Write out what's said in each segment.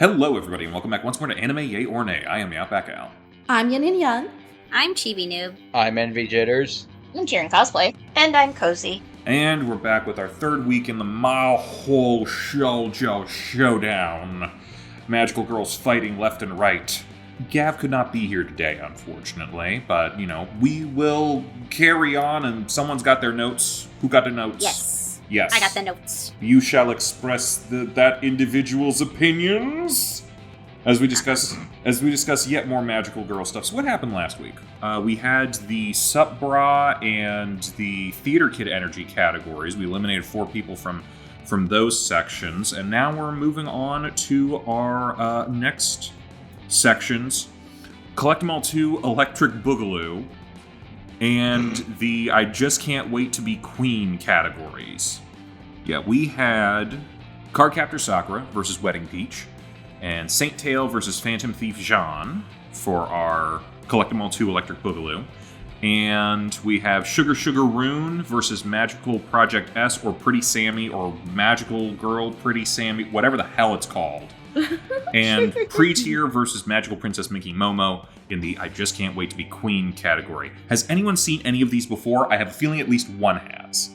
Hello, everybody, and welcome back once more to Anime Yay or Nay. I am TheOutbackAl. I'm Yin&Jung. I'm Chibi Noob. I'm Envy Jitters. I'm CheerandCosplay. And I'm Kozi. And we're back with our third week in the Mahou Shoujo Showdown. Magical girls fighting left and right. Gav could not be here today, unfortunately, but, we will carry on, and someone's got their notes. Who got their notes? Yes. I got the notes. You shall express that individual's opinions as we discuss yet more magical girl stuff. So what happened last week? We had the Sup Bra and the Theater Kid Energy categories. We eliminated 4 people from those sections, and now we're moving on to our next sections. Collect 'em all 2, Electric Boogaloo, and the I Just Can't Wait to Be Queen categories. Yeah, we had Cardcaptor Sakura versus Wedding Peach, and Saint Tail versus Phantom Thief Jeanne for our Collect 'em all 2 Electric Boogaloo. And we have Sugar Rune versus Magical Project S, or Pretty Sammy, or Magical Girl Pretty Sammy, whatever the hell it's called. And Pretear versus Magical Princess Minky Momo in the I Just Can't Wait to Be Queen category. Has anyone seen any of these before? I have a feeling at least one has.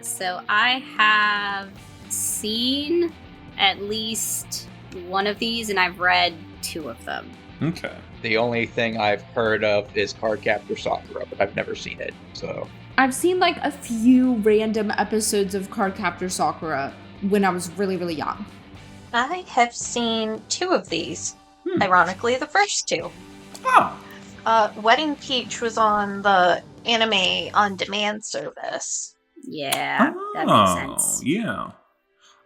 So I have seen at least one of these, and I've read 2 of them. Okay. The only thing I've heard of is Cardcaptor Sakura, but I've never seen it, so... I've seen like a few random episodes of Cardcaptor Sakura when I was really, really young. I have seen 2 of these. Ironically, the first 2. Oh. Wedding Peach was on the Anime On Demand service. Yeah, that makes sense. Yeah.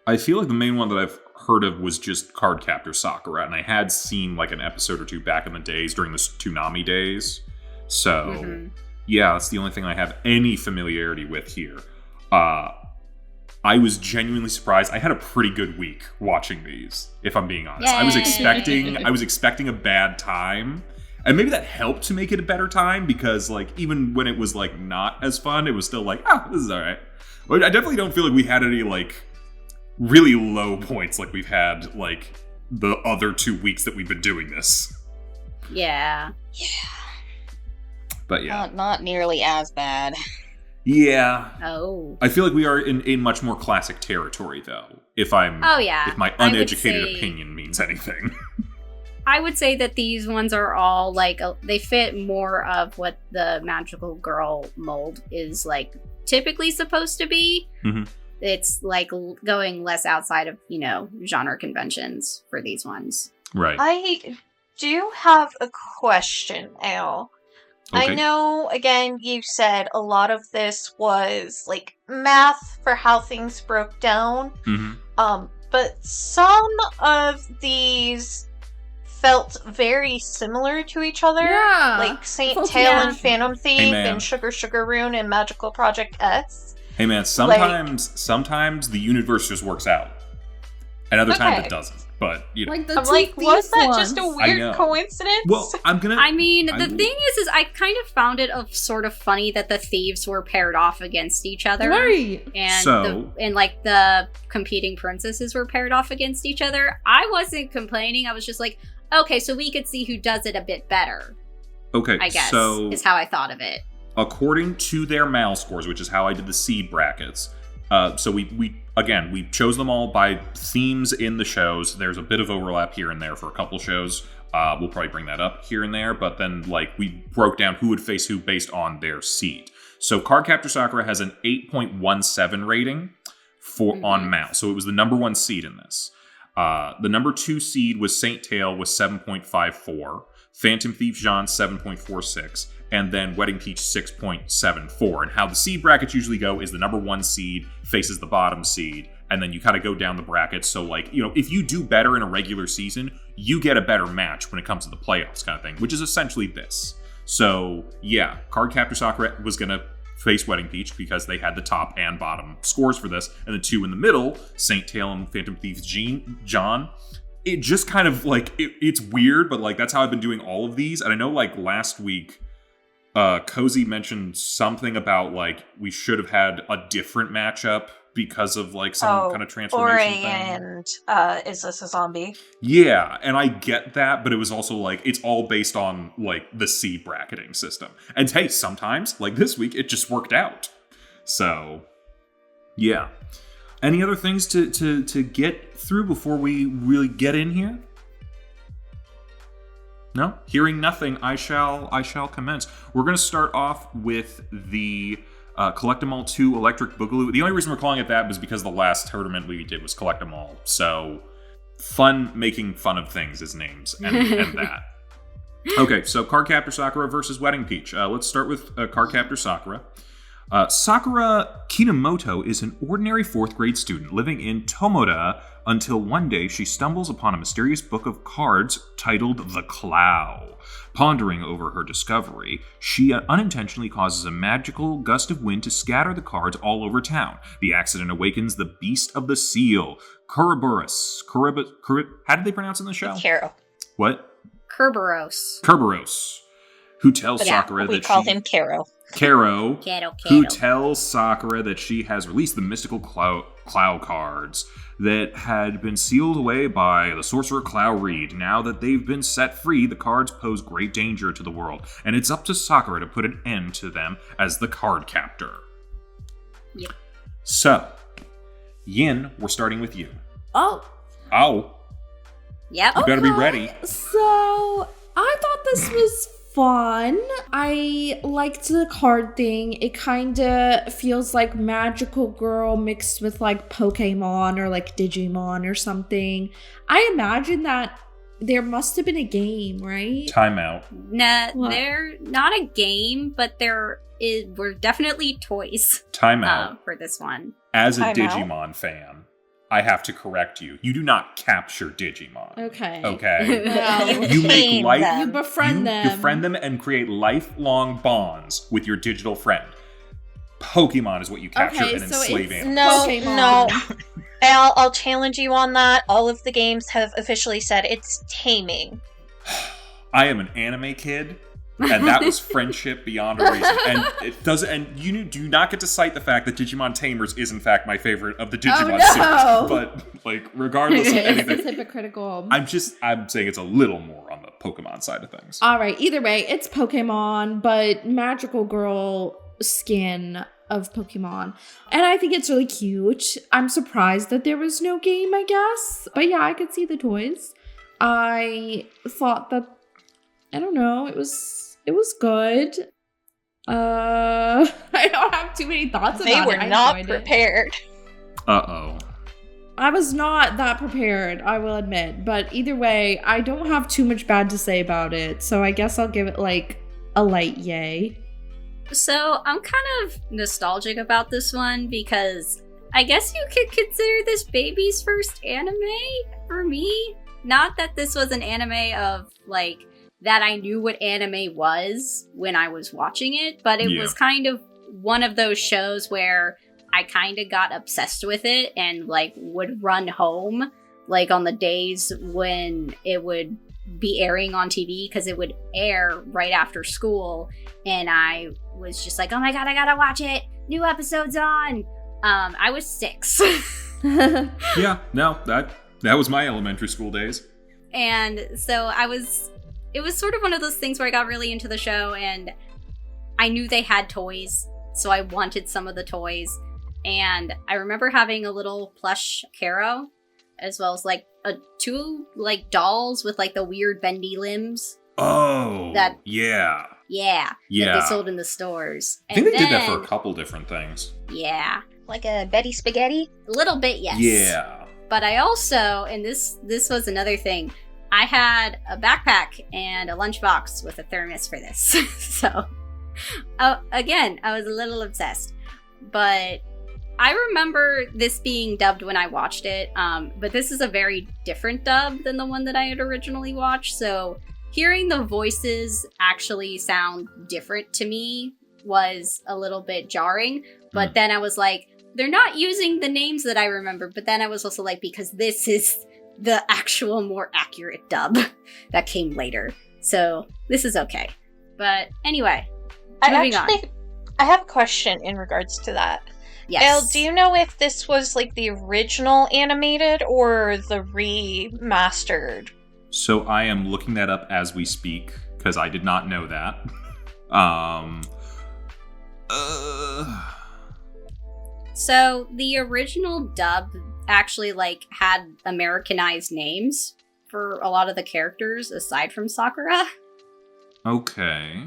I feel like the main one that I've heard of was just Cardcaptor Sakura, and I had seen like an episode or 2 back in the days during the Toonami days. So, yeah, that's the only thing I have any familiarity with here. I was genuinely surprised. I had a pretty good week watching these, if I'm being honest. Yay! I was expecting a bad time. And maybe that helped to make it a better time, because like even when it was like not as fun, it was still like, this is alright. But I definitely don't feel like we had any like really low points like we've had like the other 2 weeks that we've been doing this. Yeah. But yeah. Not nearly as bad. Yeah. Oh. I feel like we are in much more classic territory, though. If my uneducated opinion means anything. I would say that these ones are all like they fit more of what the magical girl mold is like typically supposed to be. Mm-hmm. It's like going less outside of genre conventions for these ones. Right. I do have a question, Al. Okay. I know, again, you said a lot of this was, like, math for how things broke down. Mm-hmm. But some of these felt very similar to each other. Yeah. Like Saint Tail and Phantom Thief and Sugar Rune and Magical Project S. Hey, man, sometimes the universe just works out. And other times it doesn't. But, Like I'm like, was that just a weird coincidence? Well, the thing is I kind of found it sort of funny that the thieves were paired off against each other. Right. And the competing princesses were paired off against each other. I wasn't complaining. I was just like, okay, so we could see who does it a bit better. Okay, I guess, is how I thought of it. According to their MAL scores, which is how I did the seed brackets, so we chose them all by themes in the shows. There's a bit of overlap here and there for a couple shows. We'll probably bring that up here and there, but then we broke down who would face who based on their seed. So Cardcaptor Sakura has an 8.17 rating on MAL, so it was the number 1 seed in this. The number 2 seed was Saint Tail with 7.54, Phantom Thief Jeanne 7.46, and then Wedding Peach 6.74. And how the seed brackets usually go is the number 1 seed faces the bottom seed, and then you kind of go down the brackets. So, if you do better in a regular season, you get a better match when it comes to the playoffs kind of thing, which is essentially this. So, yeah, Cardcaptor Sakura was going to face Wedding Peach because they had the top and bottom scores for this, and the 2 in the middle, Saint Tail and Phantom Thief Jeanne. It just kind of, it's weird, but, that's how I've been doing all of these. And I know, last week, Kozi mentioned something about, we should have had a different matchup because of like some kind of transformation thing. And is this a zombie? Yeah, and I get that, but it was also like it's all based on like the C bracketing system. And hey, sometimes, like this week, it just worked out. So, yeah. Any other things to get through before we really get in here? No? Hearing nothing, I shall commence. We're going to start off with the Collect 'em All 2 Electric Boogaloo. The only reason we're calling it that was because the last tournament we did was Collect 'em All. So, fun making fun of things as names and that. Okay, so Cardcaptor Sakura versus Wedding Peach. Let's start with Cardcaptor Sakura. Sakura Kinomoto is an ordinary 4th grade student living in Tomoda until one day she stumbles upon a mysterious book of cards titled The Clow. Pondering over her discovery, she unintentionally causes a magical gust of wind to scatter the cards all over town. The accident awakens the Beast of the Seal, Kerberos. How did they pronounce it in the show? Kero. What? Kerberos. Who tells Sakura that we call him Kero. Kero, Kero. Who tells Sakura that she has released the mystical Clow cards that had been sealed away by the sorcerer Clow Reed. Now that they've been set free, the cards pose great danger to the world, and it's up to Sakura to put an end to them as the Cardcaptor. Yep. So, Yin, we're starting with you. Oh. Yep. You better be ready. So, I thought this was fun. I liked the card thing. It kind of feels like Magical Girl mixed with like Pokemon or like Digimon or something. I imagine that there must have been a game, right? Timeout. Nah, What? they're not a game, but were definitely toys. Timeout. For this one. As a Timeout? Digimon fan, I have to correct you. You do not capture Digimon. Okay. Okay? Well, You make tame life. them. you befriend them. You befriend them and create lifelong bonds with your digital friend. Pokemon is what you capture Okay, and so enslave it's- animals. Pokemon. No. I'll challenge you on that. All of the games have officially said it's taming. I am an anime kid, and that was friendship beyond a reason. And it doesn't. And you do not get to cite the fact that Digimon Tamers is in fact my favorite of the Digimon no. series. But like, regardless of It's anything, hypocritical. I'm saying it's a little more on the Pokemon side of things. All right, either way, it's Pokemon, but Magical Girl skin of Pokemon. And I think it's really cute. I'm surprised that there was no game, I guess. But yeah, I could see the toys. I thought that, I don't know, it was good. I don't have too many thoughts about it. They were I not enjoyed it. prepared. Uh-oh. I was not that prepared, I will admit. But either way, I don't have too much bad to say about it. So I guess I'll give it like a light yay. So I'm kind of nostalgic about this one because I guess you could consider this baby's first anime for me. Not that this was an anime of like that I knew what anime was when I was watching it, but it was kind of one of those shows where I kind of got obsessed with it and like would run home like on the days when it would be airing on TV because it would air right after school, and I was just like, oh my god, I gotta watch it, new episodes on. I was 6. Yeah, no, that was my elementary school days. And so it was sort of one of those things where I got really into the show and I knew they had toys, so I wanted some of the toys. And I remember having a little plush Kero, as well as like 2 like dolls with like the weird bendy limbs. Oh, That- yeah. Yeah. Yeah. That they sold in the stores. I think And they did that for then- a couple different things. Yeah. Like a Betty Spaghetti? A little bit, yes. Yeah. But I also, and this was another thing, I had a backpack and a lunchbox with a thermos for this. So, again, I was a little obsessed. But I remember this being dubbed when I watched it, but this is a very different dub than the one that I had originally watched. So hearing the voices actually sound different to me was a little bit jarring. But then I was like, they're not using the names that I remember. But then I was also like, because this is the actual more accurate dub that came later. So this is okay. But anyway, moving on. I have a question in regards to that. Yes. Elle, do you know if this was like the original animated or the remastered? So I am looking that up as we speak, because I did not know that. So the original dub actually like had Americanized names for a lot of the characters aside from Sakura. Okay.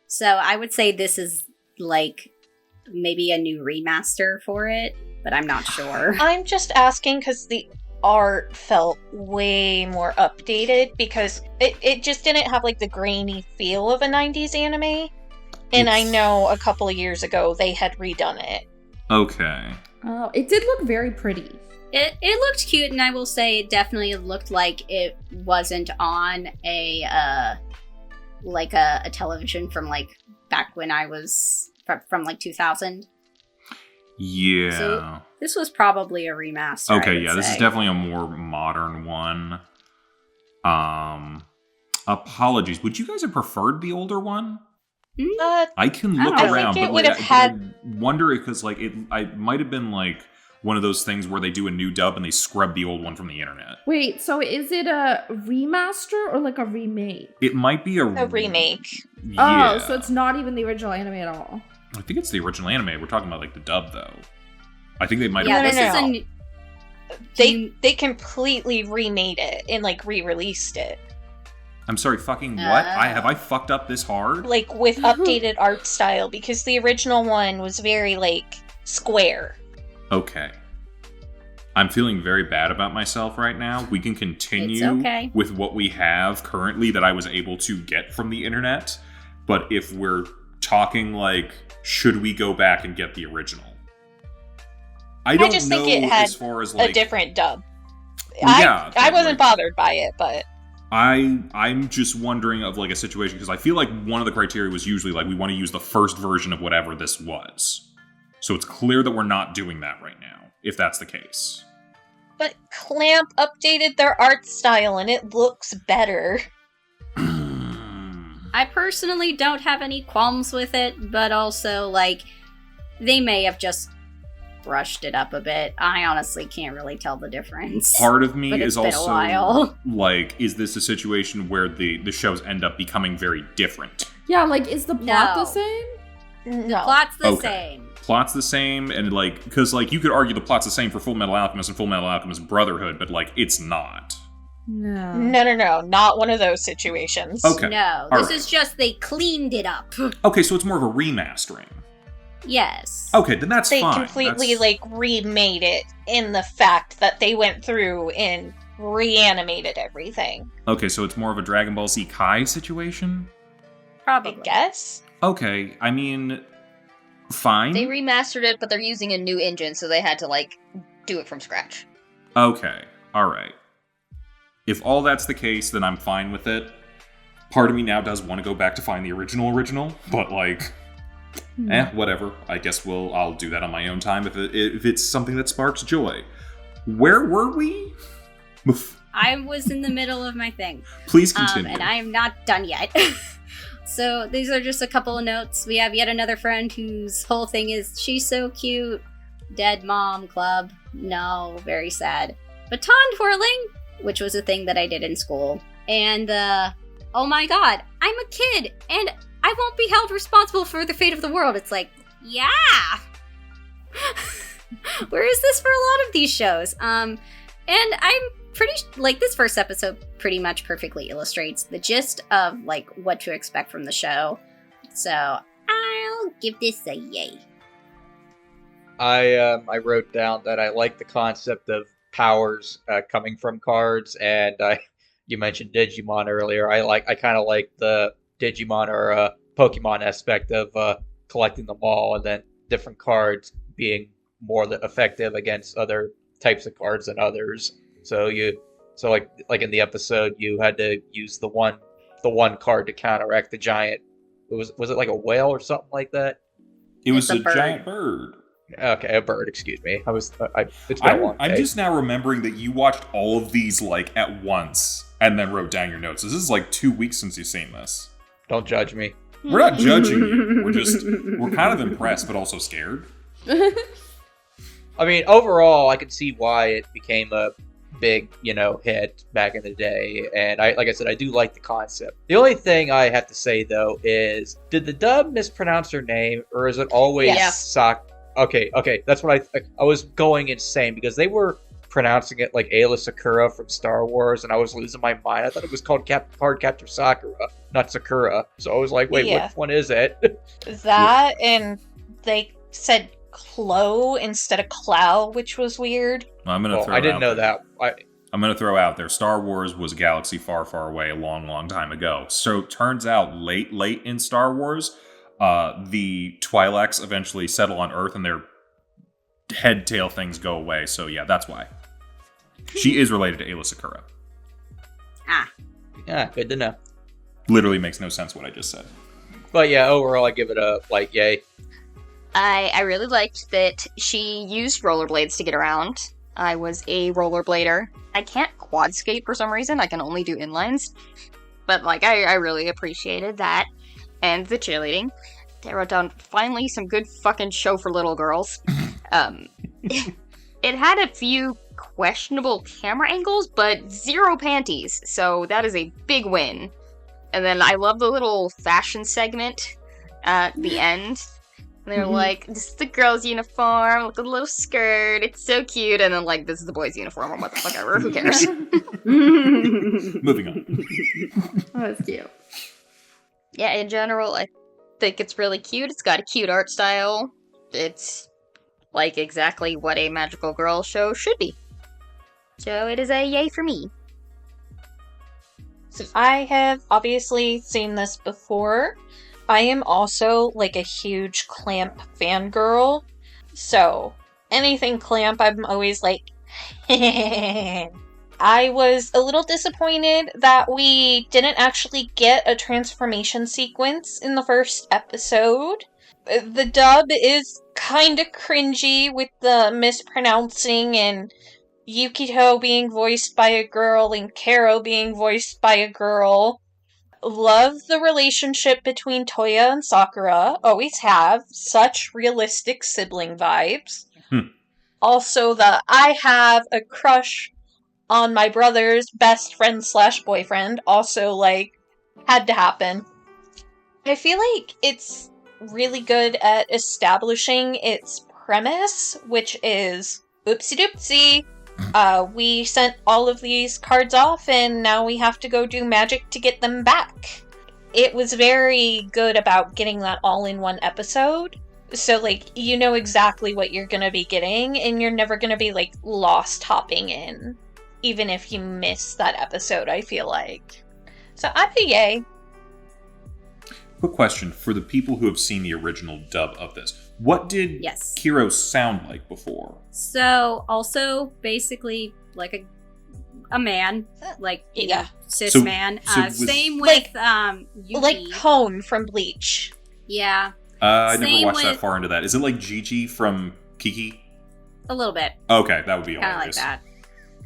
So I would say this is like maybe a new remaster for it, but I'm not sure. I'm just asking because the art felt way more updated because it just didn't have like the grainy feel of a 90s anime. And I know a couple of years ago they had redone it. Okay. Oh, it did look very pretty. It looked cute, and I will say it definitely looked like it wasn't on a television from like back when I was from like 2000. Yeah. So this was probably a remaster. Okay, yeah, this is definitely a more modern one. Apologies. Would you guys have preferred the older one? I can look around, but like, I wonder because like it might have been like one of those things where they do a new dub and they scrub the old one from the internet. Wait, so is it a remaster or like a remake? It might be a remake. Yeah. Oh, so it's not even the original anime at all. I think it's the original anime. We're talking about like the dub though. I think they might Yeah, have. this is they completely remade it and like re-released it. I'm sorry, fucking what? Have I fucked up this hard? Like with updated art style because the original one was very like square. Okay. I'm feeling very bad about myself right now. We can continue with what we have currently that I was able to get from the internet. But if we're talking like, should we go back and get the original? I just know think it had as far as like a different dub. Yeah, I wasn't bothered by it, but I'm just wondering of like a situation because I feel like one of the criteria was usually like we want to use the first version of whatever this was. So it's clear that we're not doing that right now, if that's the case. But Clamp updated their art style and it looks better. I personally don't have any qualms with it, but also like they may have just brushed it up a bit. I honestly can't really tell the difference. Part of me but is it's been also a while. like, is this a situation where the shows end up becoming very different? Yeah, like is the plot the same? No. Plot's the same. Plot's the same, and like, because like you could argue the plot's the same for Full Metal Alchemist and Full Metal Alchemist Brotherhood, but like it's not. No. No, not one of those situations. Okay. No, this is just they cleaned it up. Okay, so it's more of a remastering. Yes. Okay, then that's fine. They completely like remade it in the fact that they went through and reanimated everything. Okay, so it's more of a Dragon Ball Z Kai situation? Probably. I guess. Okay, I mean, fine. They remastered it, but they're using a new engine, so they had to like do it from scratch. Okay, alright. If all that's the case, then I'm fine with it. Part of me now does want to go back to find the original, but like, whatever. I guess I'll do that on my own time if it's something that sparks joy. Where were we? I was in the middle of my thing. Please continue. And I am not done yet. So these are just a couple of notes. We have yet another friend whose whole thing is, she's so cute. Dead mom club. No, very sad. Baton twirling, which was a thing that I did in school. And, oh my god, I'm a kid, and I won't be held responsible for the fate of the world. It's like, yeah! Where is this for a lot of these shows? And I'm pretty, like, this first episode pretty much perfectly illustrates the gist of, like, what to expect from the show. So, I'll give this a yay. I wrote down that I like the concept of powers coming from cards, and you mentioned Digimon earlier. I kind of like the Digimon or Pokemon aspect of collecting them all, and then different cards being more effective against other types of cards than others. So like in the episode, you had to use the one card to counteract the giant. Was it like a whale or something like that? It was a giant bird. Okay, a bird. Excuse me. It's been a long day. I'm just now remembering that you watched all of these like at once and then wrote down your notes. This is like 2 weeks since you've seen this. Don't judge me. We're not judging you. We're kind of impressed, but also scared. I mean, overall, I can see why it became a big, hit back in the day. And like I said, I do like the concept. The only thing I have to say, though, is did the dub mispronounce her name, or is it always Okay, that's what I was going insane, because they were pronouncing it like Ayla Sakura from Star Wars, and I was losing my mind. I thought it was called Cardcaptor Sakura, not Sakura. So I was like, wait, which one is it? That, and they said Clo instead of Clow, which was weird. Well, I didn't know that. I'm going to throw out there, Star Wars was a galaxy far, far away a long, long time ago. So turns out late in Star Wars, the Twi'leks eventually settle on Earth and their head tail things go away. So yeah, that's why. She is related to Ayla Sakura. Yeah, good to know. Literally makes no sense what I just said. But yeah, overall I give it a, yay. I really liked that she used rollerblades to get around. I was a rollerblader. I can't quad skate for some reason. I can only do inlines. But, I really appreciated that. And the cheerleading. I wrote down, finally, some good fucking show for little girls. It had a few questionable camera angles, but 0 panties. So that is a big win. And then I love the little fashion segment at the end. And they're like, this is the girl's uniform, with a little skirt, it's so cute. And then, this is the boy's uniform, or what the fuck ever, who cares? Moving on. Oh, that's cute. Yeah, in general, I think it's really cute. It's got a cute art style. It's, exactly what a magical girl show should be. So it is a yay for me. So I have obviously seen this before. I am also, a huge Clamp fangirl. So, anything Clamp, I'm always like, I was a little disappointed that we didn't actually get a transformation sequence in the first episode. The dub is kind of cringy with the mispronouncing and Yukito being voiced by a girl and Karo being voiced by a girl. Love the relationship between Toya and Sakura. Always have. Such realistic sibling vibes. Also, I have a crush on my brother's best friend / boyfriend. Also, had to happen. I feel like it's really good at establishing its premise, which is oopsie doopsie. We sent all of these cards off, and now we have to go do magic to get them back. It was very good about getting that all in one episode. So, you know exactly what you're gonna be getting, and you're never gonna be, lost hopping in. Even if you miss that episode, I feel like. So, I'd be yay. Quick question for the people who have seen the original dub of this. What did Kiro sound like before? So, also, basically, a man. Cis man. Same with, Yuki. Like Cone from Bleach. Yeah. I never watched that far into that. Is it like Gigi from Kiki? A little bit. Okay, that would be kind of like that.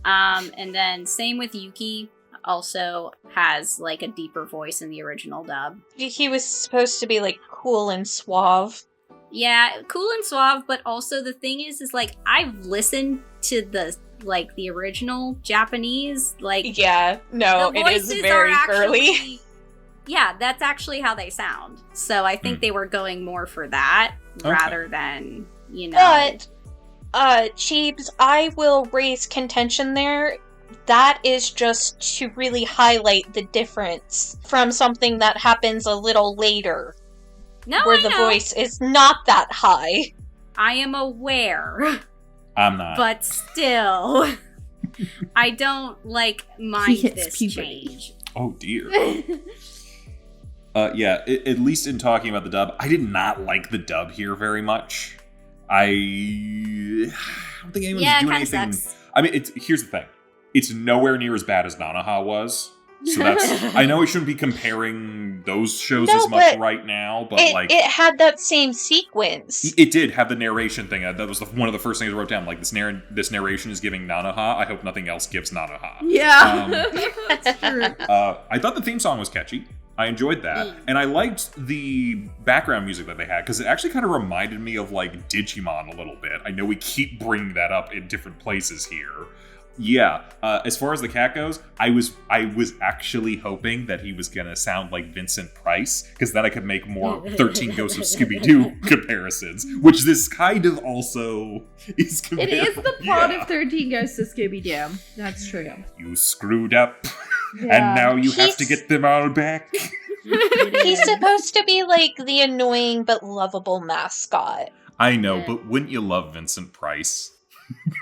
And then same with Yuki. Also has a deeper voice in the original dub. He was supposed to be cool and suave. Yeah, cool and suave, but also the thing is I've listened to the original Japanese, yeah, no, it is very girly. Yeah, that's actually how they sound. So I think they were going more for that rather than, But, Cheebs, I will raise contention there. That is just to really highlight the difference from something that happens a little later. No, where the voice is not that high. I am aware. I'm not. But still, I don't mind this change. Oh dear. Yeah, at least in talking about the dub, I did not like the dub here very much. I don't think anyone's doing anything. Sucks. I mean, here's the thing. It's nowhere near as bad as Nanaha was. So I know we shouldn't be comparing those shows as much right now, but it had that same sequence. It did have the narration thing. That was one of the first things I wrote down. This narration is giving Nanaha. I hope nothing else gives Nanaha. Yeah, that's true. I thought the theme song was catchy. I enjoyed that. And I liked the background music that they had, because it actually kind of reminded me of, like, Digimon a little bit. I know we keep bringing that up in different places here. Yeah, as far as the cat goes, I was actually hoping that he was going to sound like Vincent Price, because then I could make more 13 Ghosts of Scooby-Doo comparisons, which this kind of also is compared. It is the plot of 13 Ghosts of Scooby-Doo. That's true. You screwed up, and now you have to get them all back. He's supposed to be like the annoying but lovable mascot. I know, but wouldn't you love Vincent Price?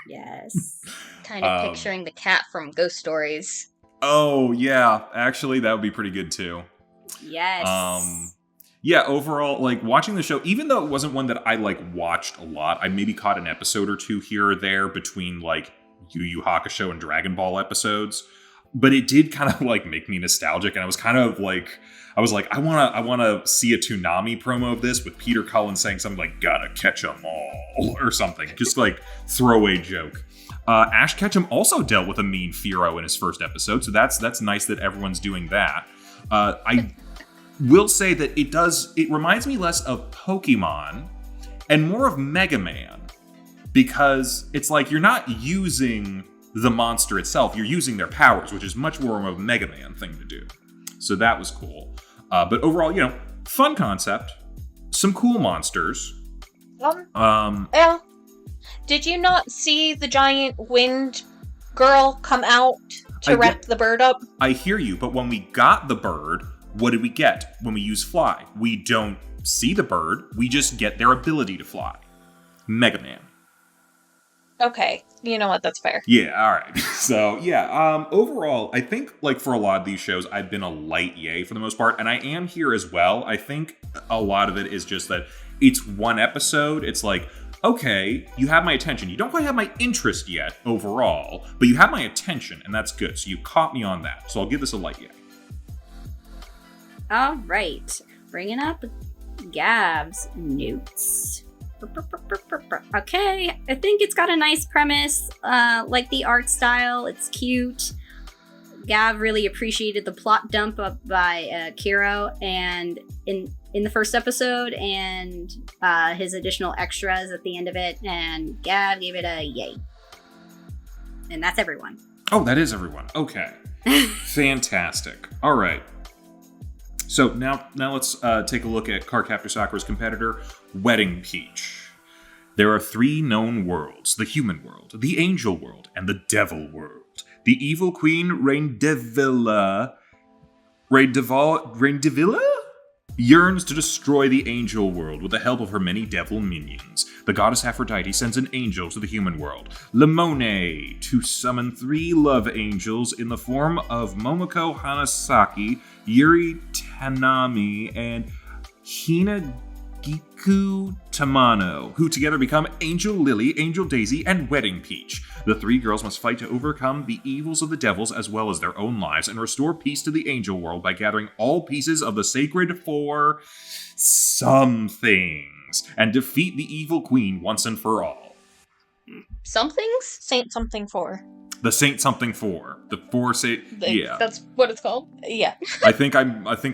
Yes. Kind of picturing the cat from Ghost Stories. Oh, yeah. Actually, that would be pretty good, too. Yes. Yeah, overall, like, watching the show, even though it wasn't one that I, like, watched a lot, I maybe caught an episode or two here or there between, like, Yu Yu Hakusho and Dragon Ball episodes. But it did kind of, like, make me nostalgic, and I was kind of, like... I was like, I wanna see a Toonami promo of this with Peter Cullen saying something like, gotta catch 'em all, or something. Just like, throwaway joke. Ash Ketchum also dealt with a mean Firo in his first episode, so that's nice that everyone's doing that. I will say that it reminds me less of Pokemon and more of Mega Man, because it's like you're not using the monster itself, you're using their powers, which is much more of a Mega Man thing to do. So that was cool. But overall, fun concept. Some cool monsters. Did you not see the giant wind girl come out to wrap the bird up? I hear you, but when we got the bird, what did we get when we use fly? We don't see the bird, we just get their ability to fly. Mega Man. Okay, you know what, that's fair. Yeah, alright. So, yeah, overall, I think, like, for a lot of these shows, I've been a light yay for the most part, and I am here as well. I think a lot of it is just that it's one episode, it's like, okay, you have my attention. You don't quite have my interest yet, overall, but you have my attention, and that's good. So you caught me on that, so I'll give this a light yay. Alright, bringing up Gav's notes. Okay, I think it's got a nice premise, like the art style, it's cute. Gav really appreciated the plot dump up by Kiro and in the first episode, and his additional extras at the end of it, and Gav gave it a yay. And that's everyone. Oh, that is everyone. Okay. Fantastic. All right. So now let's take a look at Cardcaptor Sakura's competitor, Wedding Peach. There are 3 known worlds: the human world, the angel world, and the devil world. The evil queen Rhaindevilla yearns to destroy the angel world with the help of her many devil minions. The goddess Aphrodite sends an angel to the human world, Lemone, to summon 3 love angels in the form of Momoko Hanasaki, Yuri Tanami, and Hinagiku Tamano, who together become Angel Lily, Angel Daisy, and Wedding Peach. The 3 girls must fight to overcome the evils of the devils as well as their own lives and restore peace to the angel world by gathering all pieces of the sacred 4 somethings and defeat the evil queen once and for all. Somethings? Saint something 4. The Saint something 4. The 4 Saint. Yeah. That's what it's called? Yeah. I think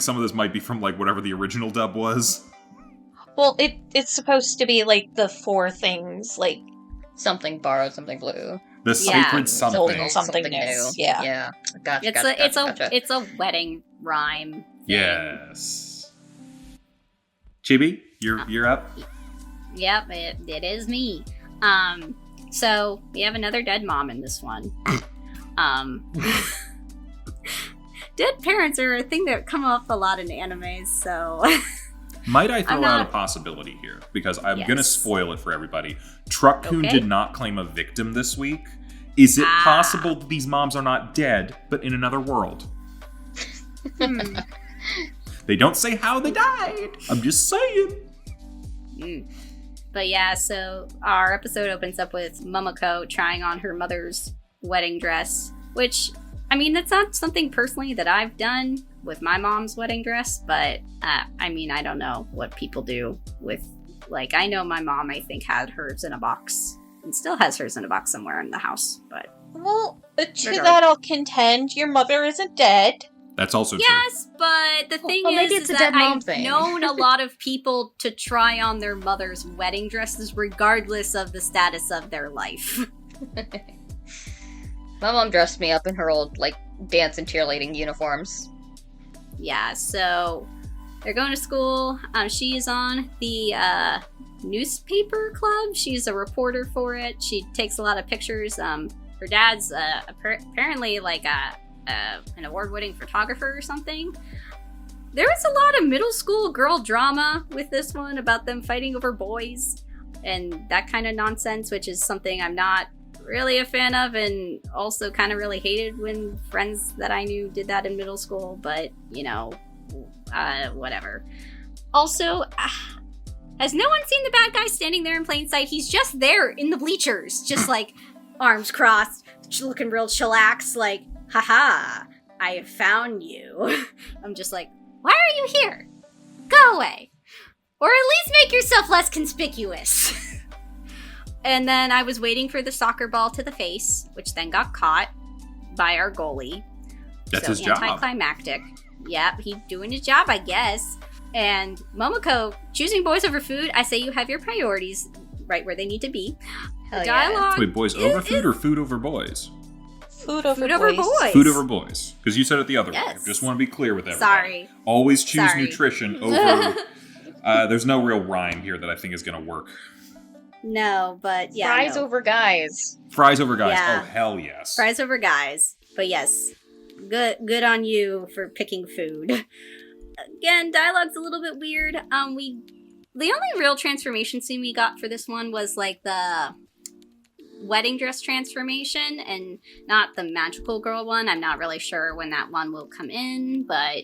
some of this might be from like whatever the original dub was. Well, it's supposed to be like the 4 things, like something borrowed, something blue. The sacred something. Something new. Yeah. Yeah. Gotcha. It's a wedding rhyme thing. Yes. Chibi, you're up. Yep, it is me. So we have another dead mom in this one. Dead parents are a thing that come up a lot in animes, so Might I throw out a possibility here? Because I'm going to spoil it for everybody. Truck-kun did not claim a victim this week. Is it possible that these moms are not dead, but in another world? They don't say how they died. I'm just saying. But yeah, so our episode opens up with Momoko trying on her mother's wedding dress, which, I mean, that's not something personally that I've done with my mom's wedding dress, but I mean, I don't know what people do with, like, I know my mom, I think, had hers in a box and still has hers in a box somewhere in the house, but well, to that I'll contend, your mother isn't dead. That's also true. Yes, but the thing maybe is it's a that dead mom I've thing. known a lot of people to try on their mother's wedding dresses regardless of the status of their life. My mom dressed me up in her old, like, dance and cheerleading uniforms. Yeah, so they're going to school. She is on the newspaper club. She's a reporter for it. She takes a lot of pictures. Her dad's apparently like an award-winning photographer or something. There was a lot of middle school girl drama with this one about them fighting over boys and that kind of nonsense, which is something I'm not really a fan of, and also kind of really hated when friends that I knew did that in middle school, but, you know, whatever. Also, has no one seen the bad guy standing there in plain sight? He's just there in the bleachers, just like arms crossed, looking real chillax, like, haha, I have found you. I'm just like, why are you here? Go away. Or at least make yourself less conspicuous. And then I was waiting for the soccer ball to the face, which then got caught by our goalie. That's so his job. Anticlimactic. Yep, he's doing his job, I guess. And Momoko, choosing boys over food, I say you have your priorities right where they need to be. Hell The yeah. dialogue. Wait, boys over food or food over boys? Food over over boys. boys. Food over boys. Because you said it the other way. Yes. Just want to be clear with everybody. Sorry. Always choose Sorry. nutrition over... there's no real rhyme here that I think is going to work. No, but yeah. Fries no. over guys. Fries over guys. Yeah. Oh, hell yes. Fries over guys. But yes, good on you for picking food. Again, dialogue's a little bit weird. The only real transformation scene we got for this one was like the wedding dress transformation and not the magical girl one. I'm not really sure when that one will come in, but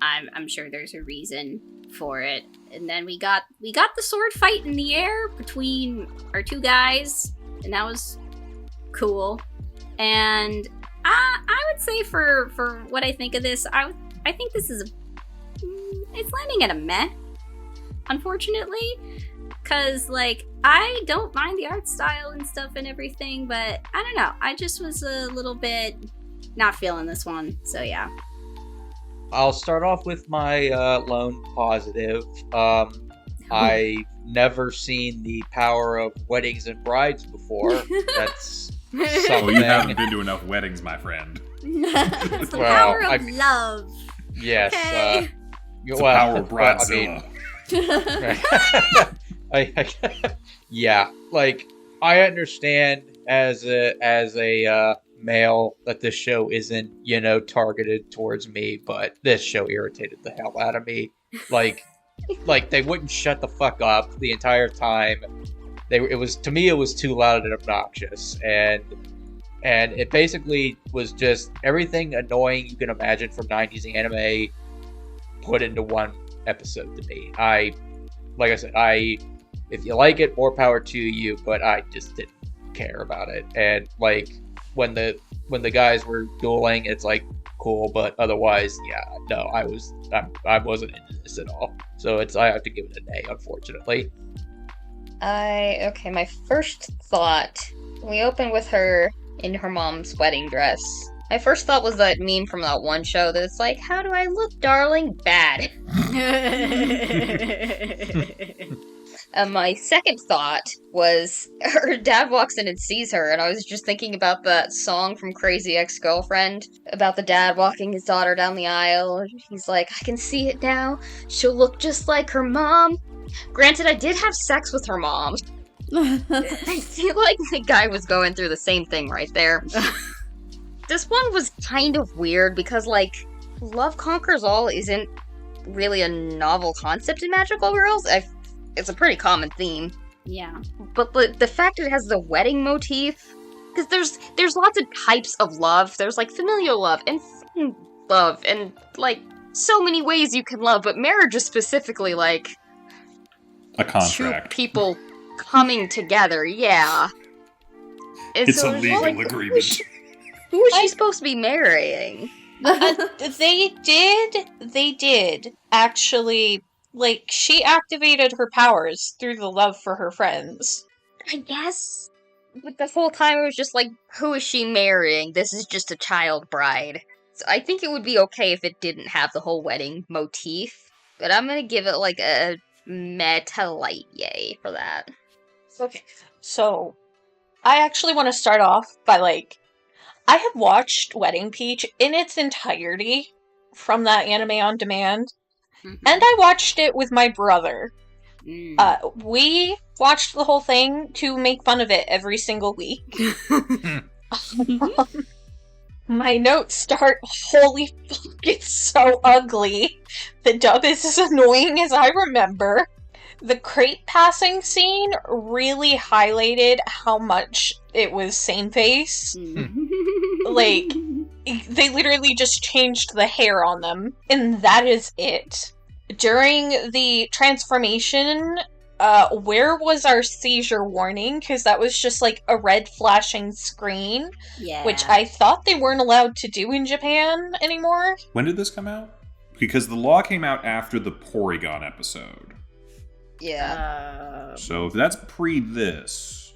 I'm sure there's a reason for it. And then we got the sword fight in the air between our two guys, and that was cool. And I would say for what I think of this, I think this is it's landing at a meh, unfortunately, because like I don't mind the art style and stuff and everything, but I don't know, I just was a little bit not feeling this one. So yeah. I'll start off with my lone positive. I've never seen the power of weddings and brides before. That's Oh, something. you haven't been to enough weddings, my friend. It's the Well, power of love. Yes. Okay. It's the power of bridezilla. Yeah, like I understand as a male that this show isn't, targeted towards me, but this show irritated the hell out of me. Like they wouldn't shut the fuck up the entire time. It was too loud and obnoxious, and it basically was just everything annoying you can imagine from 90s anime put into one episode to me. Like I said, if you like it, more power to you, but I just didn't care about it. And like when the guys were dueling, it's like cool, but otherwise, yeah, no, I wasn't into this at all. So I have to give it an A, unfortunately. My first thought, we open with her in her mom's wedding dress. My first thought was that meme from that one show that's like, how do I look, darling? Bad. And my second thought was her dad walks in and sees her, and I was just thinking about that song from Crazy Ex-Girlfriend about the dad walking his daughter down the aisle. He's like, I can see it now. She'll look just like her mom. Granted, I did have sex with her mom. I feel like the guy was going through the same thing right there. This one was kind of weird because, like, love conquers all isn't really a novel concept in magical girls. It's a pretty common theme. Yeah. But the fact it has the wedding motif, because there's lots of types of love. There's, like, familial love and friend love and, like, so many ways you can love, but marriage is specifically, like, A contract. two people coming together, yeah. And It's so a it's legal like, agreement. Who is she supposed to be marrying? They did actually, like, she activated her powers through the love for her friends. I guess. But the whole time it was just like, who is she marrying? This is just a child bride. So I think it would be okay if it didn't have the whole wedding motif, but I'm gonna give it like a meta light yay for that. Okay, so I actually want to start off by I have watched Wedding Peach in its entirety from that anime on demand, and I watched it with my brother. We watched the whole thing to make fun of it every single week. My notes start, holy fuck, it's so ugly. The dub is as annoying as I remember. The crate passing scene really highlighted how much it was same face. They literally just changed the hair on them, and that is it. During the transformation, where was our seizure warning? Because that was just a red flashing screen, which I thought they weren't allowed to do in Japan anymore. When did this come out? Because the law came out after the Porygon episode. Yeah. So if that's pre this,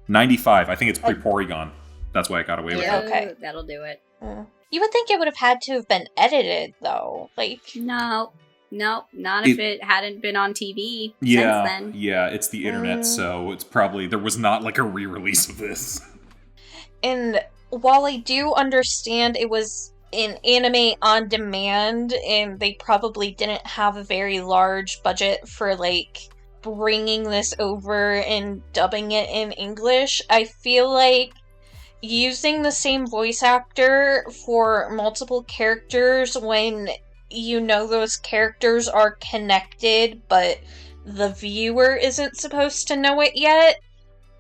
95. I think it's pre Porygon. That's why I got away with it. Okay, that'll do it. You would think it would have had to have been edited, though. No, not if it hadn't been on TV since then. Yeah, it's the internet, so it's probably, there was not a re-release of this. And while I do understand it was an anime on demand, and they probably didn't have a very large budget for, bringing this over and dubbing it in English, I feel like using the same voice actor for multiple characters when you know those characters are connected, but the viewer isn't supposed to know it yet,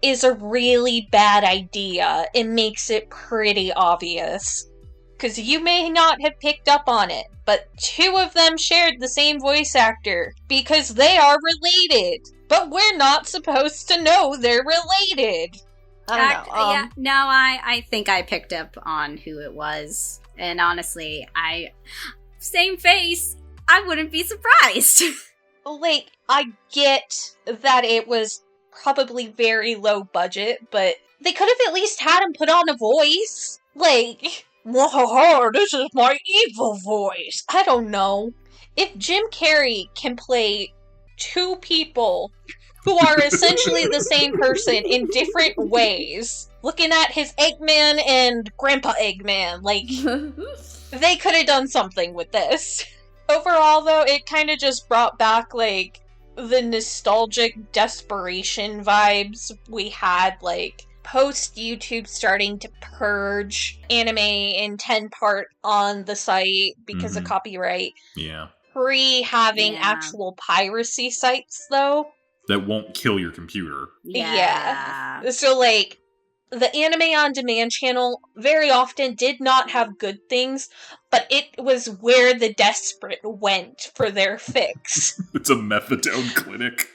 is a really bad idea. It makes it pretty obvious. Because you may not have picked up on it, but two of them shared the same voice actor, because they are related. But we're not supposed to know they're related. I don't know. I think I picked up on who it was. And honestly, same face, I wouldn't be surprised. I get that it was probably very low budget, but they could have at least had him put on a voice. This is my evil voice. I don't know. If Jim Carrey can play two people who are essentially the same person in different ways, looking at his Eggman and Grandpa Eggman, they could have done something with this. Overall, though, it kind of just brought back, the nostalgic desperation vibes we had, post-YouTube starting to purge anime in 10-part on the site because of copyright. Yeah. Pre-having actual piracy sites, though. That won't kill your computer. Yeah. So, the Anime On Demand channel very often did not have good things, but it was where the desperate went for their fix. It's a methadone clinic.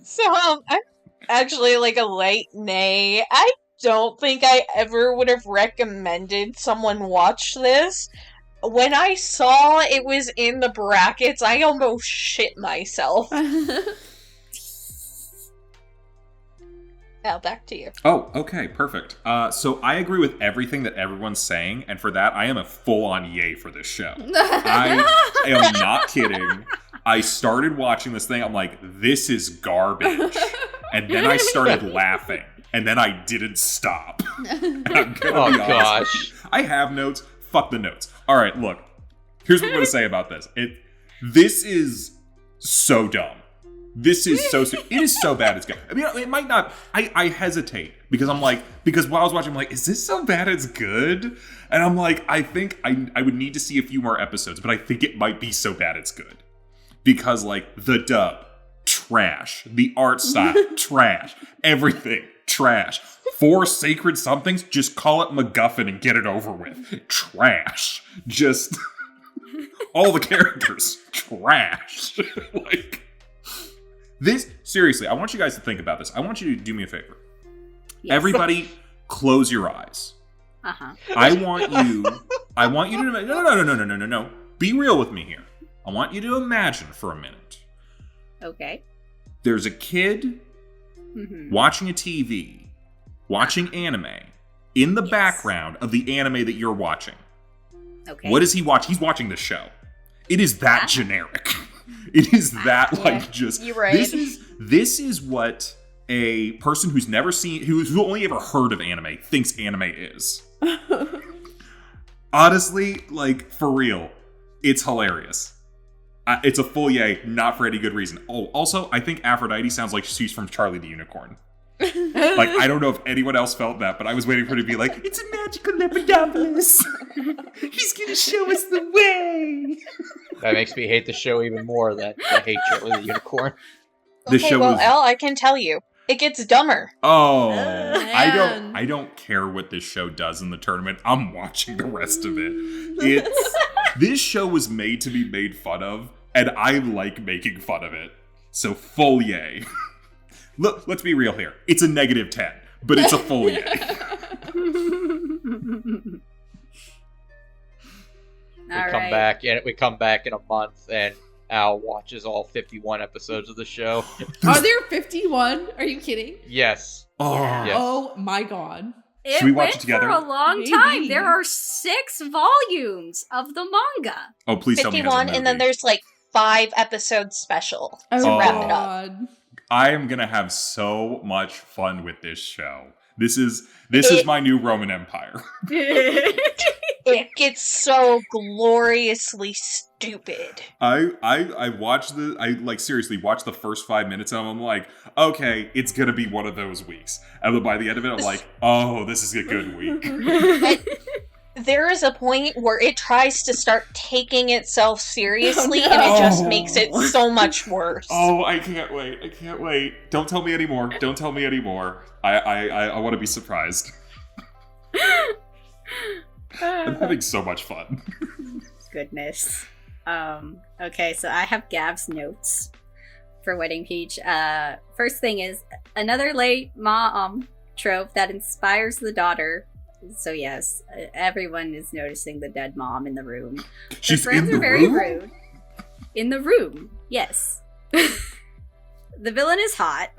So, I'm actually a light nay. I don't think I ever would have recommended someone watch this. When I saw it was in the brackets, I almost shit myself. Now, back to you. Oh, okay, perfect. So I agree with everything that everyone's saying, and for that, I am a full-on yay for this show. I am not kidding. I started watching this thing, I'm like, this is garbage. And then I started laughing, and then I didn't stop. And I'm gonna be honest with you. I have notes. Fuck the notes. All right, look. Here's what I'm going to say about this. This is so dumb. This is so stupid. It is so bad it's good. I mean, it might not. I hesitate because because while I was watching, I'm like, is this so bad it's good? And I'm like, I think I would need to see a few more episodes, but I think it might be so bad it's good. Because, the dub, trash. The art style, trash. Everything, trash. 4 sacred somethings, just call it MacGuffin and get it over with. Trash. Just all the characters, trash. This, seriously, I want you guys to think about this. I want you to do me a favor. Yes. Everybody, close your eyes. Uh-huh. I want you to, no. Be real with me here. I want you to imagine for a minute. Okay. There's a kid watching a TV, watching anime, in the background of the anime that you're watching. Okay. What does he watch? He's watching the show. It is that generic. It is that like just. You're right. This is what a person who's never seen, who's only ever heard of anime, thinks anime is. Honestly, like for real, it's hilarious. It's a full yay, not for any good reason. Oh, also, I think Aphrodite sounds like she's from Charlie the Unicorn. Like, I don't know if anyone else felt that, but I was waiting for her to be like, it's a magical Lepidopolis. He's gonna show us the way. That makes me hate the show even more than I hate Charlie the Unicorn. Al, I can tell you, it gets dumber. Oh, Man. I don't care what this show does in the tournament. I'm watching the rest of it. This show was made to be made fun of, and I like making fun of it. So full yay. Look, let's be real here. It's a -10, but it's a full yay. We come back in a month, and Al watches all 51 episodes of the show. Are there 51? Are you kidding? Yes. Oh, Yes. Oh my god. It Should we watch went it together? for a long Maybe. time. There are 6 volumes of the manga. Oh, please tell me. it has a 51, and then movie. there's like 5 episodes special Oh, to wrap it up. god. I am gonna have so much fun with this show. This is my new Roman Empire. It gets so gloriously stupid. I watched seriously watched the first 5 minutes and I'm like, okay, it's gonna be one of those weeks. And then by the end of it, I'm like, oh, this is a good week. There is a point where it tries to start taking itself seriously, and it just makes it so much worse. Oh, I can't wait. Don't tell me anymore. I want to be surprised. I'm having so much fun. Goodness. Okay, so I have Gav's notes for Wedding Peach. First thing is another late mom trope that inspires the daughter. So yes, everyone is noticing the dead mom in the room. She's Her friends in the are very room? rude. In the room, yes. The villain is hot.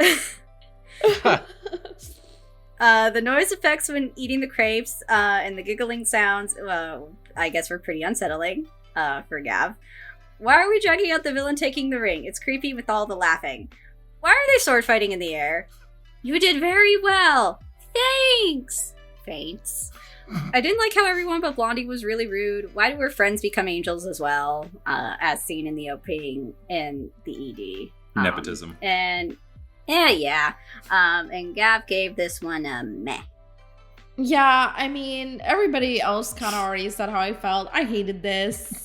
The noise effects when eating the crepes and the giggling sounds, I guess were pretty unsettling for Gav. Why are we dragging out the villain taking the ring? It's creepy with all the laughing. Why are they sword fighting in the air? You did very well. Thanks. Faints. I didn't like how everyone but Blondie was really rude. Why do her friends become angels as well? As seen in the opening and the ED. Nepotism. And yeah. And Gav gave this one a meh. Yeah, I mean, everybody else kind of already said how I felt. I hated this.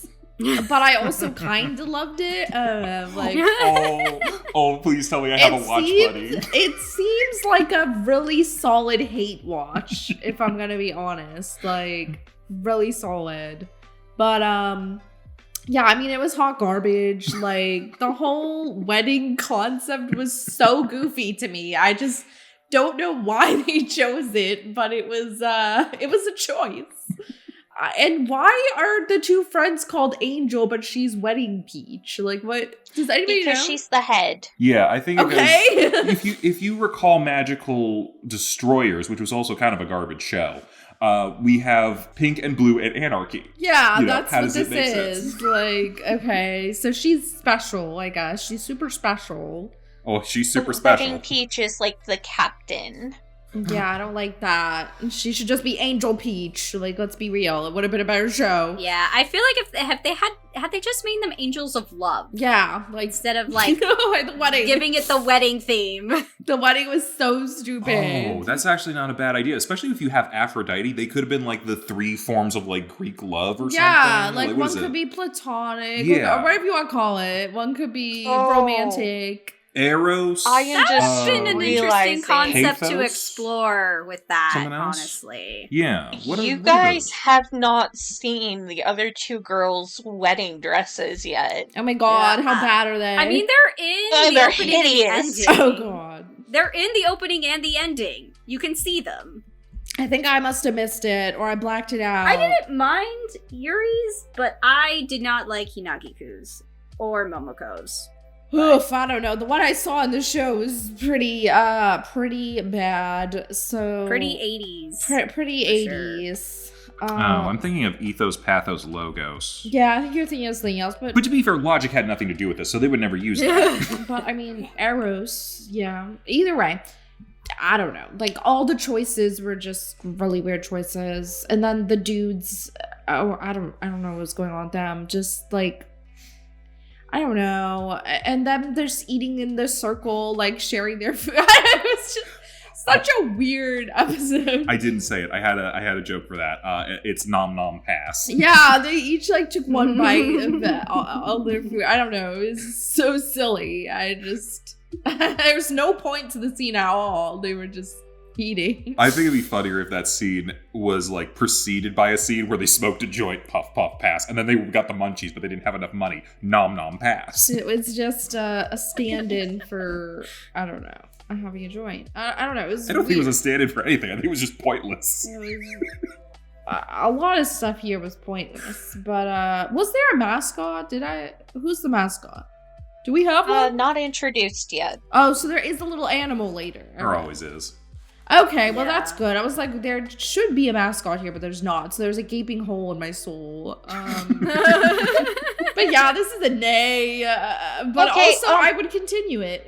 But I also kind of loved it. Oh, please tell me I have a watch buddy. It seems like a really solid hate watch, if I'm gonna be honest. Like, really solid. But, yeah, I mean, it was hot garbage. Like, the whole wedding concept was so goofy to me. I just don't know why they chose it, but it was a choice. And why are the two friends called Angel, but she's Wedding Peach? Like, what? Does anybody know? Because she's the head. Yeah, I think Okay. if you recall Magical Destroyers, which was also kind of a garbage show, we have Pink and Blue and Anarchy. Yeah, You know, that's how what does it this make is. sense? Like, okay, so she's special, I guess. She's super special. Oh, she's super The special. Wedding Peach is like the captain. Yeah, I don't like that. She should just be Angel Peach. Like, let's be real. It would have been a better show. Yeah, I feel like if they had they just made them angels of love Yeah, like instead of like the wedding. giving it the wedding theme. The wedding was so stupid. Oh, that's actually not a bad idea. Especially if you have Aphrodite, they could have been like the 3 forms of like Greek love or Yeah, something. like what one is could it? be platonic, Yeah. or whatever you want to call it. One could be Oh. romantic. Eros. I am That's just been an interesting realizing. concept to Pathos? explore with that, Someone else? honestly. Yeah. What are You those? guys have not seen the other 2 girls' wedding dresses yet. Oh my god, Yeah. how bad are they? I mean, they're in Oh, the they're opening and the hideous. ending. oh god. They're in the opening and the ending. You can see them. I think I must have missed it, or I blacked it out. I didn't mind Yuri's, but I did not like Hinagiku's or Momoko's. Oof, I don't know. The one I saw in the show was pretty bad. So Pretty 80s. Pretty for 80s. I'm thinking of Ethos, Pathos, Logos. Yeah, I think you're thinking of something else, but to be fair, logic had nothing to do with this, so they would never use it. but I mean, Eros, yeah. Either way, I don't know. Like, all the choices were just really weird choices, and then the dudes, I don't know what's going on with them. Just like, I don't know. And then they're just eating in the circle, like sharing their food. It was just such a weird episode. I didn't say it. I had a joke for that. It's nom nom pass. Yeah, they each like took one bite of all their food. I don't know. It was so silly. There's no point to the scene at all. They were just eating. I think it'd be funnier if that scene was like preceded by a scene where they smoked a joint, puff puff pass, and then they got the munchies, but they didn't have enough money. Nom nom pass. It was just a stand-in for, I don't know, having a joint. I don't know. It was I don't think it was a stand-in for anything. I think it was just pointless. It was, a lot of stuff here was pointless. But was there a mascot? Who's the mascot? Do we have one? Not introduced yet. Oh, so there is a little animal later. There always is. Okay, well Yeah. that's good. I was like, there should be a mascot here, but there's not. So there's a gaping hole in my soul. But yeah, this is a nay. But Okay, also, I would continue it.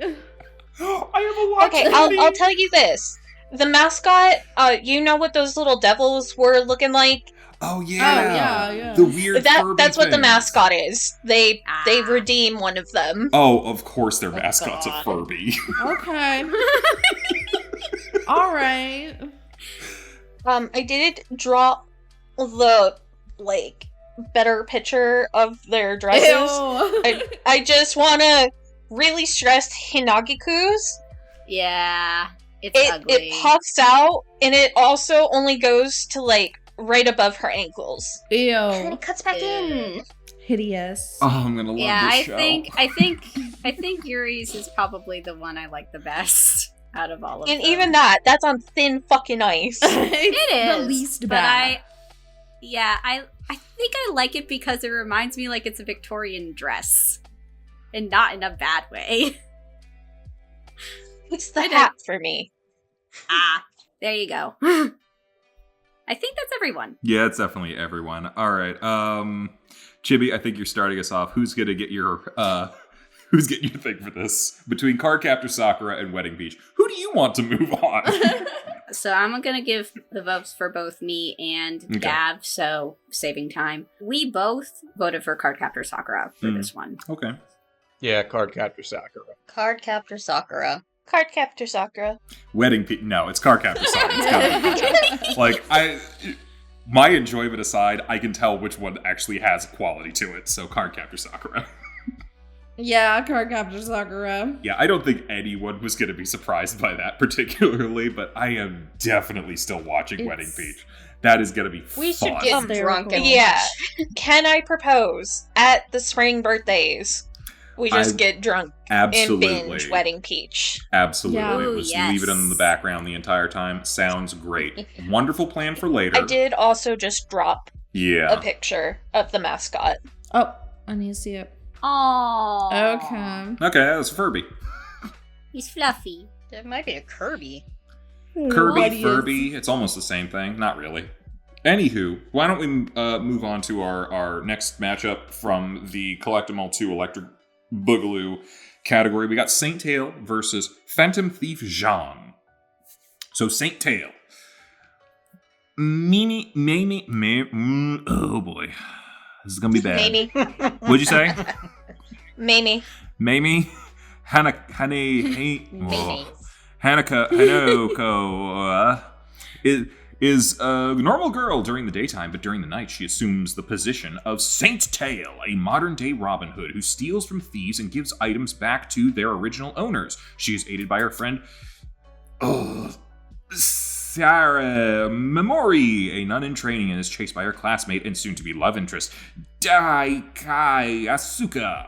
I have a watch. Okay, I'll tell you this. The mascot, you know what those little devils were looking like? Oh yeah. yeah. The weird Furby That's what the things. mascot is. They Ah. redeem one of them. Oh, of course their Oh, mascot's a God. Furby. Okay. All right. I did draw the better picture of their dresses. Ew. I just want to really stress Hinagiku's. Yeah, it's ugly. It puffs out, and it also only goes to right above her ankles. Ew. And it cuts back Ew. in. Hideous. Oh, I'm gonna love Yeah, this I show. think Yuri's is probably the one I like the best out of all of And them. even that's on thin fucking ice. It's It is the least but bad. I think I like it because it reminds me like it's a Victorian dress, and not in a bad way. It's the I hat for me. There you go. I think that's everyone. Yeah, it's definitely everyone. All right, Chibi, I think you're starting us off. Who's gonna get your thing for this? Between Cardcaptor, Sakura, and Wedding Beach, who do you want to move on? So I'm gonna give the votes for both me and Okay. Gav, so saving time. We both voted for Cardcaptor Sakura for Mm. this one. Okay. Yeah, Cardcaptor Sakura. Cardcaptor Sakura. Cardcaptor Sakura. Wedding Beach. No, it's Cardcaptor Sakura. It's gotta be. My enjoyment aside, I can tell which one actually has quality to it. So Cardcaptor Sakura. Yeah, Cardcaptor Sakura. Yeah, I don't think anyone was going to be surprised by that particularly, but I am definitely still watching Wedding It's- Beach. That is going to be We fun. should get Hysterical. drunk and Yeah. Can I propose at the spring birthdays? We just get drunk Absolutely. and binge Wedding Peach. Absolutely. Yeah. Ooh, Just yes. leave it in the background the entire time. Sounds great. Wonderful plan for later. I did also just drop a Yeah. picture of the mascot. Oh, I need to see it. Oh, Okay. Okay, that's Furby. He's fluffy. It might be a Kirby. Kirby, What is- Furby, it's almost the same thing. Not really. Anywho, why don't we move on to our next matchup from the Collect 'em All 2 Electric Boogaloo category. We got Saint Tail versus Phantom Thief Jeanne. So Saint Tail. Oh boy. This is gonna be bad. Mamie. What'd you say? Mamie. Mamie? Hanako is a normal girl during the daytime, but during the night she assumes the position of Saint Tail, a modern-day Robin Hood who steals from thieves and gives items back to their original owners. She is aided by her friend Sarah Memori, a nun in training, and is chased by her classmate and soon-to-be love interest, Daikai Asuka.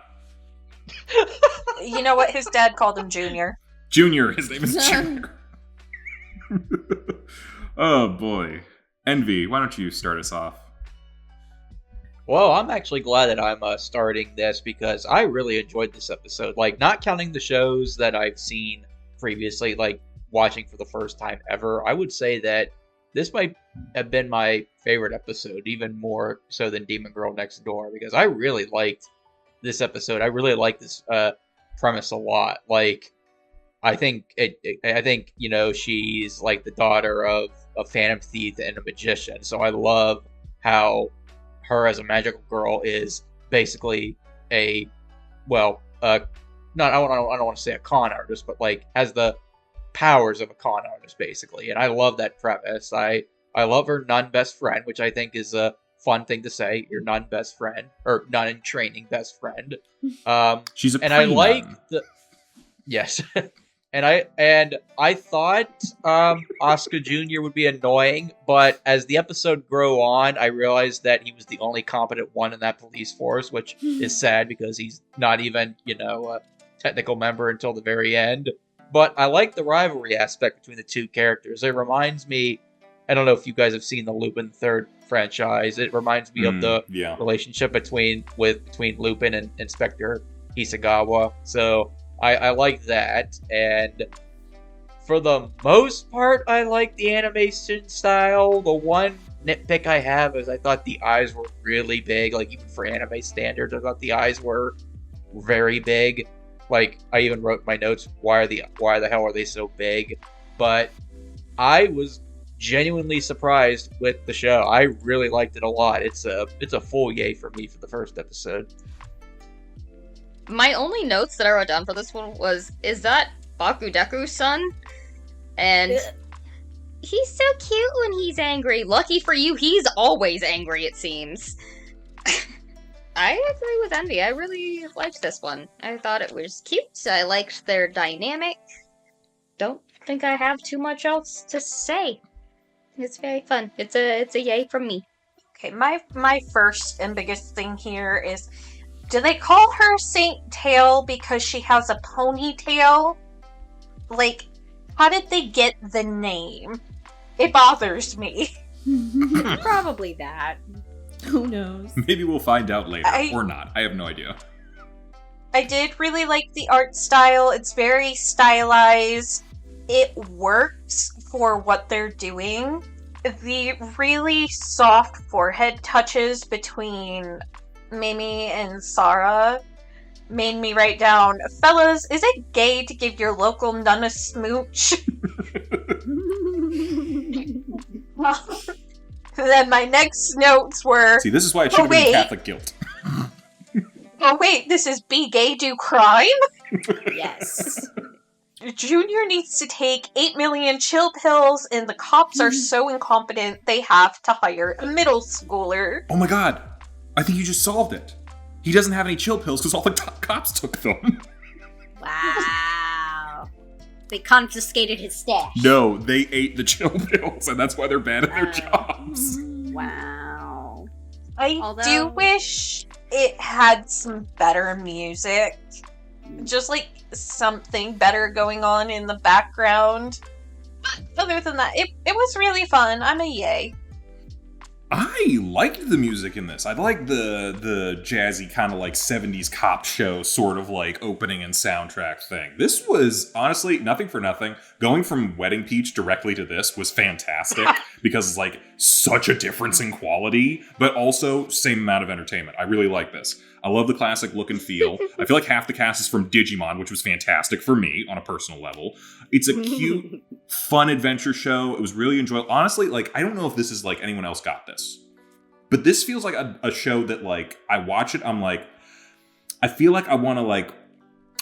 You know what? His dad called him Junior. Junior, his name is Junior. Oh boy. Envy, why don't you start us off? Well, I'm actually glad that I'm starting this because I really enjoyed this episode. Like, not counting the shows that I've seen previously, like watching for the first time ever, I would say that this might have been my favorite episode, even more so than Demon Girl Next Door, because I really liked this episode. I really like this premise a lot. Like, I think you know, she's like the daughter of a phantom thief and a magician, so I love how her as a magical girl is basically a, well, I don't want to say a con artist, but like has the powers of a con artist basically, and I love that premise. I love her nun-best friend, which I think is a fun thing to say. Your nun-best friend, or nun-in-training best friend. She's a and I like pre-nun. the yes. And I thought Oscar Jr. would be annoying, but as the episode grew on, I realized that he was the only competent one in that police force, which is sad because he's not even, you know, a technical member until the very end. But I like the rivalry aspect between the two characters. It reminds me, I don't know if you guys have seen the Lupin Third franchise. It reminds me of the relationship between Lupin and Inspector Hisagawa. So I like that, and for the most part, I like the animation style. The one nitpick I have is I thought the eyes were really big, like even for anime standards, I thought the eyes were very big. Like, I even wrote in my notes, why the hell are they so big? But I was genuinely surprised with the show. I really liked it a lot. It's a full yay for me for the first episode. My only notes that I wrote down for this one was, is that Bakudeku's son? And he's so cute when he's angry. Lucky for you, he's always angry, it seems. I agree with Envy. I really liked this one. I thought it was cute. I liked their dynamic. Don't think I have too much else to say. It's very fun. It's a yay from me. Okay, my first and biggest thing here is, do they call her Saint Tail because she has a ponytail? Like, how did they get the name? It bothers me. Probably that. Who knows? Maybe we'll find out later, or not. I have no idea. I did really like the art style. It's very stylized. It works for what they're doing. The really soft forehead touches between Mimi and Sarah made me write down, fellas, is it gay to give your local nun a smooch? Then my next notes were... See, this is why it should have been Catholic guilt. Oh wait, this is be gay, do crime? Yes. Junior needs to take 8 million chill pills, and the cops are so incompetent they have to hire a middle schooler. Oh my god. I think you just solved it. He doesn't have any chill pills because all the cops took them. Wow. They confiscated his stash. No, they ate the chill pills, and that's why they're bad at their jobs. Wow. I do wish it had some better music. Just like something better going on in the background. But other than that, it was really fun. I'm a yay. I liked the music in this. I liked the jazzy kind of like 70s cop show sort of like opening and soundtrack thing. This was honestly nothing for nothing. Going from Wedding Peach directly to this was fantastic because it's like such a difference in quality, but also same amount of entertainment. I really like this. I love the classic look and feel. I feel like half the cast is from Digimon, which was fantastic for me on a personal level. It's a cute, fun adventure show. It was really enjoyable. Honestly, like, I don't know if this is like anyone else got this, but this feels like a show that like, I watch it, I'm like, I feel like I want to like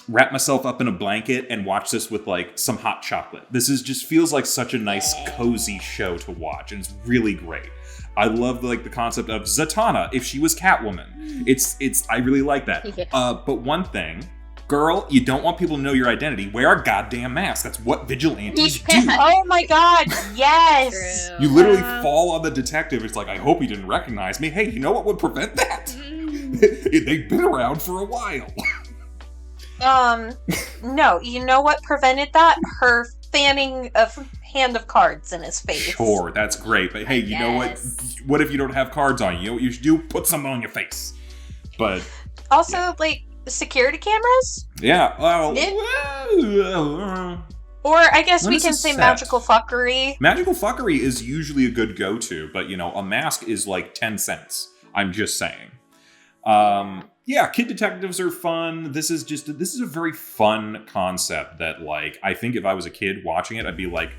wrap myself up in a blanket and watch this with like some hot chocolate. This is just feels like such a nice, cozy show to watch, and it's really great. I love like the concept of Zatanna if she was Catwoman. It's I really like that. But one thing, girl, you don't want people to know your identity. Wear a goddamn mask. That's what vigilantes do. Oh my god, yes! You literally fall on the detective. It's like, I hope he didn't recognize me. Hey, you know what would prevent that? They've been around for a while. No, you know what prevented that? Her fanning of hand of cards in his face. Sure, that's great. But hey, you know what? What if you don't have cards on you? You know what you should do? Put some on your face. But also, like, security cameras? Yeah. Well, or I guess we can say set? magical fuckery. Magical fuckery is usually a good go-to, but you know, a mask is like 10 cents. I'm just saying. Yeah, kid detectives are fun. This is a very fun concept that, like, I think if I was a kid watching it, I'd be like,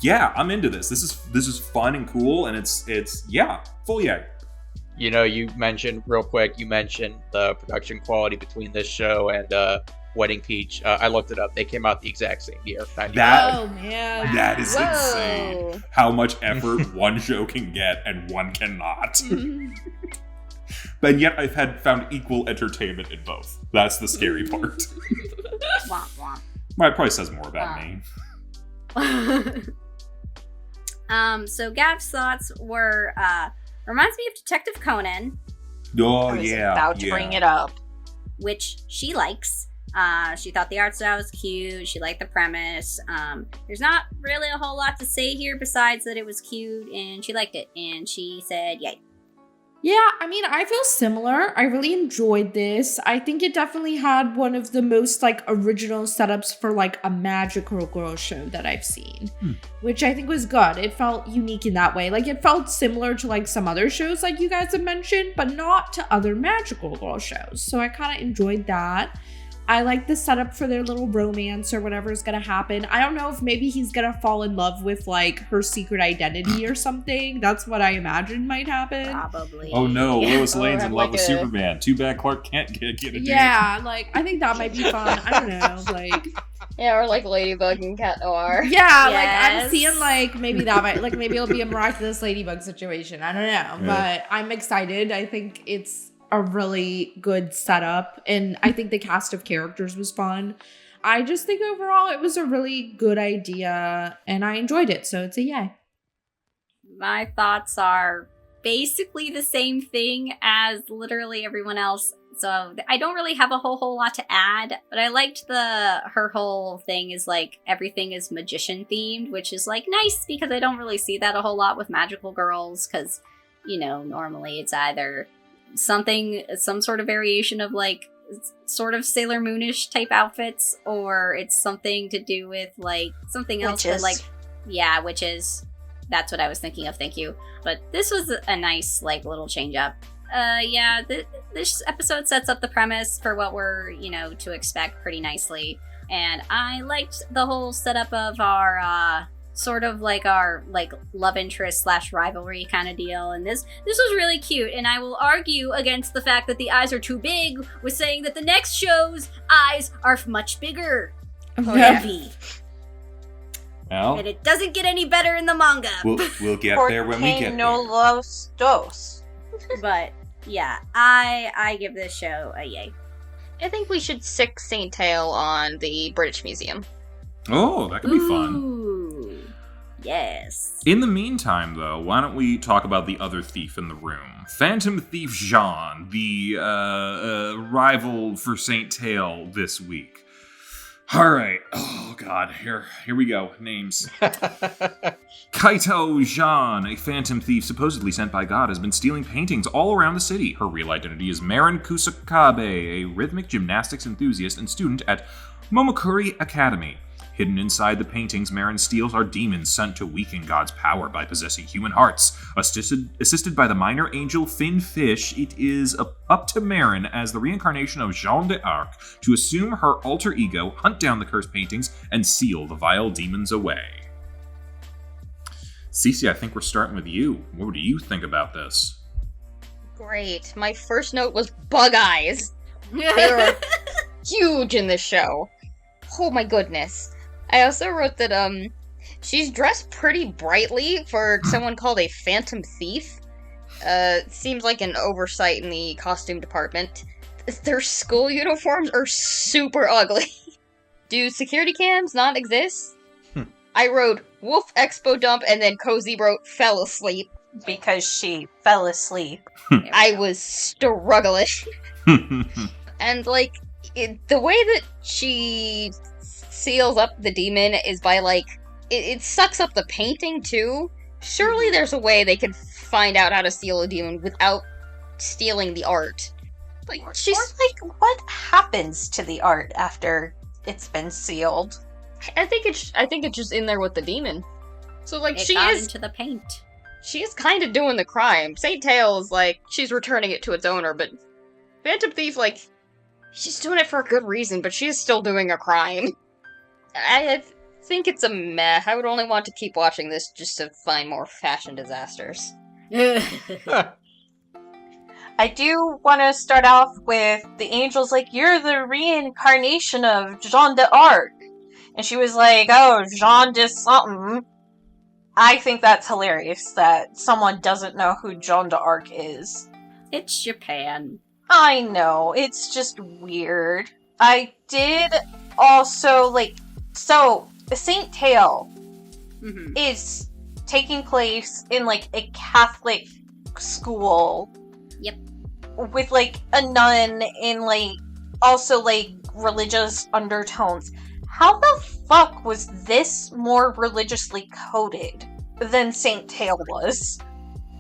yeah, I'm into this. This is fun and cool, and it's yeah, full yay. You know, you mentioned the production quality between this show and Wedding Peach. I looked it up. They came out the exact same year. Oh man, that is insane. How much effort one show can get and one cannot. But yet I've found equal entertainment in both. That's the scary part. Womp womp. Well, it probably says more about me. So Gav's thoughts were, reminds me of Detective Conan. Oh, I was about to bring it up. Which she likes. She thought the art style was cute. She liked the premise. There's not really a whole lot to say here besides that it was cute and she liked it. And she said, yay. Yeah, I mean, I feel similar. I really enjoyed this. I think it definitely had one of the most, like, original setups for, like, a magical girl show that I've seen, which I think was good. It felt unique in that way. Like, it felt similar to, like, some other shows, like you guys have mentioned, but not to other magical girl shows. So I kind of enjoyed that. I like the setup for their little romance or whatever is going to happen. I don't know if maybe he's going to fall in love with, like, her secret identity or something. That's what I imagine might happen. Probably. Oh no, Lois Lane's in love with Superman. Too bad Clark can't get a date. Yeah, like, I think that might be fun. I don't know, like... Yeah, or like Ladybug and Cat Noir. Yeah, like, I'm seeing, like, maybe that might... Like, maybe it'll be a miraculous Ladybug situation. I don't know. Yeah. But I'm excited. I think it's a really good setup, and I think the cast of characters was fun. I just think overall it was a really good idea, and I enjoyed it, so it's a yay. My thoughts are basically the same thing as literally everyone else, so I don't really have a whole lot to add, but I liked her whole thing is, like, everything is magician themed, which is, like, nice because I don't really see that a whole lot with magical girls, because, you know, normally it's either some sort of variation of, like, sort of Sailor Moonish type outfits, or it's something to do with, like, something else that, like, yeah, witches. That's what I was thinking of, thank you. But this was a nice, like, little change up. Yeah, this episode sets up the premise for what we're, you know, to expect pretty nicely. And I liked the whole setup of our, sort of like our, like, love interest / rivalry kind of deal, and this was really cute. And I will argue against the fact that the eyes are too big with saying that the next show's eyes are much bigger. Heavy. Well, and it doesn't get any better in the manga. We'll get there when we get no there. Los dos. But yeah, I give this show a yay. I think we should stick Saint Tail on the British Museum. Oh, that could be fun. Ooh, yes. In the meantime, though, why don't we talk about the other thief in the room? Phantom Thief Jeanne, the rival for Saint Tail this week. All right. Oh, God. Here we go. Names. Kaito Jeanne, a phantom thief supposedly sent by God, has been stealing paintings all around the city. Her real identity is Marin Kusakabe, a rhythmic gymnastics enthusiast and student at Momokuri Academy. Hidden inside the paintings Marin steals are demons sent to weaken God's power by possessing human hearts. Assisted by the minor angel Finn Fish, it is up to Marin, as the reincarnation of Jeanne d'Arc, to assume her alter ego, hunt down the cursed paintings, and seal the vile demons away. Cece, I think we're starting with you. What do you think about this? Great. My first note was bug eyes. They're huge in this show. Oh my goodness. I also wrote that, she's dressed pretty brightly for someone called a phantom thief. Seems like an oversight in the costume department. Their school uniforms are super ugly. Do security cams not exist? I wrote Wolf Expo Dump, and then Kozi wrote fell asleep. Because she fell asleep. I was struggling. And, like, the way that she seals up the demon is by, like, it sucks up the painting, too. Surely there's a way they could find out how to steal a demon without stealing the art. Like, she's... Or, like, what happens to the art after it's been sealed? I think it's just in there with the demon. So, like, It got into the paint. She is kind of doing the crime. Saint Tail is like, she's returning it to its owner, but Phantom Thief, like, she's doing it for a good reason, but she is still doing a crime. I think it's a meh. I would only want to keep watching this just to find more fashion disasters. I do want to start off with the angel's like, you're the reincarnation of Jeanne d'Arc. And she was like, oh, Jeanne de something. I think that's hilarious that someone doesn't know who Jeanne d'Arc is. It's Japan. I know, it's just weird. I did also, like, so, Saint Tail is taking place in, like, a Catholic school. Yep. With, like, a nun in, like, also, like, religious undertones. How the fuck was this more religiously coded than Saint Tail was?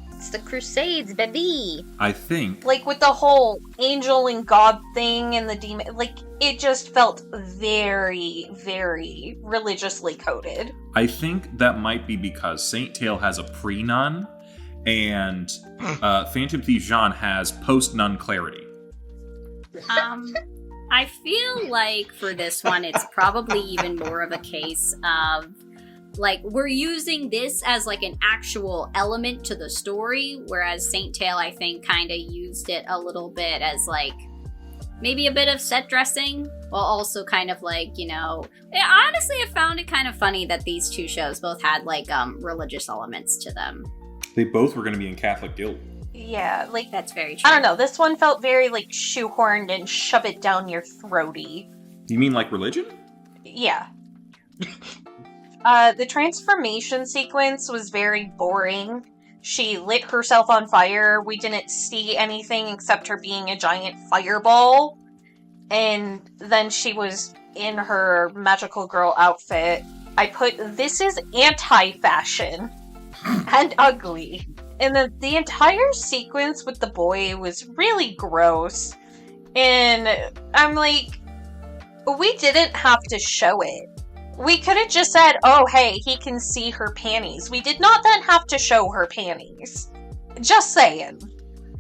It's the Crusades, baby! I think... Like, with the whole angel and god thing and the demon, like, it just felt very, very religiously coded. I think that might be because Saint Tail has a pre-nun, and Phantom Thief Jeanne has post-nun clarity. I feel like for this one, it's probably even more of a case of, like, we're using this as, like, an actual element to the story, whereas Saint Tail, I think, kind of used it a little bit as, like, maybe a bit of set dressing, while also kind of, like, you know... Honestly, I found it kind of funny that these two shows both had, like, religious elements to them. They both were going to be in Catholic Guild. Yeah, like... That's very true. I don't know, this one felt very, like, shoehorned and shove it down your throaty. You mean like religion? Yeah. The transformation sequence was very boring. She lit herself on fire. We didn't see anything except her being a giant fireball. And then she was in her magical girl outfit. I put, this is anti-fashion. And ugly. And the entire sequence with the boy was really gross. And I'm like, we didn't have to show it. We could have just said, oh, hey, he can see her panties. We did not then have to show her panties. Just saying.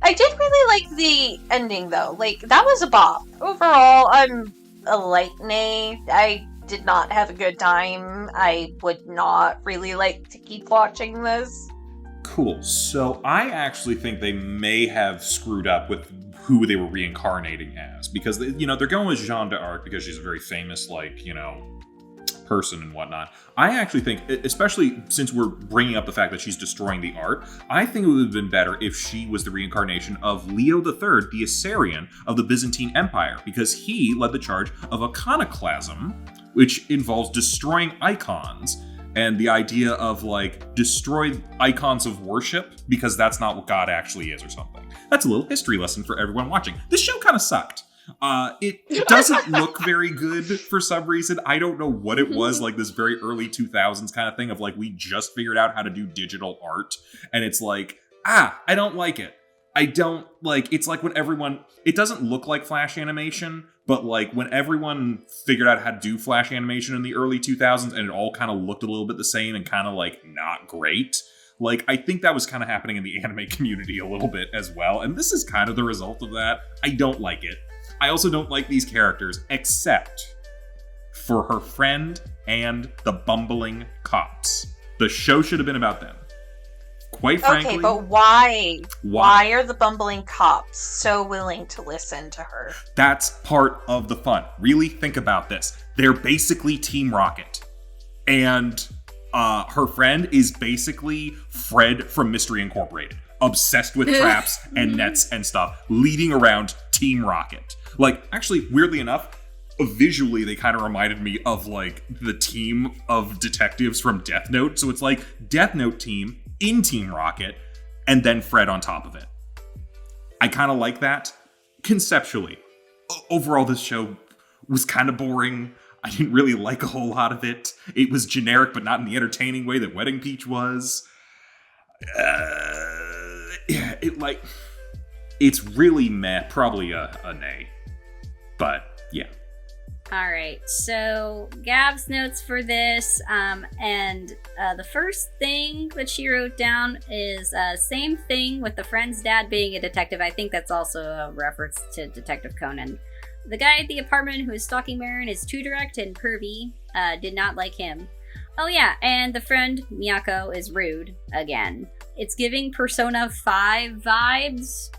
I did really like the ending, though. Like, that was a bop. Overall, I'm a light nay. I did not have a good time. I would not really like to keep watching this. Cool. So I actually think they may have screwed up with who they were reincarnating as. Because, you know, they're going with Jeanne d'Arc because she's a very famous, like, you know, person and whatnot. I actually think, especially since we're bringing up the fact that she's destroying the art, I think it would have been better if she was the reincarnation of Leo III, the Assyrian of the Byzantine Empire, because he led the charge of iconoclasm, which involves destroying icons, and the idea of, like, destroy icons of worship because that's not what God actually is or something. That's a little history lesson for everyone watching. This show kind of sucked. It doesn't look very good for some reason. I don't know what it was, like this very early 2000s kind of thing of like, we just figured out how to do digital art. And it's like, I don't like it. I don't like, it's like when everyone, it doesn't look like Flash animation, but like when everyone figured out how to do Flash animation in the early 2000s and it all kind of looked a little bit the same and kind of like not great. Like, I think that was kind of happening in the anime community a little bit as well. And this is kind of the result of that. I don't like it. I also don't like these characters, except for her friend and the bumbling cops. The show should have been about them. Quite frankly. Okay, but why? Why are the bumbling cops so willing to listen to her? That's part of the fun. Really think about this. They're basically Team Rocket. And her friend is basically Fred from Mystery Incorporated. Obsessed with traps and nets and stuff, leading around Team Rocket. Like, actually, weirdly enough, visually they kind of reminded me of, like, the team of detectives from Death Note. So it's like Death Note team in Team Rocket, and then Fred on top of it. I kind of like that. Conceptually. Overall, this show was kind of boring. I didn't really like a whole lot of it. It was generic, but not in the entertaining way that Wedding Peach was. Yeah, it's really meh. Probably a nay. But, yeah. All right, so Gab's notes for this, and the first thing that she wrote down is same thing with the friend's dad being a detective. I think that's also a reference to Detective Conan. The guy at the apartment who is stalking Marin is too direct and pervy. Did not like him. Oh yeah, and the friend Miyako is rude again. It's giving Persona 5 vibes.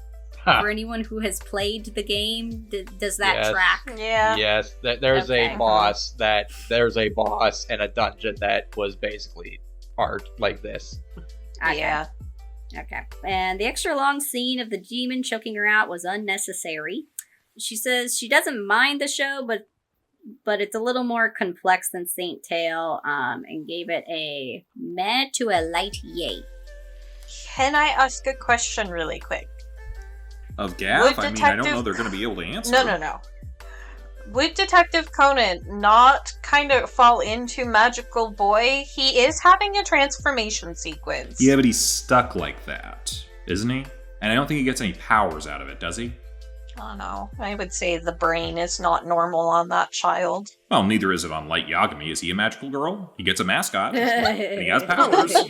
For anyone who has played the game, does that track? Yeah. Yes, there's a boss in a dungeon that was basically art like this. Okay. Yeah. Okay. And the extra long scene of the demon choking her out was unnecessary. She says she doesn't mind the show, but it's a little more complex than Saint Tail, and gave it a meh to a light yay. Can I ask a question really quick? Of Gav? I mean, I don't know they're going to be able to answer. No. Would Detective Conan not kind of fall into Magical Boy? He is having a transformation sequence. Yeah, but he's stuck like that, isn't he? And I don't think he gets any powers out of it, does he? I don't know. I would say the brain is not normal on that child. Well, neither is it on Light Yagami. Is he a magical girl? He gets a mascot. And he has powers. He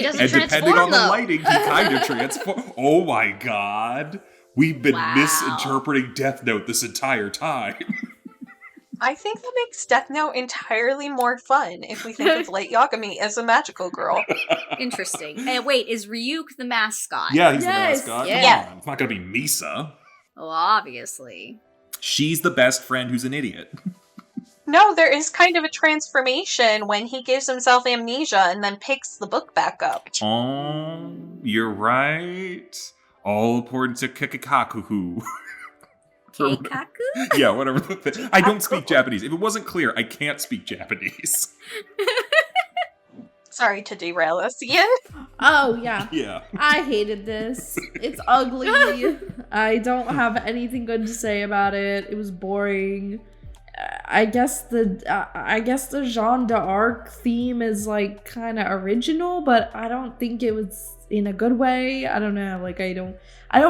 doesn't And transform, depending on the though. lighting, he kind of transforms. Oh my god. We've been Wow. misinterpreting Death Note this entire time. I think that makes Death Note entirely more fun if we think of Light Yagami as a magical girl. Interesting. And wait, is Ryuk the mascot? Yeah, he's Yes, the mascot. yeah. Come on. It's not going to be Misa. Well, obviously. She's the best friend who's an idiot. No, there is kind of a transformation when he gives himself amnesia and then picks the book back up. Oh, you're right. All according to Kikikaku. Keikaku? Yeah, whatever. I don't speak Japanese. If it wasn't clear, I can't speak Japanese. Sorry to derail us again. Oh, yeah. Yeah. I hated this. It's ugly. I don't have anything good to say about it. It was boring. I guess the Jeanne d'Arc theme is like kind of original, but I don't think it was in a good way. I don't know. Like I don't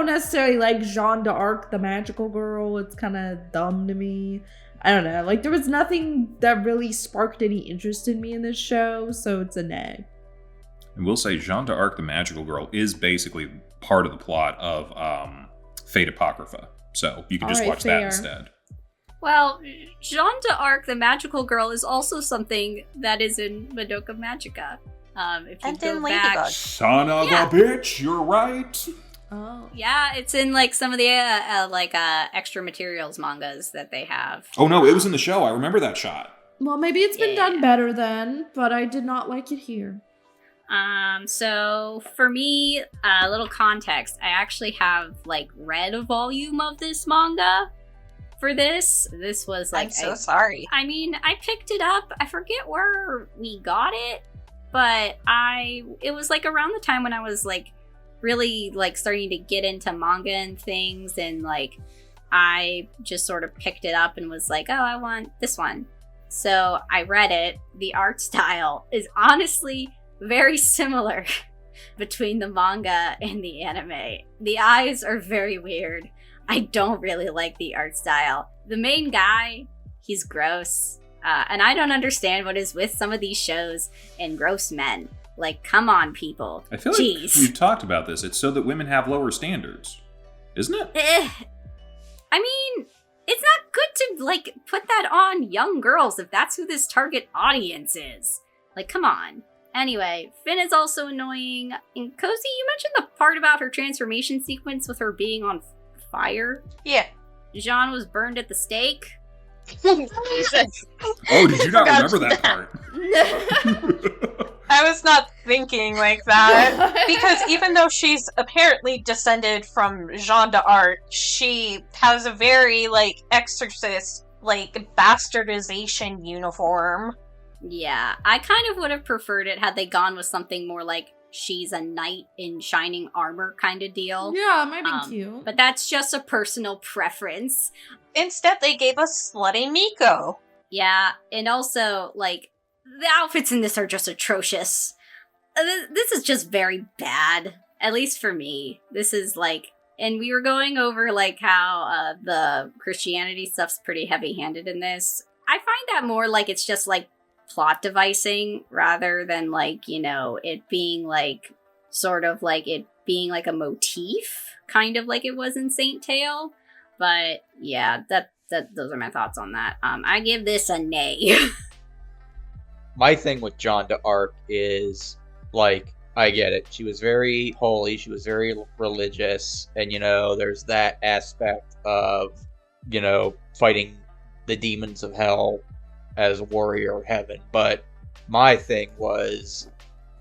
necessarily like Jeanne d'Arc, the magical girl. It's kind of dumb to me. I don't know. Like there was nothing that really sparked any interest in me in this show, so it's a nay. And we'll say Jeanne d'Arc, the magical girl, is basically part of the plot of Fate Apocrypha. So you can just watch that instead. Well, Jeanne d'Arc, the magical girl, is also something that is in Madoka Magica. If you And go in back, Ladybug. Son of a bitch, you're right. Oh. yeah, it's in like some of the extra materials mangas that they have. Oh no, it was in the show. I remember that shot. Well, maybe it's been done better then, but I did not like it here. So for me, a little context. I actually have like read a volume of this manga for this. This was like I'm so sorry. I mean, I picked it up. I forget where we got it, but it was like around the time when I was like really like starting to get into manga and things, and like I just sort of picked it up and was like, oh, I want this one. So I read it. The art style is honestly very similar between the manga and the anime. The eyes are very weird. I don't really like the art style. The main guy, he's gross. And I don't understand what is with some of these shows and gross men. Like, come on, people. I feel like we've talked about this. It's so that women have lower standards. Isn't it? I mean, it's not good to, like, put that on young girls if that's who this target audience is. Like, come on. Anyway, Finn is also annoying. And Kozi, you mentioned the part about her transformation sequence with her being on fire. Yeah. Jeanne was burned at the stake. Oh, did you not remember that part? I was not thinking like that. Because even though she's apparently descended from Jeanne d'Arc, she has a very, like, exorcist, like, bastardization uniform. Yeah, I kind of would have preferred it had they gone with something more like she's a knight in shining armor kind of deal. Yeah, it might be cute. But that's just a personal preference. Instead, they gave us Slutty Miko. Yeah, and also, like, the outfits in this are just atrocious. This is just very bad, at least for me. This is, like, and we were going over, like, how the Christianity stuff's pretty heavy-handed in this. I find that more like it's just, like, plot devising rather than, like, you know, it being, like, sort of like it being, like, a motif, kind of like it was in Saint Tail. But, yeah, those are my thoughts on that. I give this a nay. My thing with Jeanne d'Arc is, like, I get it. She was very holy. She was very religious. And, you know, there's that aspect of, you know, fighting the demons of hell as a warrior of heaven. But my thing was,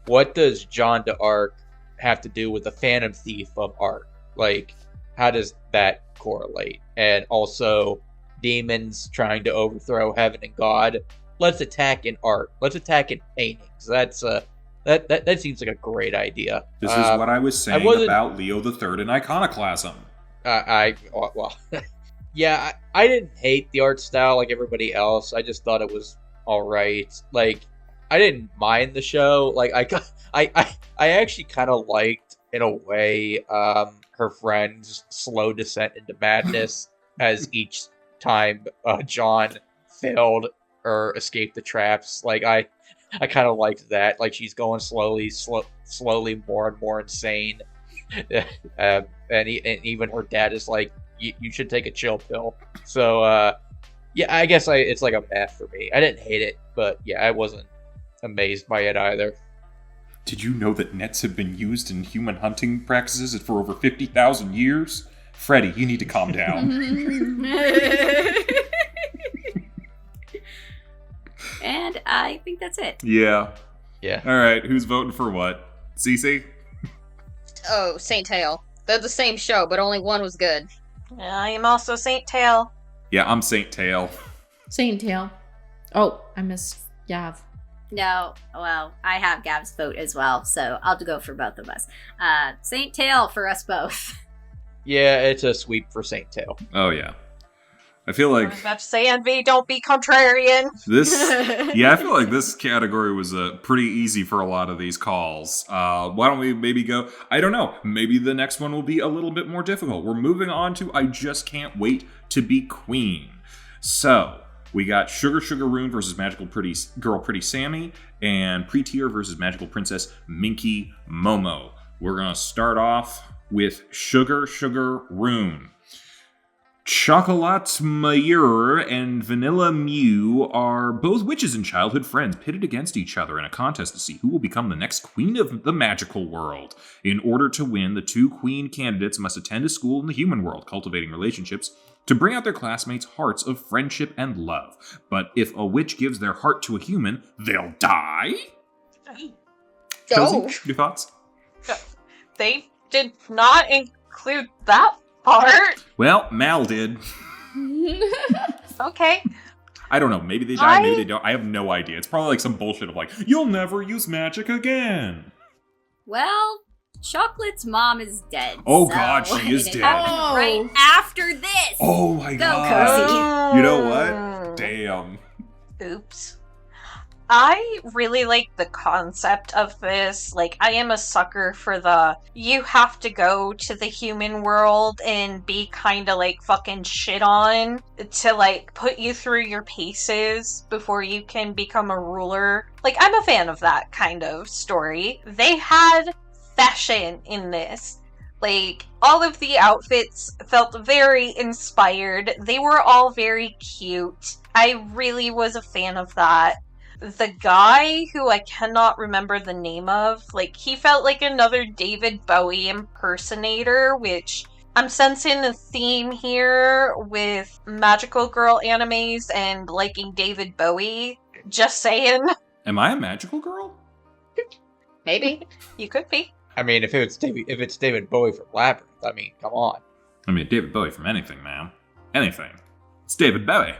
what does Jeanne d'Arc have to do with the Phantom Thief of art? Like, how does that correlate? And also, demons trying to overthrow heaven and God. Let's attack in art. Let's attack in paintings. That seems like a great idea. This is what I was saying about Leo III and iconoclasm. Well, yeah, I didn't hate the art style like everybody else. I just thought it was all right. Like, I didn't mind the show. Like, I actually kind of liked, in a way, her friend's slow descent into madness as each time Jeanne failed or escaped the traps. Like, I kind of liked that. Like, she's going slowly more and more insane. And even her dad is like, you should take a chill pill. So, yeah, I guess it's like a math for me. I didn't hate it, but yeah, I wasn't amazed by it either. Did you know that nets have been used in human hunting practices for over 50,000 years? Freddy, you need to calm down. And I think that's it. Yeah. Yeah. All right, who's voting for what? Cece? Oh, Saint Tail. They're the same show, but only one was good. I am also Saint Tail. Yeah, I'm Saint Tail. Saint Tail. Oh, I missed Yav. No, well, I have Gav's vote as well, so I'll go for both of us. Saint Tail for us both. Yeah, it's a sweep for Saint Tail. Oh, yeah. I feel like... I was about to say, Envy, don't be contrarian. Yeah, I feel like this category was pretty easy for a lot of these calls. Why don't we maybe go... I don't know. Maybe the next one will be a little bit more difficult. We're moving on to I Just Can't Wait to Be Queen. So, we got Sugar Sugar Rune versus Magical Girl Pretty Sammy, and Pretear versus Magical Princess Minky Momo. We're going to start off with Sugar Sugar Rune. Chocolat Mayur and Vanilla Mew are both witches and childhood friends pitted against each other in a contest to see who will become the next queen of the magical world. In order to win, the two queen candidates must attend a school in the human world, cultivating relationships to bring out their classmates' hearts of friendship and love. But if a witch gives their heart to a human, they'll die? Oh. Cozy, your thoughts? They did not include that part. Well, Mal did. Okay. I don't know. Maybe they die, maybe they don't. I have no idea. It's probably like some bullshit of like, you'll never use magic again. Well, Chocolate's mom is dead. Oh, so God, she is it dead. happened right after this. Oh my Go, God. Kozi. You know what? Damn. Oops. I really like the concept of this. Like, I am a sucker for you have to go to the human world and be kind of like fucking shit on to like put you through your paces before you can become a ruler. Like, I'm a fan of that kind of story. They had fashion in this. Like, all of the outfits felt very inspired. They were all very cute. I really was a fan of that. The guy who I cannot remember the name of, like, he felt like another David Bowie impersonator, which I'm sensing a theme here with magical girl animes and liking David Bowie. Just saying. Am I a magical girl? Maybe. You could be. I mean, if it's David Bowie from Labyrinth, I mean, come on. I mean, David Bowie from anything, man. Anything. It's David Bowie.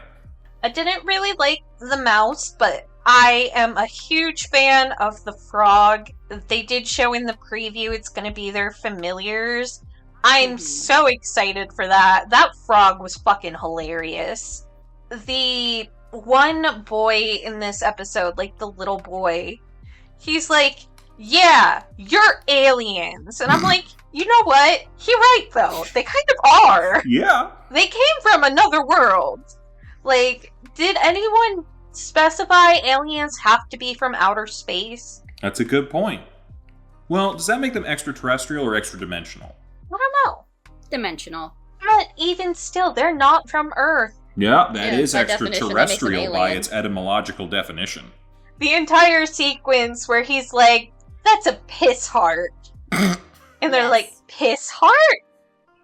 I didn't really like the mouse, but I am a huge fan of the frog. They did show in the preview it's going to be their familiars. I'm so excited for that. That frog was fucking hilarious. The one boy in this episode, like the little boy, he's like, yeah, you're aliens. And I'm like, you know what? You're right, though. They kind of are. Yeah. They came from another world. Like, did anyone specify aliens have to be from outer space? That's a good point. Well, does that make them extraterrestrial or extra-dimensional? I don't know. Dimensional. But even still, they're not from Earth. Yeah, that Yeah, is by definition, that makes an extraterrestrial by alien. its etymological definition. The entire sequence where he's like, that's a piss heart. And they're Yes. like, piss heart?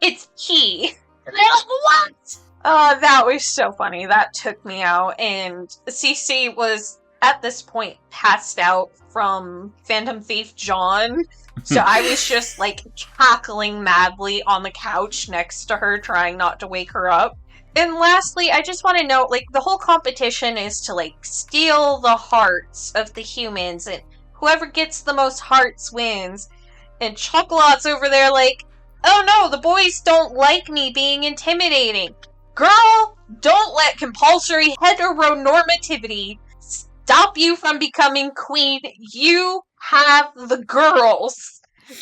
It's key. And they're like, what? Oh, that was so funny. That took me out. And Cece was, at this point, passed out from Phantom Thief John. So I was just, like, cackling madly on the couch next to her, trying not to wake her up. And lastly, I just want to note, like, the whole competition is to, like, steal the hearts of the humans, and whoever gets the most hearts wins. And Chocolatte's over there like, oh no, the boys don't like me being intimidating. Girl, don't let compulsory heteronormativity stop you from becoming queen. You have the girls.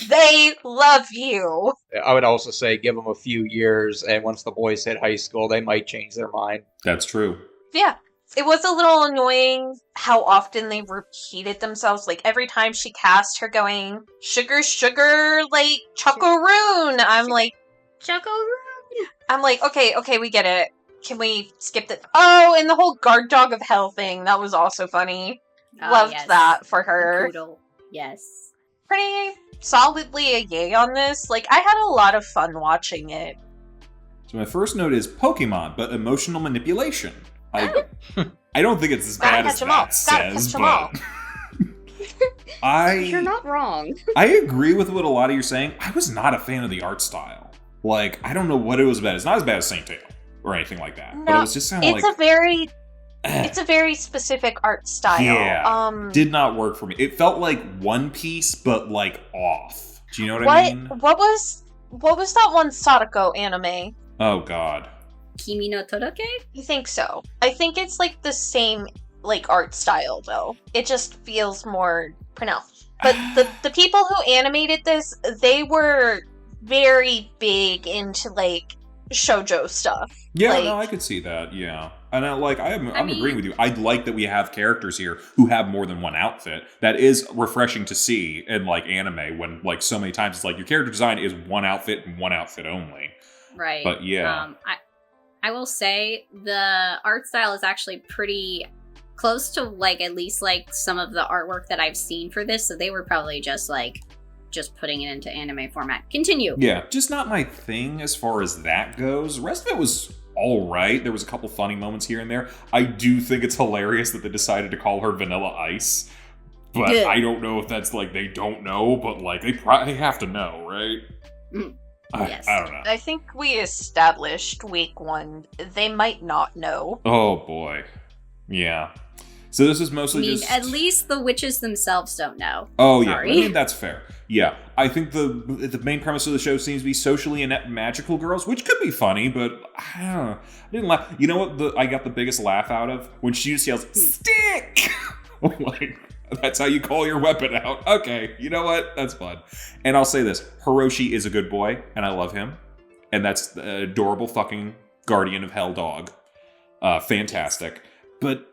They love you. I would also say give them a few years, and once the boys hit high school, they might change their mind. That's true. Yeah. It was a little annoying how often they repeated themselves. Like, every time she cast her going, sugar, sugar, like, Choco-Rune. I'm like, okay, we get it. Can we skip that? Oh, and the whole guard dog of hell thing. That was also funny. Loved Yes. that for her. Poodle. Yes. Pretty solidly a yay on this. Like, I had a lot of fun watching it. So my first note is Pokemon, but emotional manipulation. I don't think it's as bad as that says, but You're not wrong. I agree with what a lot of you are saying. I was not a fan of the art style. Like, I don't know what it was about. It's not as bad as Saint Tail or anything like that. No, but it was just kind of like... It's a very specific art style. Yeah, did not work for me. It felt like One Piece, but like off. Do you know what I mean? What was that one Sadako anime? Oh god. Kimi no Todoroki? I think so. I think it's like the same like art style though. It just feels more pronounced. But the people who animated this, they were very big into like shoujo stuff. Yeah, like, no, I could see that. Yeah, and I'm mean- agreeing with you. I like that we have characters here who have more than one outfit. That is refreshing to see in like anime when like so many times it's like your character design is one outfit and one outfit only. Right. But yeah. I will say the art style is actually pretty close to like at least like some of the artwork that I've seen for this. So they were probably just putting it into anime format. Continue. Yeah, just not my thing as far as that goes. The rest of it was all right. There was a couple funny moments here and there. I do think it's hilarious that they decided to call her Vanilla Ice. But Good. I don't know if that's like they don't know, but like they have to know, right? Yes. I don't know. I think we established week 1. They might not know. Oh boy. Yeah. So this is I mostly mean, just... at least the witches themselves don't know. Oh, Sorry. yeah. I mean, that's fair. Yeah. I think the main premise of the show seems to be socially inept magical girls, which could be funny, but I don't know. I didn't laugh. You know what I got the biggest laugh out of? When she just yells, stick! Like, that's how you call your weapon out. Okay, you know what? That's fun. And I'll say this. Hiroshi is a good boy, and I love him. And that's the adorable fucking guardian of hell dog. Fantastic. But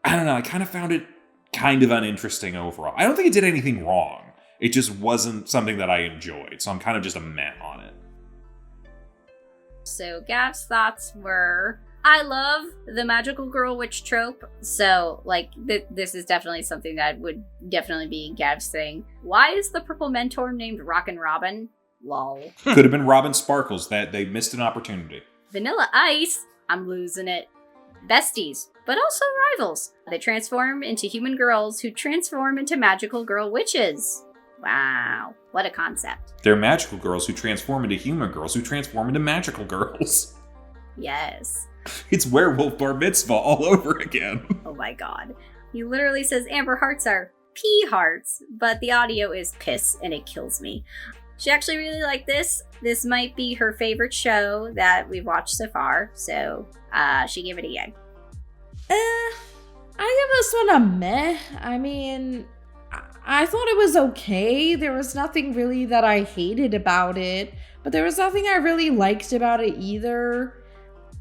I don't know, I kind of found it kind of uninteresting overall. I don't think it did anything wrong. It just wasn't something that I enjoyed, so I'm kind of just a meh on it. So Gav's thoughts were, I love the magical girl witch trope, so like this is definitely something that would definitely be Gav's thing. Why is the purple mentor named Rockin' Robin? Lol. Could have been Robin Sparkles, that they missed an opportunity. Vanilla Ice? I'm losing it. Besties, but also rivals. They transform into human girls who transform into magical girl witches. Wow, what a concept. They're magical girls who transform into human girls who transform into magical girls. Yes. It's werewolf bar mitzvah all over again. Oh my god. He literally says amber hearts are pea hearts, but the audio is piss and it kills me. She actually really liked this. This might be her favorite show that we've watched so far, so she gave it a yay. I give this one a meh. I mean, I thought it was okay. There was nothing really that I hated about it, but there was nothing I really liked about it either.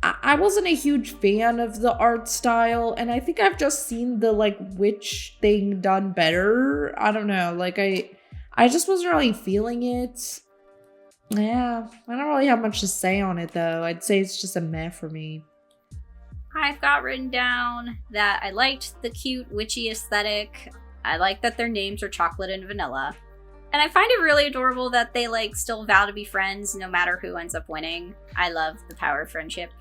I wasn't a huge fan of the art style, and I think I've just seen the, like, witch thing done better. I don't know, like, I just wasn't really feeling it. Yeah, I don't really have much to say on it, though. I'd say it's just a meh for me. I've got written down that I liked the cute witchy aesthetic. I like that their names are chocolate and vanilla. And I find it really adorable that they, like, still vow to be friends no matter who ends up winning. I love the power of friendship.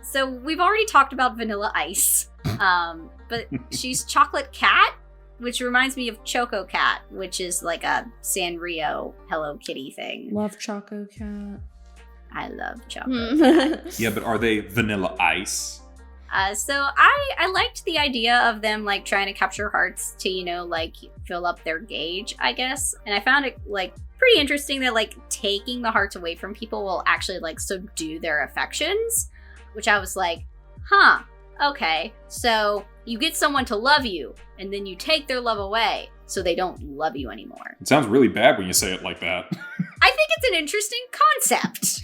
So we've already talked about Vanilla Ice, but she's Chocolate Cat, which reminds me of Choco Cat, which is like a Sanrio Hello Kitty thing. Love Choco Cat. I love Choco Cat. Yeah, but are they Vanilla Ice? So I liked the idea of them, like, trying to capture hearts to, you know, like, fill up their gauge, I guess. And I found it, like, pretty interesting that, like, taking the hearts away from people will actually, like, subdue their affections. Which I was like, huh, okay. So you get someone to love you, and then you take their love away, so they don't love you anymore. It sounds really bad when you say it like that. I think it's an interesting concept.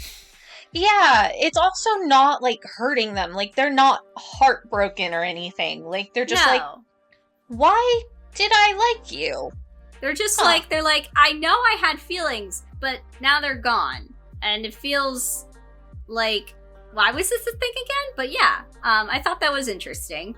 Yeah, it's also not, like, hurting them. Like, they're not heartbroken or anything. Like, they're just like, why did I like you? They're just like, I know I had feelings, but now they're gone. And it feels like, why was this a thing again? But yeah, I thought that was interesting.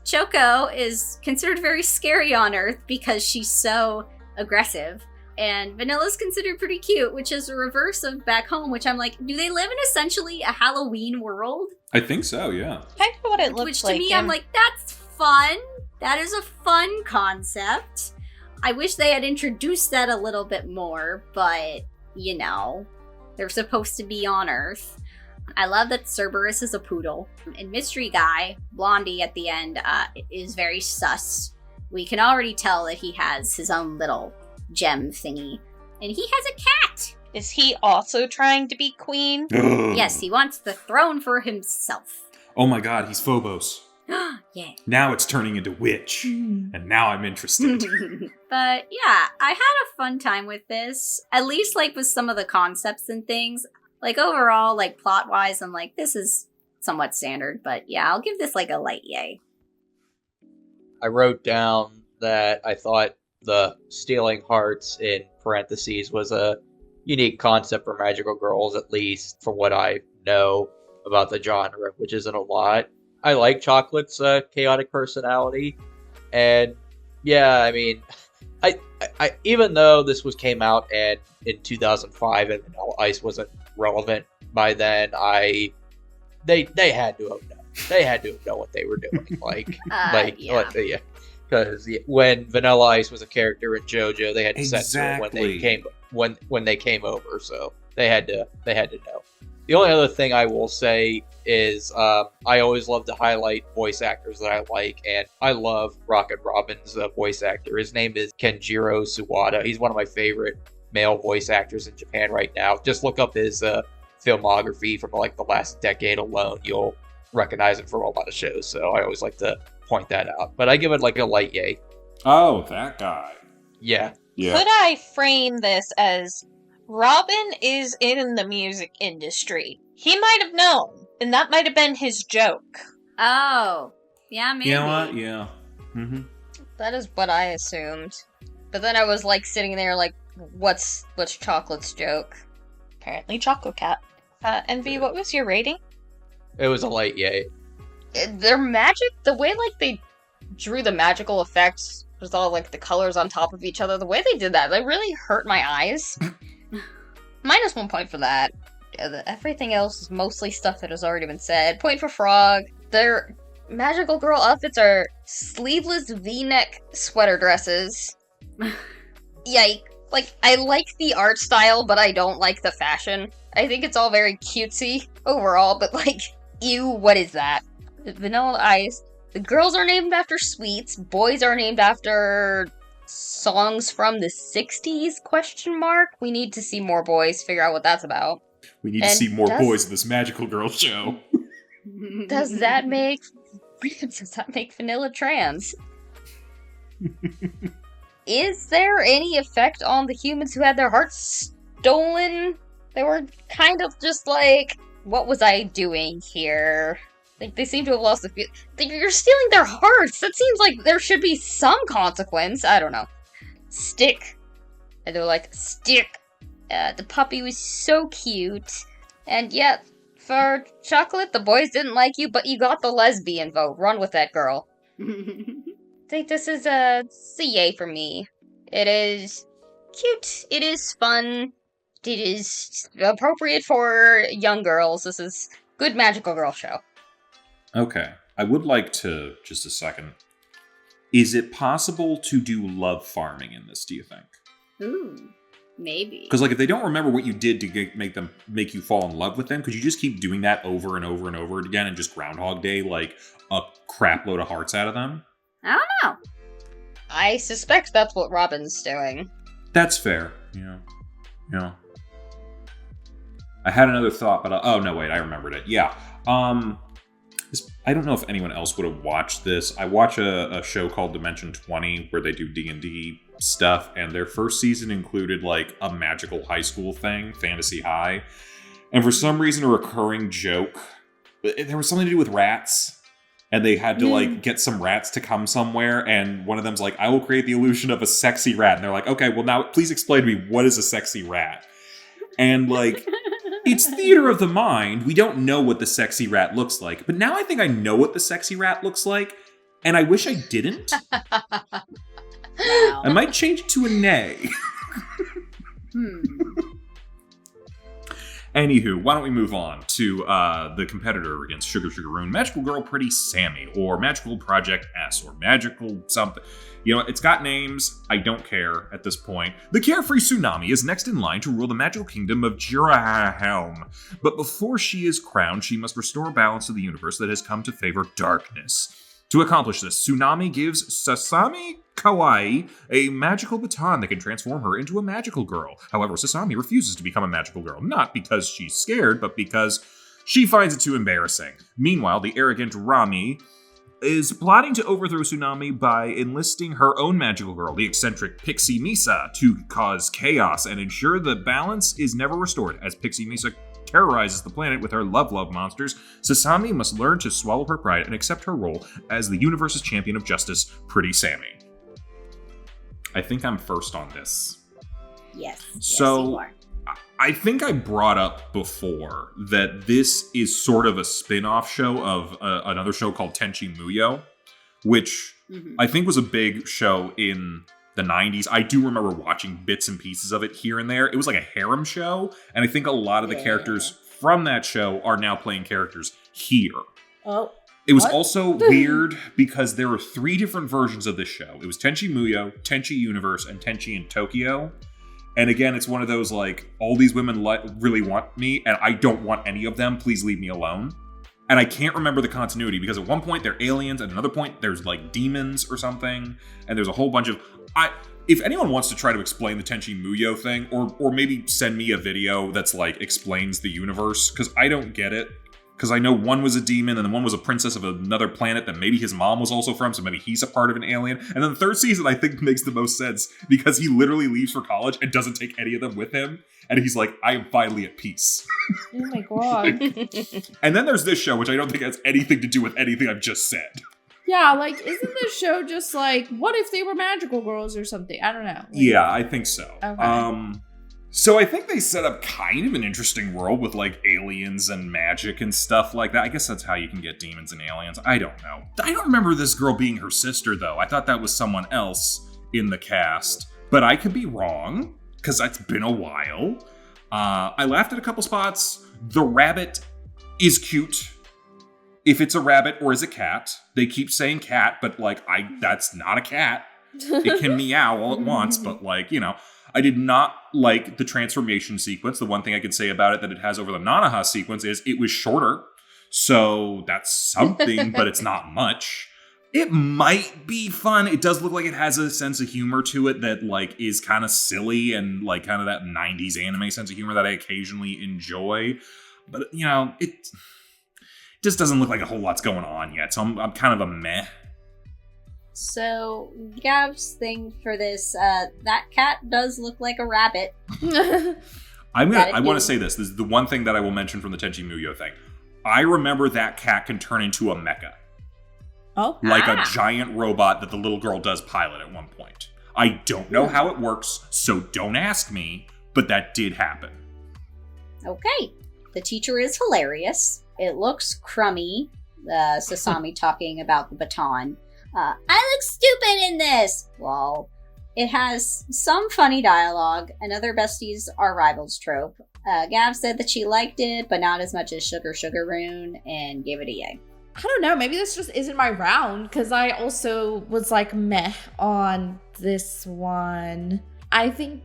Choco is considered very scary on Earth because she's so aggressive. And Vanilla's considered pretty cute, which is a reverse of back home, which I'm like, do they live in essentially a Halloween world? I think so, yeah. Kind of what it looks which like. to me, I'm like, that's fun. That is a fun concept. I wish they had introduced that a little bit more, but, you know, they're supposed to be on Earth. I love that Cerberus is a poodle. And Mystery Guy, Blondie at the end, is very sus. We can already tell that he has his own little gem thingy. And he has a cat! Is he also trying to be queen? Yes, he wants the throne for himself. Oh my god, he's Phobos. Yeah. Now it's turning into witch. And now I'm interested. But yeah, I had a fun time with this. At least, like, with some of the concepts and things. Like, overall, like, plot-wise, I'm like, this is somewhat standard. But yeah, I'll give this, like, a light yay. I wrote down that I thought the stealing hearts in parentheses was a unique concept for magical girls, at least from what I know about the genre, which isn't a lot. I like Chocolate's chaotic personality, and yeah, I mean, I even though this came out and in 2005 and Vanilla Ice wasn't relevant by then, they had to have known. They had to have known what they were doing. Yeah. Because when Vanilla Ice was a character in JoJo, they had to censor it when they came over, so they had to know. The only other thing I will say is I always love to highlight voice actors that I like, and I love Rocket Robin's voice actor. His name is Kenjiro Suwada. He's one of my favorite male voice actors in Japan right now. Just look up his filmography from like the last decade alone. You'll recognize him from a lot of shows, so I always like to point that out. But I give it like a light yay. Oh, that guy. Yeah. Could I frame this as Robin is in the music industry? He might have known, and that might have been his joke. Oh, yeah, maybe. You know what? Yeah. Mm-hmm. That is what I assumed. But then I was like sitting there like, what's Chocolate's joke? Apparently Choco Cat. Envy, what was your rating? It was a light yay. Their magic, the way like they drew the magical effects with all like the colors on top of each other, the way they did that, they really hurt my eyes. Minus 1 point for that. Everything else is mostly stuff that has already been said. Point for Frog. Their magical girl outfits are sleeveless V-neck sweater dresses. Yike. Like, I like the art style, but I don't like the fashion. I think it's all very cutesy overall, but like, ew, what is that? Vanilla Ice. The girls are named after sweets. Boys are named after songs from the 60s, ? We need to see more boys, figure out what that's about. We need to see more boys in this magical girl show. Does that make grievances that make vanilla trans. Is there any effect on the humans who had their hearts stolen? They were kind of just like, what was I doing here? Like, they seem to have lost the feel. You're stealing their hearts! That seems like there should be some consequence. I don't know. Stick. And they're like, Stick. The puppy was so cute. And yet, for Chocolate, the boys didn't like you, but you got the lesbian vote. Run with that, girl. I think this is a yay for me. It is cute. It is fun. It is appropriate for young girls. This is good magical girl show. Okay. I would like to, just a second. Is it possible to do love farming in this, do you think? Ooh, maybe. Because, like, if they don't remember what you did to make you fall in love with them, could you just keep doing that over and over and over again and just Groundhog Day, like, a crap load of hearts out of them? I don't know. I suspect that's what Robin's doing. That's fair. Yeah. I had another thought, but oh no, wait, I remembered it. Yeah. I don't know if anyone else would have watched this. I watch a show called Dimension 20 where they do D&D stuff, and their first season included like a magical high school thing, Fantasy High. And for some reason, a recurring joke, there was something to do with rats. And they had to, like, get some rats to come somewhere. And one of them's like, I will create the illusion of a sexy rat. And they're like, okay, well, now please explain to me, what is a sexy rat? And, like, it's theater of the mind. We don't know what the sexy rat looks like. But now I think I know what the sexy rat looks like. And I wish I didn't. Wow. I might change it to a nay. Anywho, why don't we move on to the competitor against Sugar Rune, Magical Girl Pretty Sammy, or Magical Project S, or Magical something. You know, it's got names. I don't care at this point. The Carefree Tsunami is next in line to rule the magical kingdom of Jeanne. But before she is crowned, she must restore balance to the universe that has come to favor darkness. To accomplish this, Tsunami gives Sasami Kawaii a magical baton that can transform her into a magical girl. However, Sasami refuses to become a magical girl, not because she's scared, but because she finds it too embarrassing. Meanwhile, the arrogant Rami is plotting to overthrow Tsunami by enlisting her own magical girl, the eccentric Pixie Misa, to cause chaos and ensure the balance is never restored. As Pixie Misa terrorizes the planet with her love monsters, Sasami must learn to swallow her pride and accept her role as the universe's champion of justice, Pretty Sammy. I think I'm first on this. Yes. So, you are. I think I brought up before that this is sort of a spin-off show of another show called Tenchi Muyo, which I think was a big show in the 90s. I do remember watching bits and pieces of it here and there. It was like a harem show, and I think a lot of the characters from that show are now playing characters here. Oh. It was also weird because there were 3 different versions of this show. It was Tenchi Muyo, Tenchi Universe, and Tenchi in Tokyo. And again, it's one of those, like, all these women really want me, and I don't want any of them. Please leave me alone. And I can't remember the continuity, because at one point they're aliens, at another point there's, like, demons or something, and there's a whole bunch of... If anyone wants to try to explain the Tenchi Muyo thing, or maybe send me a video that's, like, explains the universe, because I don't get it. Because I know one was a demon, and then one was a princess of another planet that maybe his mom was also from, so maybe he's a part of an alien. And then the third season, I think, makes the most sense, because he literally leaves for college and doesn't take any of them with him. And he's like, I am finally at peace. Oh my god. And then there's this show, which I don't think has anything to do with anything I've just said. Yeah, like, isn't this show just like, what if they were magical girls or something? I don't know. Like, yeah, I think so. Okay. So I think they set up kind of an interesting world with, like, aliens and magic and stuff like that. I guess that's how you can get demons and aliens. I don't know. I don't remember this girl being her sister, though. I thought that was someone else in the cast. But I could be wrong, because it's been a while. I laughed at a couple spots. The rabbit is cute. If it's a rabbit or is a cat. They keep saying cat, but, like, that's not a cat. It can meow all at once, but, like, you know... I did not like the transformation sequence. The one thing I could say about it that it has over the Nanaha sequence is it was shorter. So that's something, but it's not much. It might be fun. It does look like it has a sense of humor to it that, like, is kind of silly and, like, kind of that 90s anime sense of humor that I occasionally enjoy. But, you know, just doesn't look like a whole lot's going on yet. So I'm kind of a meh. So, Gav's thing for this, that cat does look like a rabbit. I want to say this. This is the one thing that I will mention from the Tenchi Muyo thing. I remember that cat can turn into a mecha. Oh. Like a giant robot that the little girl does pilot at one point. I don't know how it works, so don't ask me, but that did happen. Okay. The teacher is hilarious. It looks crummy. Sasami talking about the baton. I look stupid in this! Well, it has some funny dialogue. Another besties are rivals trope. Gav said that she liked it, but not as much as Sugar Sugar Rune, and gave it a yay. I don't know, maybe this just isn't my round, because I also was like meh on this one. I think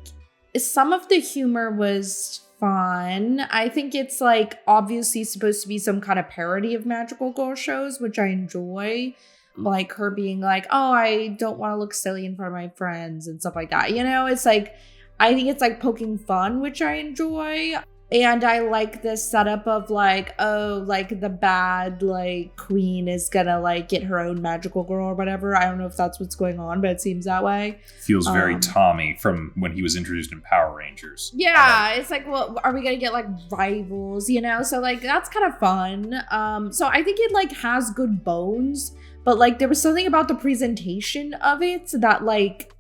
some of the humor was fun. I think it's like obviously supposed to be some kind of parody of magical girl shows, which I enjoy. Like her being like, oh, I don't want to look silly in front of my friends and stuff like that. You know, it's like, I think it's like poking fun, which I enjoy. And I like this setup of like, oh, like the bad like queen is gonna like get her own magical girl or whatever. I don't know if that's what's going on, but it seems that way. Feels very Tommy from when he was introduced in Power Rangers. Yeah, it's like, well, are we gonna get like rivals, you know? So like that's kind of fun. So I think it like has good bones, but like there was something about the presentation of it that like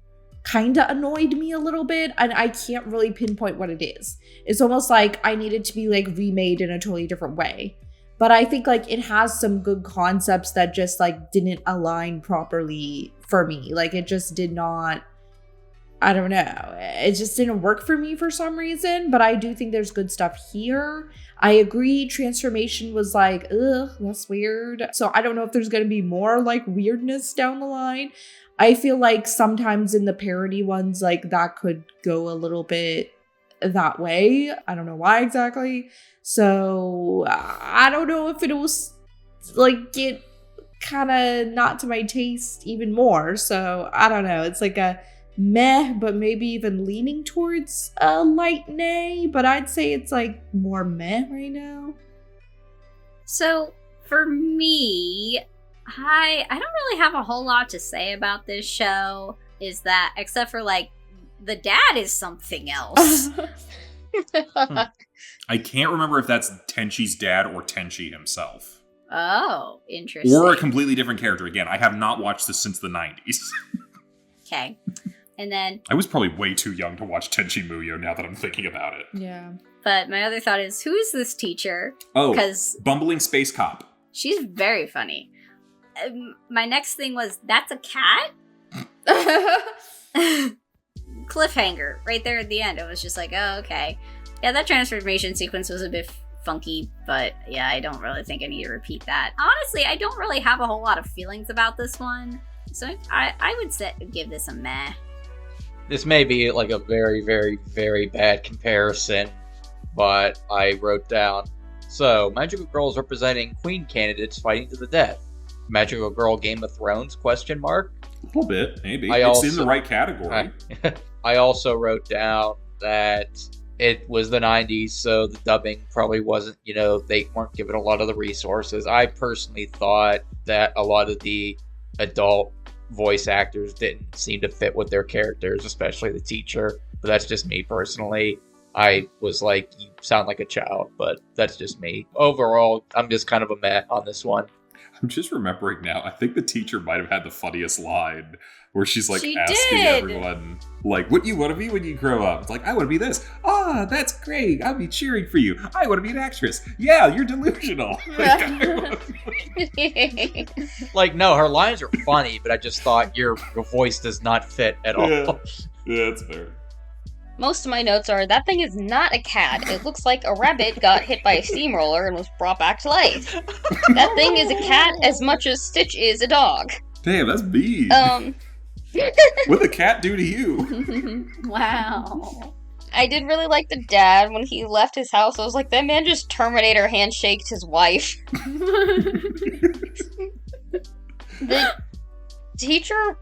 kind of annoyed me a little bit, and I can't really pinpoint what it is. It's almost like I needed to be like remade in a totally different way. But I think like it has some good concepts that just like didn't align properly for me. Like it just did not, I don't know. It just didn't work for me for some reason, but I do think there's good stuff here. I agree transformation was like, ugh, that's weird. So I don't know if there's going to be more like weirdness down the line. I feel like sometimes in the parody ones, like that could go a little bit that way. I don't know why exactly. So I don't know if it'll like get kind of not to my taste even more. So I don't know. It's like a meh, but maybe even leaning towards a light nay. But I'd say it's like more meh right now. So for me, I don't really have a whole lot to say about this show, is that except for like the dad is something else. I can't remember if that's Tenchi's dad or Tenchi himself. Oh, interesting. Or a completely different character. Again, I have not watched this since the 90s. Okay. And then I was probably way too young to watch Tenchi Muyo now that I'm thinking about it. Yeah. But my other thought is, who is this teacher? Oh, because bumbling space cop. She's very funny. My next thing was, that's a cat? Cliffhanger right there at the end. It was just like, oh, okay. Yeah, that transformation sequence was a bit funky, but yeah, I don't really think I need to repeat that. Honestly, I don't really have a whole lot of feelings about this one, so I would give this a meh. This may be like a very, very, very bad comparison, but I wrote down, so magical girls representing queen candidates fighting to the death. Magical Girl Game of Thrones, question mark? A little bit, maybe. It's in the right category. I also wrote down that it was the 90s, so the dubbing probably wasn't, they weren't given a lot of the resources. I personally thought that a lot of the adult voice actors didn't seem to fit with their characters, especially the teacher. But that's just me personally. I was like, you sound like a child, but that's just me. Overall, I'm just kind of a meh on this one. I'm just remembering now, I think the teacher might have had the funniest line where she's like asking everyone, like, what do you want to be when you grow up? It's like, I want to be this. Ah, that's great. I'll be cheering for you. I want to be an actress. Yeah, you're delusional. Like, no, her lines are funny, but I just thought your voice does not fit at all. Yeah, that's fair. Most of my notes are, that thing is not a cat. It looks like a rabbit got hit by a steamroller and was brought back to life. That thing is a cat as much as Stitch is a dog. Damn, that's mean. What'd the cat do to you? Wow. I did really like the dad when he left his house. I was like, that man just Terminator handshaked his wife. The teacher,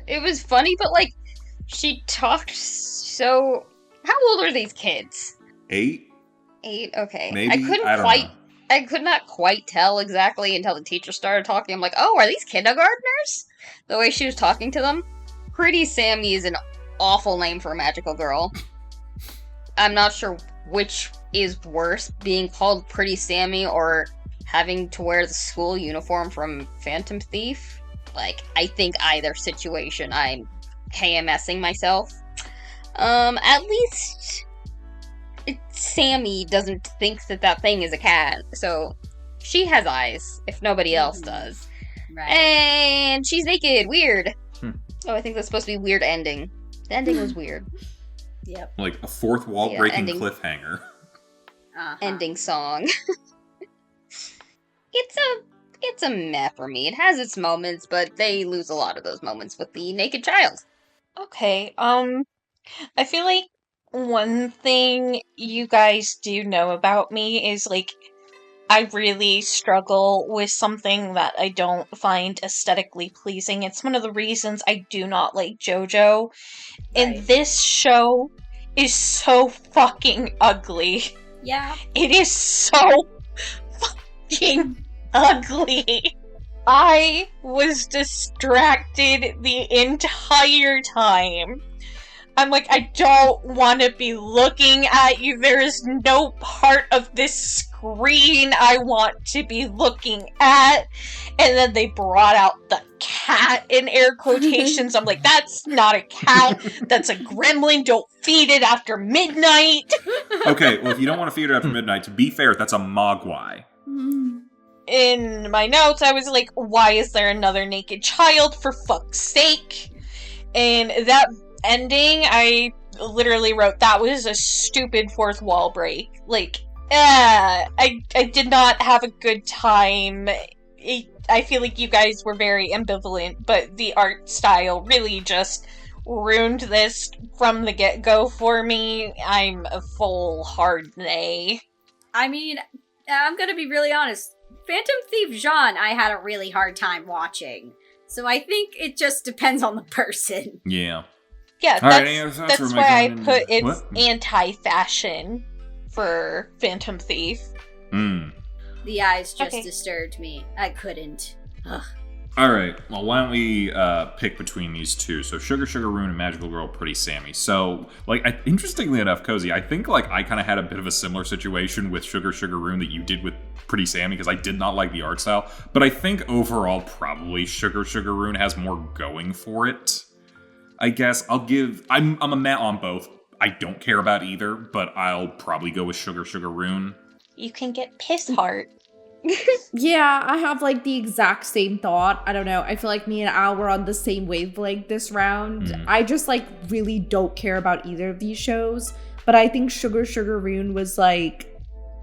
it was funny, but like, she talked so... How old are these kids? 8? 8? Okay. Maybe? I I could not quite tell exactly until the teacher started talking. I'm like, oh, are these kindergartners? The way she was talking to them. Pretty Sammy is an awful name for a magical girl. I'm not sure which is worse, being called Pretty Sammy or having to wear the school uniform from Phantom Thief. Like, I think either situation, I'm KMSing myself. At least Sammy doesn't think that thing is a cat, so she has eyes, if nobody else does. Right. And she's naked. Weird. Oh, I think that's supposed to be weird ending. The ending was weird. Yep. Like a fourth wall breaking ending. cliffhanger. Uh-huh. Ending song. It's a meh for me. It has its moments, but they lose a lot of those moments with the naked child. Okay, I feel like one thing you guys do know about me is, like, I really struggle with something that I don't find aesthetically pleasing. It's one of the reasons I do not like JoJo. And Right. this show is so fucking ugly. Yeah. It is so fucking ugly. I was distracted the entire time. I'm like, I don't want to be looking at you. There is no part of this screen I want to be looking at. And then they brought out the cat in air quotations. I'm like, that's not a cat. That's a gremlin. Don't feed it after midnight. Okay, well, if you don't want to feed it after midnight, to be fair, that's a mogwai. In my notes, I was like, why is there another naked child, for fuck's sake? And that ending, I literally wrote, that was a stupid fourth wall break. Like, I did not have a good time. I feel like you guys were very ambivalent, but the art style really just ruined this from the get-go for me. I'm a full hard nay. I mean, I'm gonna be really honest. Phantom Thief Jeanne, I had a really hard time watching. So I think it just depends on the person. Yeah. Yeah, All right, that's why I put it's anti-fashion for Phantom Thief. The eyes just Okay. disturbed me. I couldn't. Ugh. All right. Well, why don't we pick between these two? So Sugar Rune and Magical Girl Pretty Sammy. So, like, interestingly enough, Kozi, I think like I kind of had a bit of a similar situation with Sugar Rune that you did with Pretty Sammy, because I did not like the art style. But I think overall, probably Sugar Rune has more going for it. I guess I'm a meh on both. I don't care about either, but I'll probably go with Sugar Rune. You can get Piss Heart. Yeah, I have like the exact same thought. I don't know. I feel like me and Al were on the same wavelength this round. I just like really don't care about either of these shows. But I think Sugar Rune was like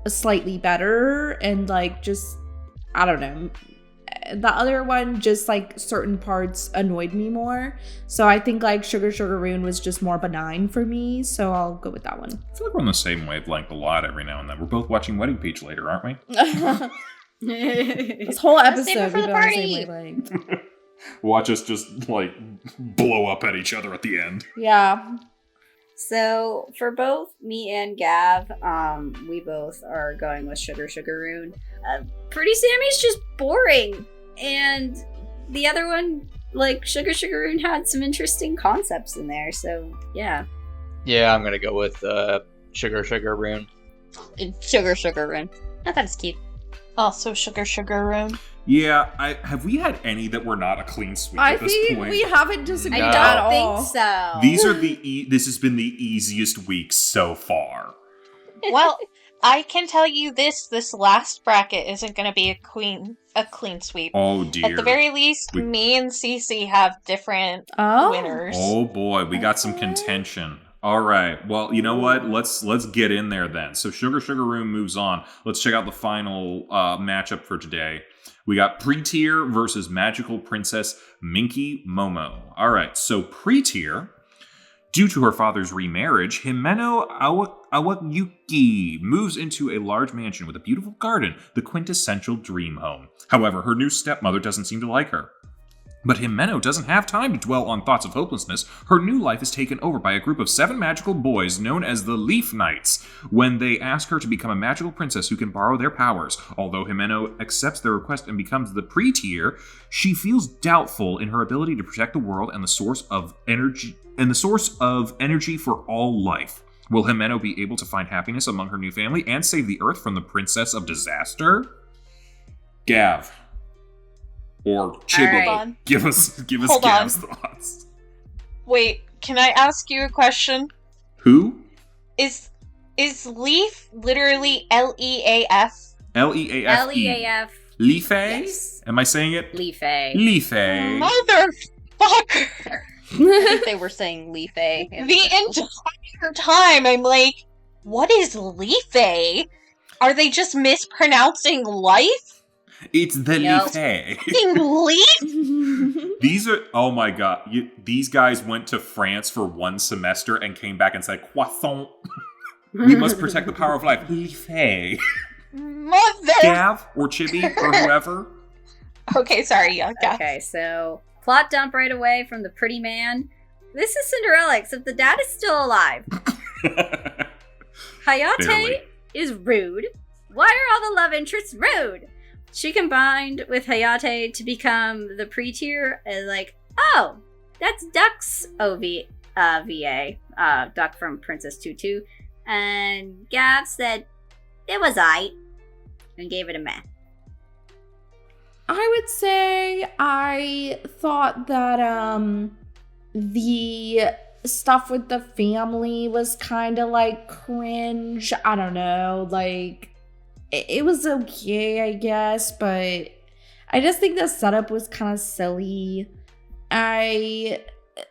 slightly better and like just, I don't know. The other one, just like certain parts annoyed me more. So I think like Sugar Rune was just more benign for me. So I'll go with that one. I feel like we're on the same wavelength a lot every now and then. We're both watching Wedding Peach later, aren't we? This whole Let's save it episode for we've the been on the party. same wavelength. Watch us just like blow up at each other at the end. Yeah. So for both me and Gav, we both are going with Sugar Rune. Pretty Sammy's just boring, and the other one, like Sugar Rune, had some interesting concepts in there. So yeah. Yeah, I'm gonna go with Sugar Rune. Sugar Rune. I thought it's cute. Also Sugar Rune. Yeah, have we had any that were not a clean sweep I at this think point? we haven't disagreed No. at I don't all. think so. These are this has been the easiest week so far. Well, I can tell you this last bracket isn't going to be a clean sweep. Oh dear. At the very least, me and Cece have different Oh. winners. Oh boy, we got some contention. All right. Well, you know what? Let's get in there then. So Sugar Rune moves on. Let's check out the final matchup for today. We got Pretear versus Magical Princess Minky Momo. All right. So Pretear, due to her father's remarriage, Himeno Awayuki moves into a large mansion with a beautiful garden, the quintessential dream home. However, her new stepmother doesn't seem to like her. But Himeno doesn't have time to dwell on thoughts of hopelessness. Her new life is taken over by a group of 7 magical boys known as the Leaf Knights, when they ask her to become a magical princess who can borrow their powers. Although Himeno accepts their request and becomes the Pretear, she feels doubtful in her ability to protect the world and the source of energy for all life. Will Himeno be able to find happiness among her new family and save the Earth from the Princess of Disaster? Gav. Or Chibi. Right. Give us Hold Gav's thoughts. Wait, can I ask you a question? Who? Is Leaf literally L-E-A-F? L-E-A-F-E. L-E-A-F. Leafy? Yes. Am I saying it? Leafy. Leafy. Motherfucker! I think they were saying Leafy. The entire time I'm like, what is Leafy? Are they just mispronouncing life? It's the Nope. Leafy. Leaf? These are, oh my god, these guys went to France for 1 semester and came back and said, croissant. We must protect the power of life. Leafy. Mother. Gav or Chibi or whoever. Okay, sorry, yeah, Gav. Okay, so plot dump right away from the pretty man. This is Cinderella, except the dad is still alive. Hayate Barely. is rude. Why are all the love interests rude? She combined with Hayate to become the Pretear, and like, oh, that's Duck's VA, Duck from Princess Tutu. And Gav said, it was aight, and gave it a meh. I would say I thought that the stuff with the family was kind of like cringe. I don't know, like it was okay, I guess, but I just think the setup was kind of silly. I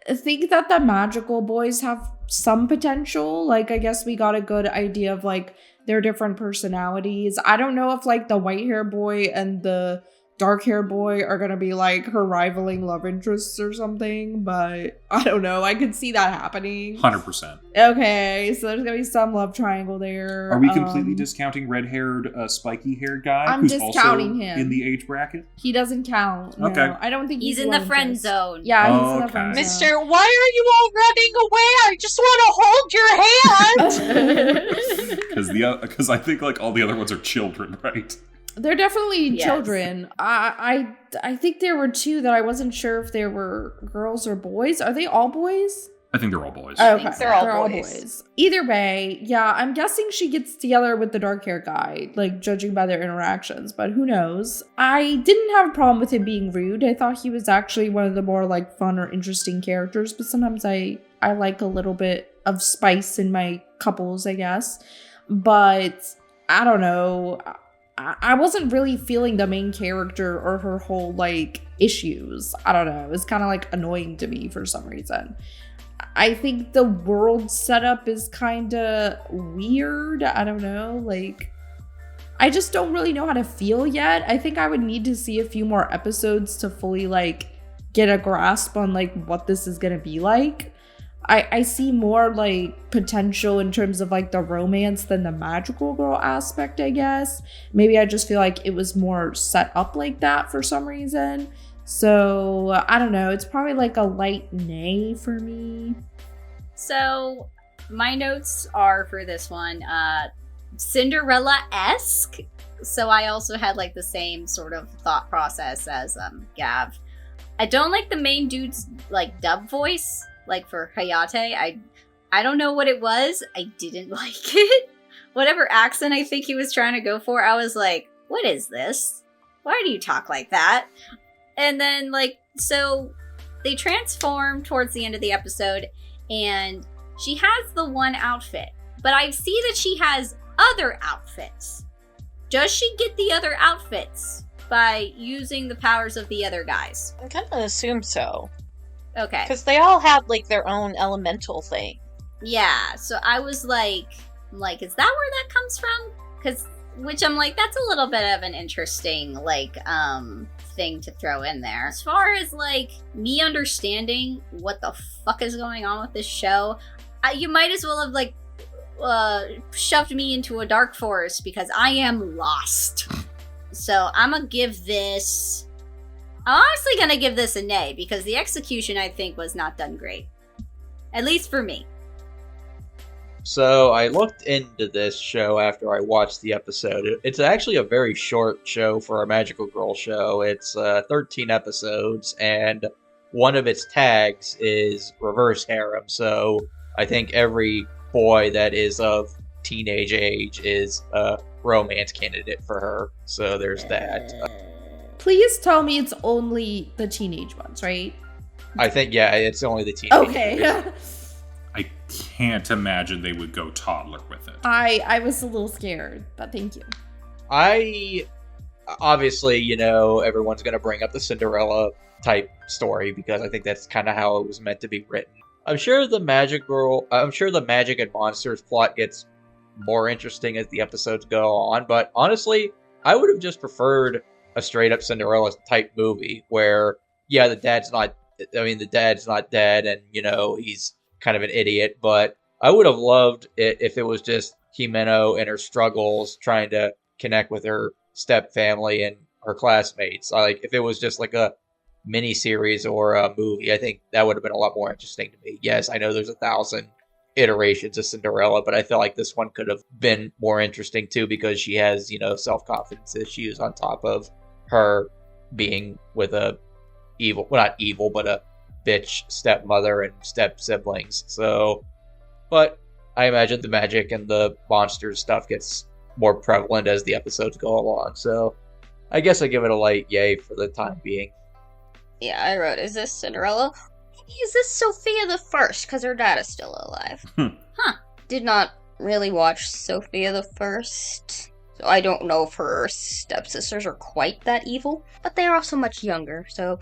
think that the magical boys have some potential. Like, I guess we got a good idea of like their different personalities. I don't know if like the white hair boy and the dark hair boy are gonna be like her rivaling love interests or something, but I don't know. I could see that happening. 100%. Okay, so there's gonna be some love triangle there. Are we completely discounting red-haired, spiky-haired guy I'm who's discounting also him. in the age bracket? He doesn't count. No. Okay. I don't think He's he's in the love friend interest. zone. Yeah, he's in the Okay. friend zone. Mister, why are you all running away? I just want to hold your hand! Because I think like all the other ones are children, right? They're definitely Yes. children. I think there were 2 that I wasn't sure if they were girls or boys. Are they all boys? I think they're all boys. Okay, think so. They're all boys. Either way, yeah, I'm guessing she gets together with the dark hair guy, like judging by their interactions, but who knows? I didn't have a problem with him being rude. I thought he was actually one of the more like fun or interesting characters, but sometimes I like a little bit of spice in my couples, I guess. But I don't know. I wasn't really feeling the main character or her whole like issues. I don't know. It's kind of like annoying to me for some reason. I think the world setup is kind of weird. I don't know. Like, I just don't really know how to feel yet. I think I would need to see a few more episodes to fully like get a grasp on like what this is gonna be like. I see more like potential in terms of like the romance than the magical girl aspect, I guess. Maybe I just feel like it was more set up like that for some reason. So I don't know. It's probably like a light nay for me. So my notes are for this one, Cinderella-esque. So I also had like the same sort of thought process as Gav. I don't like the main dude's like dub voice. Like for Hayate, I don't know what it was. I didn't like it. Whatever accent I think he was trying to go for, I was like, what is this? Why do you talk like that? And then like, so they transform towards the end of the episode and she has the one outfit, but I see that she has other outfits. Does she get the other outfits by using the powers of the other guys? I kind of assume so. Okay. Because they all have, like, their own elemental thing. Yeah, so I was like, is that where that comes from? Which I'm like, that's a little bit of an interesting, like, thing to throw in there. As far as, like, me understanding what the fuck is going on with this show, you might as well have, like, shoved me into a dark forest because I am lost. So I'm gonna give this I'm honestly gonna give this an A because the execution, I think, was not done great. At least for me. So I looked into this show after I watched the episode. It's actually a very short show for a Magical Girl show. It's 13 episodes, and one of its tags is reverse harem. So I think every boy that is of teenage age is a romance candidate for her. So there's that. Please tell me it's only the teenage ones, right? I think, yeah, it's only the teenage. Okay. I can't imagine they would go toddler with it. I was a little scared, but thank you. Obviously, you know, everyone's going to bring up the Cinderella type story because I think that's kind of how it was meant to be written. I'm sure the magic and monsters plot gets more interesting as the episodes go on, but honestly, I would have just preferred a straight up Cinderella type movie where, yeah, the dad's not dead and, you know, he's kind of an idiot, but I would have loved it if it was just Himeno and her struggles trying to connect with her step family and her classmates. Like, if it was just like a mini series or a movie, I think that would have been a lot more interesting to me. Yes, I know there's 1,000 iterations of Cinderella, but I feel like this one could have been more interesting too because she has, you know, self-confidence issues on top of her being with a not evil, but a bitch stepmother and step siblings. So, but I imagine the magic and the monsters stuff gets more prevalent as the episodes go along. So I guess I give it a light yay for the time being. Yeah, I wrote, is this Cinderella? Is this Sophia the First? Because her dad is still alive. Did not really watch Sophia the First, so I don't know if her stepsisters are quite that evil, but they are also much younger, so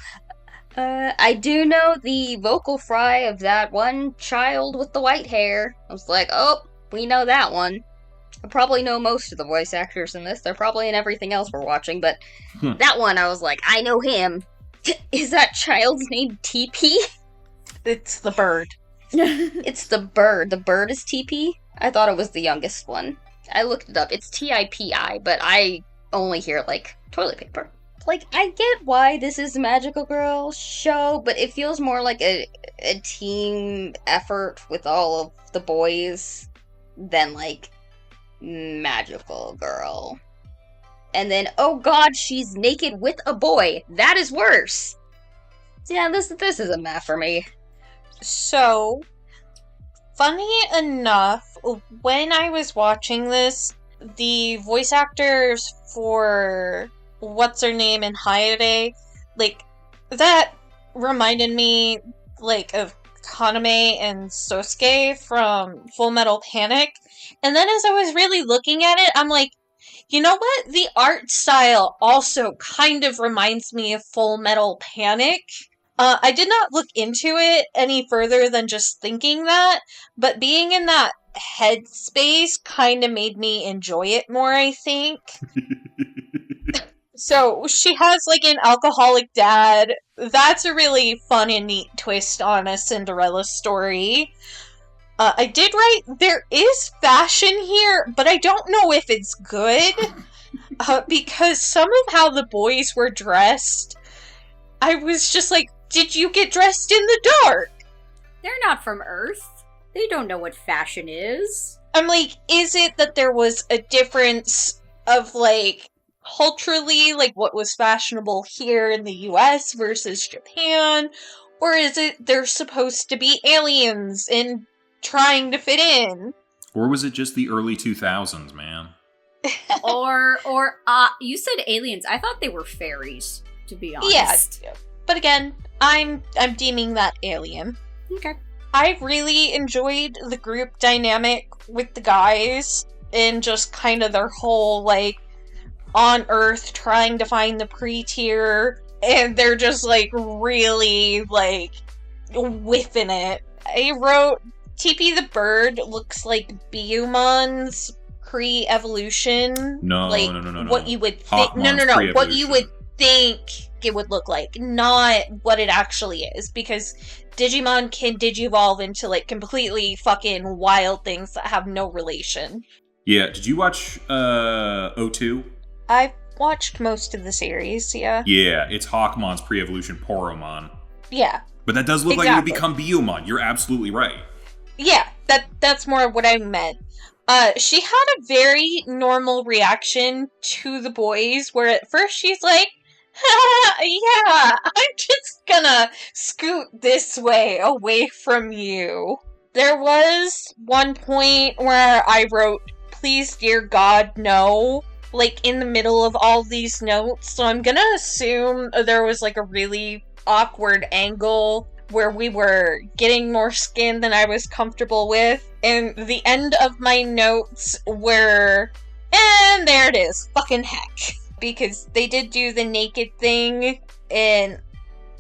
I do know the vocal fry of that one child with the white hair. I was like, oh, we know that one. I probably know most of the voice actors in this. They're probably in everything else we're watching, but that one, I was like, I know him. Is that child's name TP? It's the bird. It's the bird. The bird is TP? I thought it was the youngest one. I looked it up. It's TIPI, but I only hear, like, toilet paper. Like, I get why this is a Magical Girl show, but it feels more like a team effort with all of the boys than, like, Magical Girl. And then, oh god, she's naked with a boy. That is worse. Yeah, this is a meh for me. So, funny enough, when I was watching this, the voice actors for what's her name in Hayate, like, that reminded me, like, of Kaname and Sosuke from Full Metal Panic. And then as I was really looking at it, I'm like, you know what? The art style also kind of reminds me of Full Metal Panic. I did not look into it any further than just thinking that, but being in that headspace kind of made me enjoy it more, I think. So, she has, like, an alcoholic dad. That's a really fun and neat twist on a Cinderella story. I did write, there is fashion here, but I don't know if it's good. Because some of how the boys were dressed, I was just like, did you get dressed in the dark? They're not from Earth. They don't know what fashion is. I'm like, is it that there was a difference of, like, culturally, like, what was fashionable here in the US versus Japan? Or is it they're supposed to be aliens and trying to fit in? Or was it just the early 2000s, man? or you said aliens. I thought they were fairies, to be honest. Yeah, but again, I'm deeming that alien. Okay. I really enjoyed the group dynamic with the guys and just kind of their whole, like, on Earth trying to find the Pretear, and they're just, like, really, like, whiffing it. I wrote, TP the bird looks like Biyumon's pre-evolution. No. What you would think. No. What you would think it would look like, not what it actually is, because Digimon can digivolve into, like, completely fucking wild things that have no relation. Yeah, did you watch O2? I've watched most of the series, yeah. Yeah, it's Hawkmon's pre-evolution Poromon. Yeah. But that does look like it would become Biyomon. You're absolutely right. Yeah, that's more what I meant. She had a very normal reaction to the boys, where at first she's like, yeah, I'm just gonna scoot this way, away from you. There was one point where I wrote, please, dear God, no, like, in the middle of all these notes, so I'm gonna assume there was, like, a really awkward angle where we were getting more skin than I was comfortable with, and the end of my notes were, and there it is, fucking heck. Because they did do the naked thing, and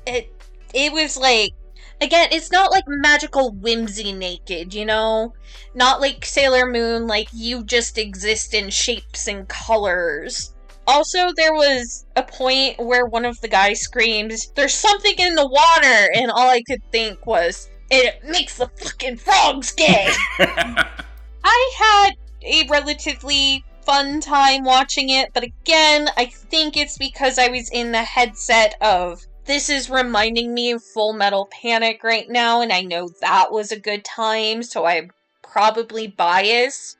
it was like, again, it's not like magical whimsy naked, you know? Not like Sailor Moon, like you just exist in shapes and colors. Also, there was a point where one of the guys screams, there's something in the water, and all I could think was, it makes the fucking frogs gay! I had a relatively fun time watching it, but again, I think it's because I was in the headset of, this is reminding me of Full Metal Panic right now, and I know that was a good time, so I'm probably biased.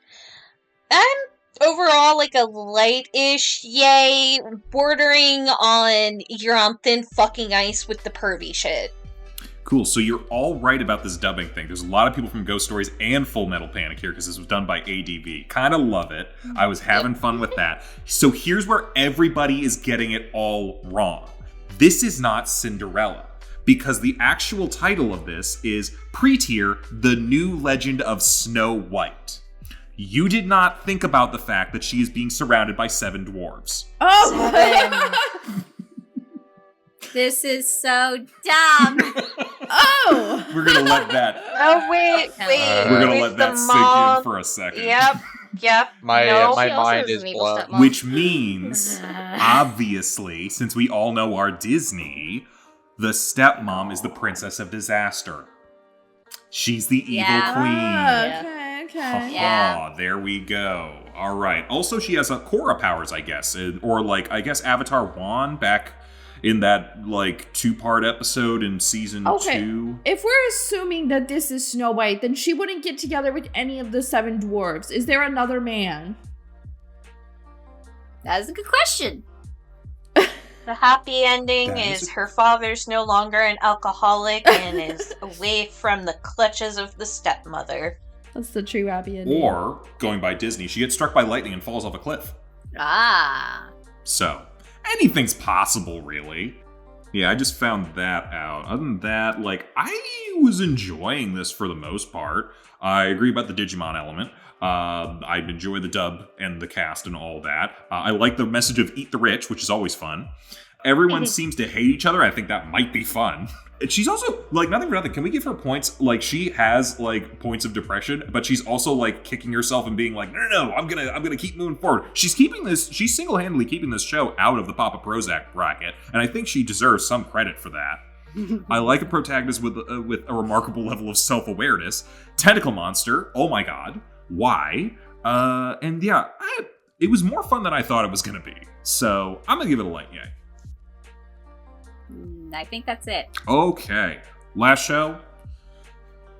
I'm overall like a light-ish yay, bordering on you're on thin fucking ice with the pervy shit. Cool, so you're all right about this dubbing thing. There's a lot of people from Ghost Stories and Full Metal Panic here because this was done by ADV. Kind of love it. I was having fun with that. So here's where everybody is getting it all wrong. This is not Cinderella, because the actual title of this is Pretear, The New Legend of Snow White. You did not think about the fact that she is being surrounded by 7 dwarves. Oh! This is so dumb. Oh! We're gonna let that. Oh, wait. We're gonna let that sink in for a second. Yep. My She also mind has is an evil blown. stepmom. Which means, obviously, since we all know our Disney, the stepmom is the Princess of Disaster. She's the evil queen. Okay. Yeah. There we go. All right. Also, she has Korra powers, I guess. Or, like, I guess Avatar Wan back in that, like, 2-part episode in season 2. If we're assuming that this is Snow White, then she wouldn't get together with any of the 7 dwarves. Is there another man? That's a good question. The happy ending is her father's no longer an alcoholic and is away from the clutches of the stepmother. That's the true happy ending. Or, going by Disney, she gets struck by lightning and falls off a cliff. Ah. So, anything's possible, really. Yeah, I just found that out. Other than that, like, I was enjoying this for the most part. I agree about the Digimon element. I enjoy the dub and the cast and all that. I like the message of eat the rich, which is always fun. Everyone seems to hate each other. I think that might be fun. And she's also, like, nothing for nothing. Can we give her points? Like, she has, like, points of depression, but she's also, like, kicking herself and being like, no, I'm gonna keep moving forward. She's single-handedly keeping this show out of the Papa Prozac bracket, and I think she deserves some credit for that. I like a protagonist with a remarkable level of self-awareness. Tentacle monster, oh my god, why? And yeah, it was more fun than I thought it was gonna be. So, I'm gonna give it a light yay. I think that's it. Okay. Last show.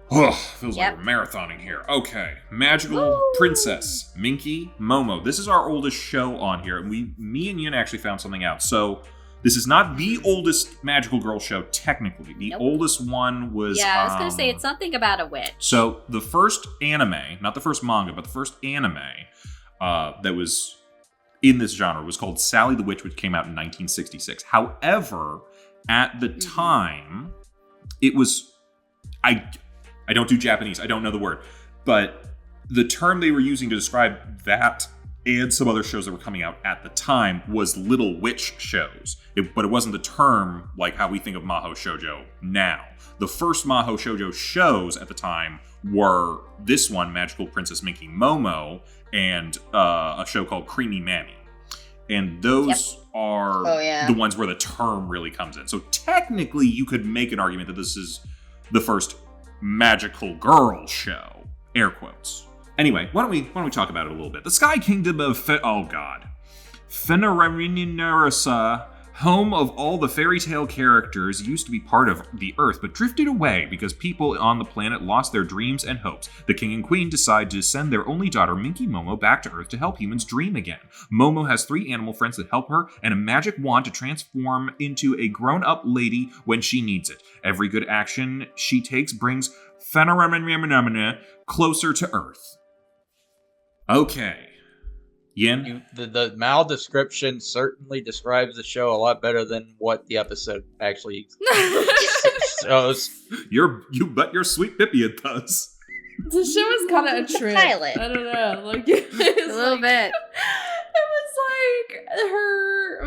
Feels like we're marathoning here. Okay. Magical Princess, Minky, Momo. This is our oldest show on here. And me and Yin actually found something out. So, this is not the oldest Magical Girl show, technically. The oldest one was... Yeah, I was going to say, it's something about a witch. So, the first anime, not the first manga, but the first anime that was in this genre was called Sally the Witch, which came out in 1966. However, at the time, it was... I don't do Japanese, I don't know the word, but the term they were using to describe that and some other shows that were coming out at the time was little witch shows. But it wasn't the term like how we think of Mahou Shoujo now. The first Mahou Shoujo shows at the time were this one, Magical Princess Minky Momo, and a show called Creamy Mammy. And those are the ones where the term really comes in. So technically, you could make an argument that this is the first magical girl show. Air quotes. Anyway, why don't we talk about it a little bit? The Sky Kingdom of... oh god. Fenarisa, home of all the fairy tale characters, used to be part of the Earth, but drifted away because people on the planet lost their dreams and hopes. The king and queen decide to send their only daughter, Minky Momo, back to Earth to help humans dream again. Momo has 3 animal friends that help her, and a magic wand to transform into a grown-up lady when she needs it. Every good action she takes brings Fenarisa closer to Earth. Okay. Yin? The Mal description certainly describes the show a lot better than what the episode actually shows. You bet your sweet pippy it does. The show is kind of a trip. Pilot. I don't know. Like, A little bit. It was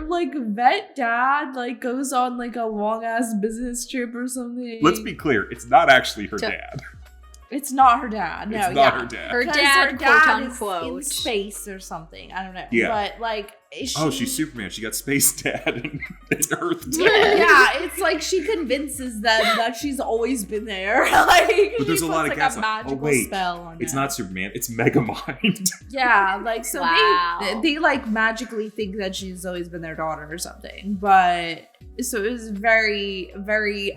like her vet dad goes on a long ass business trip or something. Let's be clear, it's not actually her dad. It's not her dad. No, it's not her dad. Her dad, quote is unquote, in space or something. I don't know. Yeah. But she's Superman. She got space dad and Earth dad. Yeah, it's like she convinces them that she's always been there. But there's a lot of gas. A magical spell on it's it. not Superman. It's Megamind. Yeah, so wow. they magically think that she's always been their daughter or something. But so it was very, very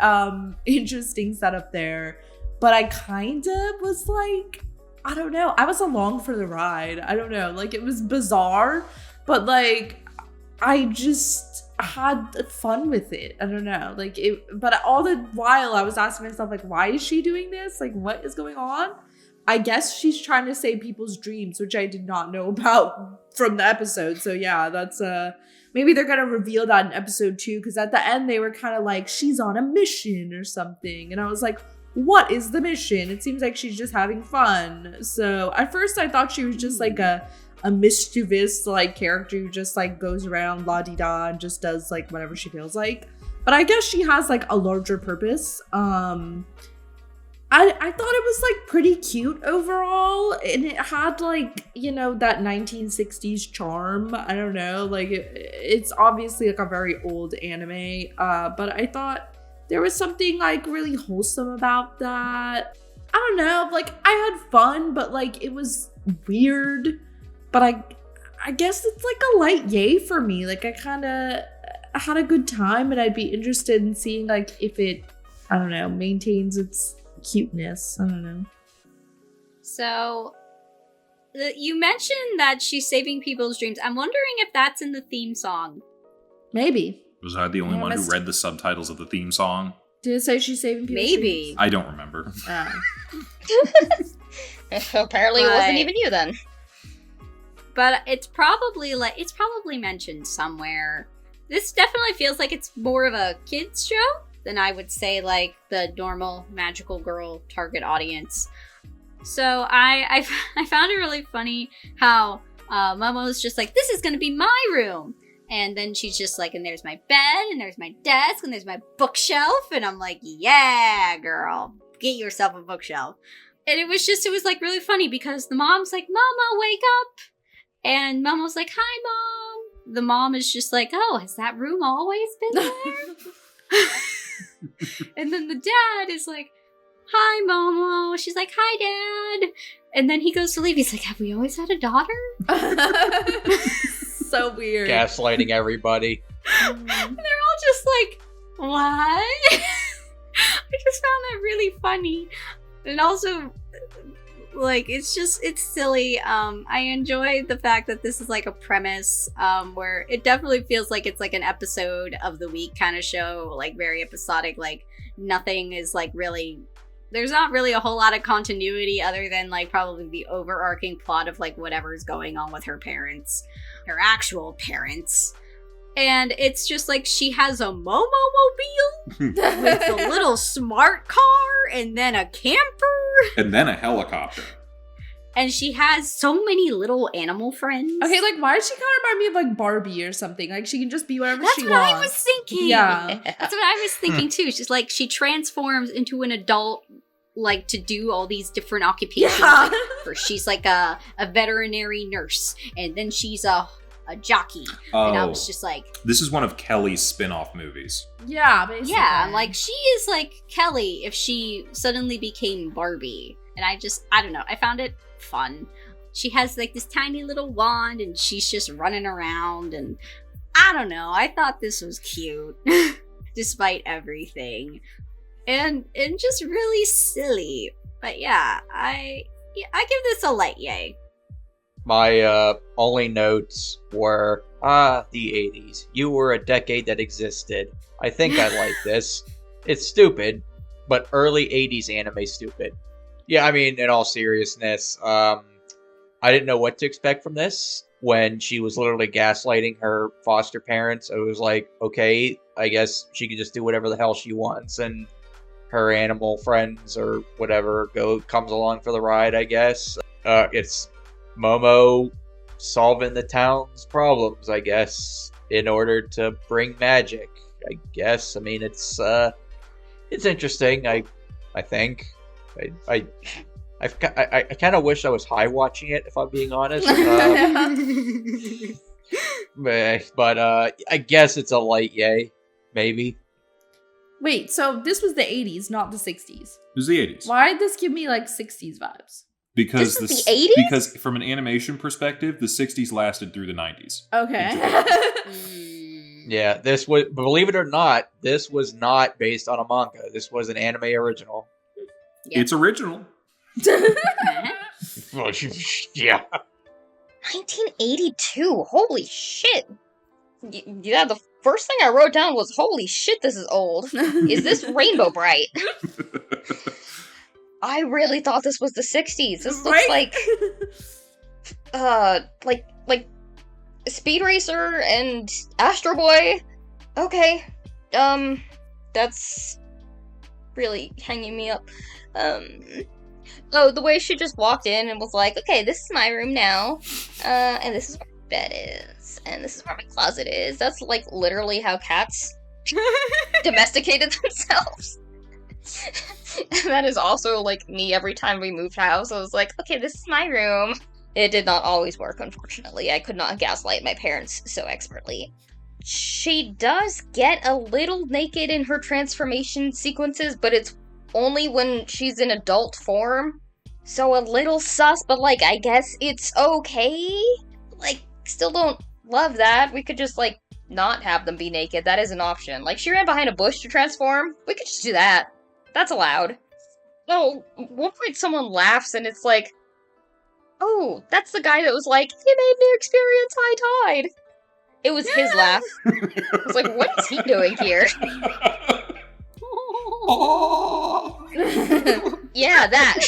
interesting setup there. But I kind of was I don't know. I was along for the ride. I don't know. It was bizarre, but I just had fun with it. I don't know. But all the while I was asking myself, why is she doing this? What is going on? I guess she's trying to save people's dreams, which I did not know about from the episode. So yeah, that's maybe they're gonna reveal that in episode 2, because at the end they were kind of she's on a mission or something, and I was like, what is the mission? It seems like she's just having fun. So at first I thought she was just a mischievous character who just goes around la-di-da and just does whatever she feels like. But I guess she has a larger purpose. I thought it was pretty cute overall, and it had that 1960s charm. I don't know, it's obviously a very old anime, but I thought there was something really wholesome about that. I don't know, I had fun, but it was weird. But I guess it's a light yay for me. I kind of had a good time, and I'd be interested in seeing if it, I don't know, maintains its cuteness. I don't know. So you mentioned that she's saving people's dreams. I'm wondering if that's in the theme song. Maybe. Was I the only one who read the subtitles of the theme song? Did it say she's saving people's Maybe. dreams? I don't remember. Apparently it wasn't even you then. But it's probably mentioned somewhere. This definitely feels like it's more of a kids show than I would say the normal magical girl target audience. So I found it really funny how Momo's just this is gonna be my room. And then she's just and there's my bed, and there's my desk, and there's my bookshelf. And I'm yeah, girl, get yourself a bookshelf. And it was really funny because the mom's Momo, wake up. And Momo's hi, Mom. The mom is just oh, has that room always been there? And then the dad is hi, Momo. She's hi, Dad. And then he goes to leave. He's have we always had a daughter? So weird. Gaslighting everybody. And they're all just what? I just found that really funny. And also, it's silly. I enjoy the fact that this is a premise where it definitely feels it's an episode of the week kind of show, very episodic. Nothing is really, there's not really a whole lot of continuity other than probably the overarching plot of whatever's going on with her parents, her actual parents. And it's just she has a Momo-mobile with a little smart car, and then a camper, And then a helicopter. and she has so many little animal friends. Okay, why does she kind of remind me of Barbie or something? She can just be whatever That's she what wants. I was thinking. Yeah. That's what I was thinking too. She's she transforms into an adult, to do all these different occupations. Yeah. She's a veterinary nurse, and then she's a jockey. And I was just This is one of Kelly's spin-off movies. Yeah, basically. yeah, I'm she is Kelly if she suddenly became Barbie. And I don't know, I found it fun. she has like this tiny little wand and she's just running around, and I don't know, I thought this was cute despite everything, and just really silly. But yeah, I give this a light yay. My only notes were, the 80s. You were a decade that existed. I think I like this. It's stupid, but early 80s anime stupid. Yeah, I mean, in all seriousness, I didn't know what to expect from this. When she was literally gaslighting her foster parents, it was like, okay, I guess she can just do whatever the hell she wants, and her animal friends or whatever comes along for the ride, I guess. It's Momo solving the town's problems, I guess, in order to bring magic, I guess. I mean, it's interesting, I think. I kind of wish I was high watching it, if I'm being honest. But I guess it's a light yay, maybe. Wait, so this was the 80s, not the 60s. It was the 80s. Why did this give me like 60s vibes? Because This is the 80s? Because from an animation perspective, the 60s lasted through the 90s. Okay. Yeah, this was, believe it or not, this was not based on a manga. This was an anime original. Yep. It's original. Yeah. 1982. Holy shit. Yeah, the first thing I wrote down was, holy shit, this is old. Is this Rainbow Bright? I really thought this was the 60s. This looks like Speed Racer and Astro Boy. Okay. That's really hanging me up. Oh, the way she just walked in and was like, okay, this is my room now, and this is where my bed is, and this is where my closet is. That's, like, literally how cats domesticated themselves. And that is also, like, me every time we moved house. I was like, okay, this is my room. It did not always work, unfortunately. I could not gaslight my parents so expertly. She does get a little naked in her transformation sequences, but it's only when she's in adult form. So a little sus, but like, I guess it's okay? Like, still don't love that. We could just, like, not have them be naked. That is an option. Like, she ran behind a bush to transform. We could just do that. That's allowed. Oh, at one point someone laughs and it's like, oh, that's the guy that was like, he made me experience high tide. It was his laugh. I was like, what is he doing here? Yeah, that.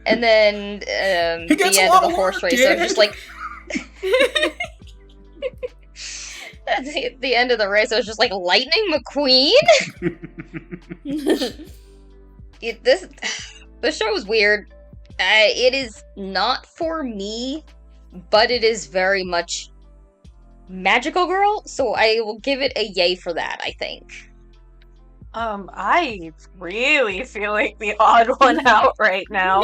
And then the end of the horse race, so just like at the end of the race, I was just like, Lightning McQueen. The show is weird. It is not for me, but it is very much magical girl, so I will give it a yay for that, I think. I really feel like the odd one out right now.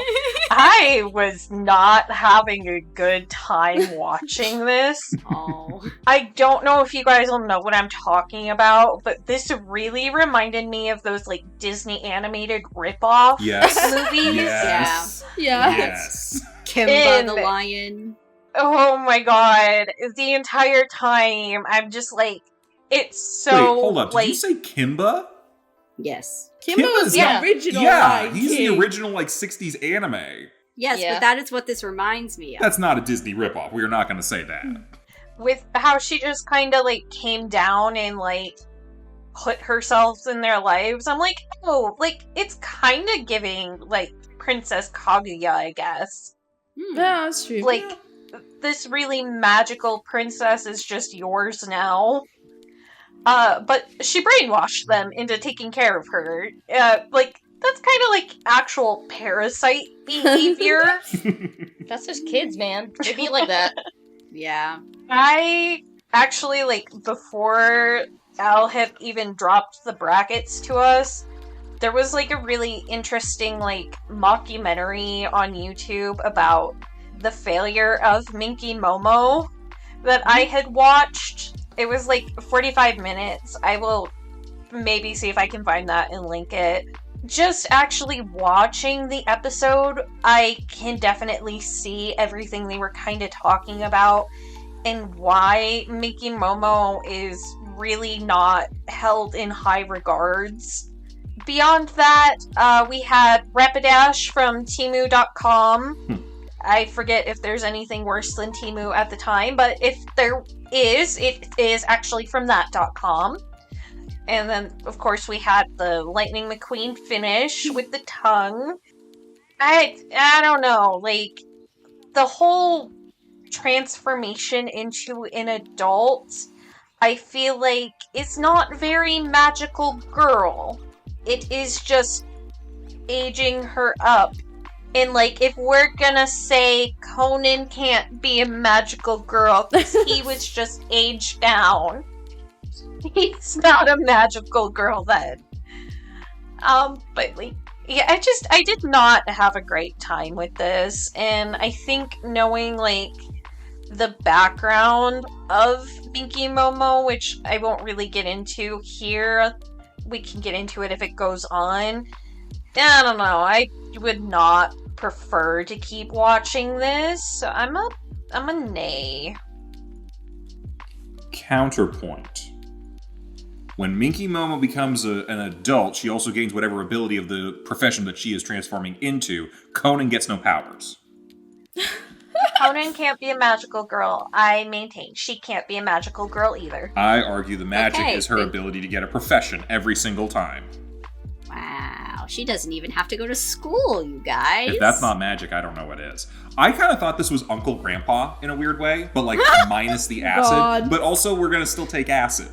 I was not having a good time watching this. Oh. I don't know if you guys will know what I'm talking about, but this really reminded me of those, like, Disney animated rip-off movies. Yes. Yeah. Yes. Kimba the lion. Oh my god. The entire time, I'm just like, it's so, Wait, hold up. Did like... you say Kimba? Yes. Kimba was the yeah. original. Yeah, Lion he's King. the original, like, 60s anime. Yes, Yeah. but that is what this reminds me of. That's not a Disney ripoff. We are not going to say that. With how she just kind of, like, came down and, like, put herself in their lives, I'm like, oh, like, it's kind of giving, like, Princess Kaguya, I guess. Yeah, that's true. Like, this really magical princess is just yours now. But she brainwashed them into taking care of her. Like, that's kind of like actual parasite behavior. That's just kids, man. They be like that. Yeah. I actually, like, before Al had even dropped the brackets to us, there was, like, a really interesting, like, mockumentary on YouTube about the failure of Minky Momo that I had watched. It was, like, 45 minutes. I will maybe see if I can find that and link it. just actually watching the episode, I can definitely see everything they were kind of talking about and why Minky Momo is really not held in high regards. Beyond that, we had Rapidash from Temu.com. I forget if there's anything worse than Temu at the time, but if there is, it is actually from that.com. And then, of course, we had the Lightning McQueen finish with the tongue. I don't know, like, the whole transformation into an adult, I feel like it's not very magical girl. It is just aging her up. And, like, if we're gonna say Conan can't be a magical girl because he was just aged down, he's not a magical girl then. But, like, yeah, I did not have a great time with this. And I think knowing, like, the background of Minky Momo, which I won't really get into here, we can get into it if it goes on. I don't know, I would not prefer to keep watching this, so I'm a nay. Counterpoint. When Minky Momo becomes an adult, she also gains whatever ability of the profession that she is transforming into. Conan gets no powers. Conan can't be a magical girl. I maintain she can't be a magical girl either. I argue the magic is her ability to get a profession every single time. Wow, she doesn't even have to go to school, you guys. If that's not magic, I don't know what is. I kind of thought this was Uncle Grandpa in a weird way, but like minus the acid. God. But also we're gonna still take acid.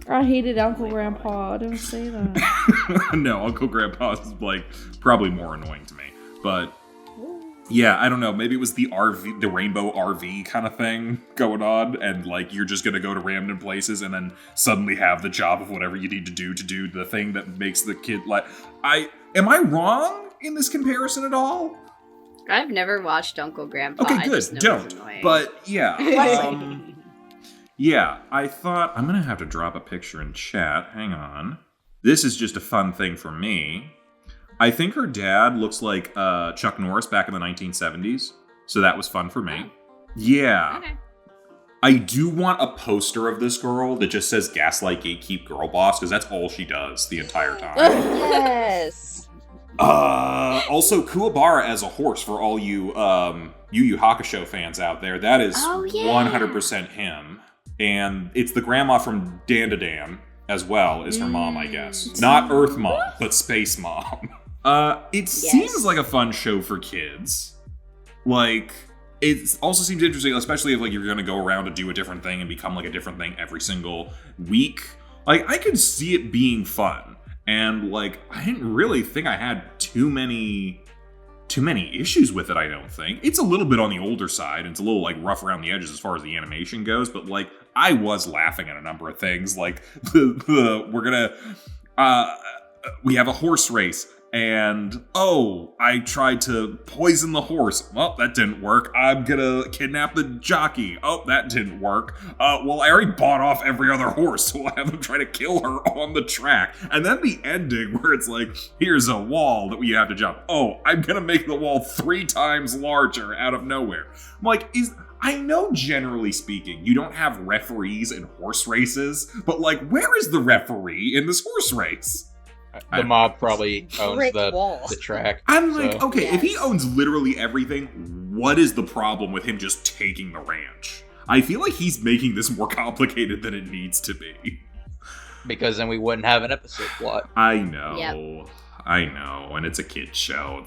I hated Uncle Grandpa. Don't say that. No, Uncle Grandpa is like probably more annoying to me. But yeah, I don't know. Maybe it was the RV, the rainbow RV kind of thing going on, and like you're just gonna go to random places and then suddenly have the job of whatever you need to do the thing that makes the kid like. Am I wrong in this comparison at all? I've never watched Uncle Grandpa. Okay, good. Don't. But yeah. Yeah, I thought I'm gonna have to drop a picture in chat. Hang on. This is just a fun thing for me. I think her dad looks like Chuck Norris back in the 1970s, so that was fun for me. Yeah. Okay. I do want a poster of this girl that just says Gaslight Gatekeep Girl Boss, because that's all she does the entire time. Yes. Also, Kuwabara as a horse for all you Yu Yu Hakusho fans out there. That is 100% him. And it's the grandma from Dandadan as well as her mom, I guess. Not Earth Mom, but Space Mom. It seems like a fun show for kids. Like, it also seems interesting, especially if like you're gonna go around to do a different thing and become like a different thing every single week. Like, I could see it being fun. And like, I didn't really think I had too many issues with it, I don't think. It's a little bit on the older side, and it's a little like rough around the edges as far as the animation goes, but like, I was laughing at a number of things. Like, we have a horse race, and I tried to poison the horse. Well, that didn't work. I'm gonna kidnap the jockey. Oh, that didn't work. Well, I already bought off every other horse, so I'll have them try to kill her on the track. And then the ending where it's like, here's a wall that we have to jump. Oh, I'm gonna make the wall 3 times larger out of nowhere. I'm like, I know generally speaking, you don't have referees in horse races, but like, where is the referee in this horse race? The mob probably owns the track. I'm like, okay, if he owns literally everything, what is the problem with him just taking the ranch? I feel like he's making this more complicated than it needs to be. Because then we wouldn't have an episode plot. I know. Yep. I know, and it's a kid's show.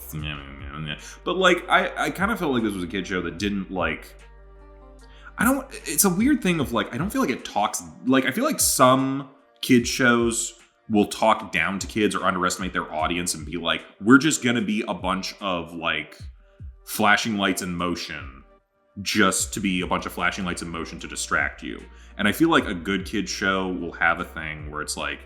But like, I kind of felt like this was a kid's show that didn't like... It's a weird thing of like, I don't feel like it talks... Like, I feel like some kids shows will talk down to kids or underestimate their audience and be like, we're just gonna be a bunch of like flashing lights in motion just to be a bunch of flashing lights in motion to distract you. And I feel like a good kid show will have a thing where it's like,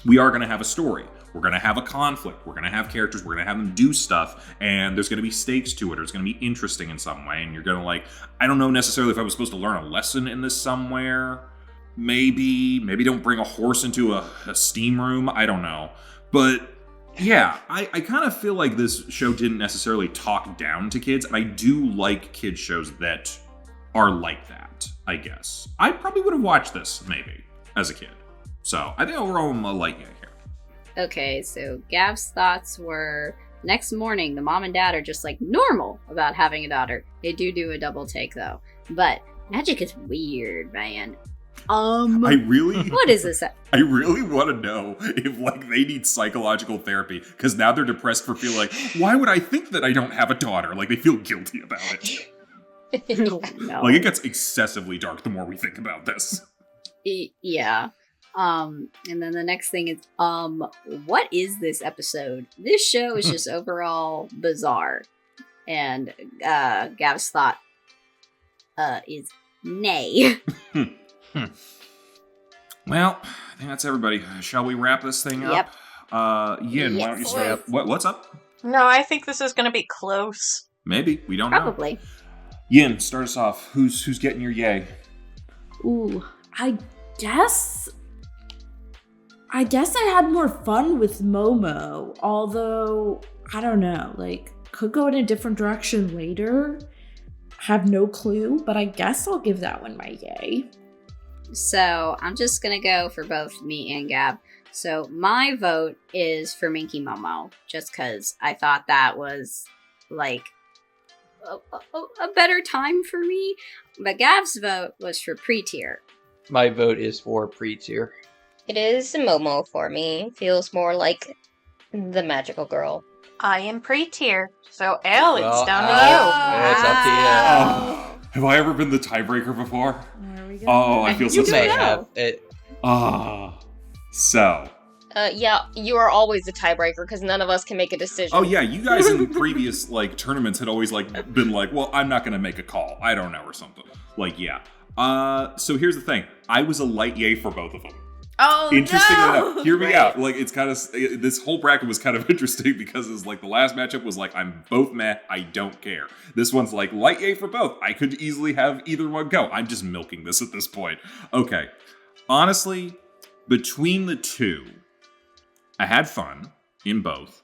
we are gonna have a story. We're gonna have a conflict. We're gonna have characters. We're gonna have them do stuff, and there's gonna be stakes to it, or it's gonna be interesting in some way. And you're gonna like, I don't know necessarily if I was supposed to learn a lesson in this somewhere. Maybe don't bring a horse into a steam room. I don't know. But Yeah, I kind of feel like this show didn't necessarily talk down to kids, and I do like kids shows that are like that, I guess. I probably would have watched this, maybe, as a kid. So, I think overall I'm a light yay here. Okay, so Gav's thoughts were, next morning, the mom and dad are just like normal about having a daughter. They do a double take, though. But magic is weird, man. What is this? I really want to know if, like, they need psychological therapy, because now they're depressed for feeling like, why would I think that I don't have a daughter? Like, they feel guilty about it. No. Like, it gets excessively dark the more we think about this. Yeah. And then the next thing is, what is this episode? This show is just overall bizarre. And Gav's thought is nay. Well, I think that's everybody. Shall we wrap this thing up? Yin, why don't you start up? What's up? No, I think this is going to be close. Maybe. We don't know. Probably. Yin, start us off. Who's getting your yay? Ooh, I guess I had more fun with Momo, although, I don't know, like, could go in a different direction later. Have no clue, but I guess I'll give that one my yay. So I'm just gonna go for both me and Gab. So my vote is for Minky Momo, just because I thought that was like a better time for me. But Gab's vote was for Pretear. My vote is for Pretear. It is Momo for me. Feels more like the magical girl. I am Pretear, so Al, it's Well, down to yeah, it's up to you. Oh, have I ever been the tiebreaker before? There we go. Oh, I feel so You may bad. have it. So. Yeah, you are always the tiebreaker because none of us can make a decision. Oh yeah, you guys in previous like tournaments had always like been like, well, I'm not gonna make a call. I don't know or something. Like, yeah. So here's the thing. I was a light yay for both of them. Oh, Interestingly no! enough, hear me out. Like, it's kind of, this whole bracket was kind of interesting because it's like the last matchup was like, I'm both meh, I don't care. This one's like, light yay for both. I could easily have either one go. I'm just milking this at this point. Okay. Honestly, between the two, I had fun in both.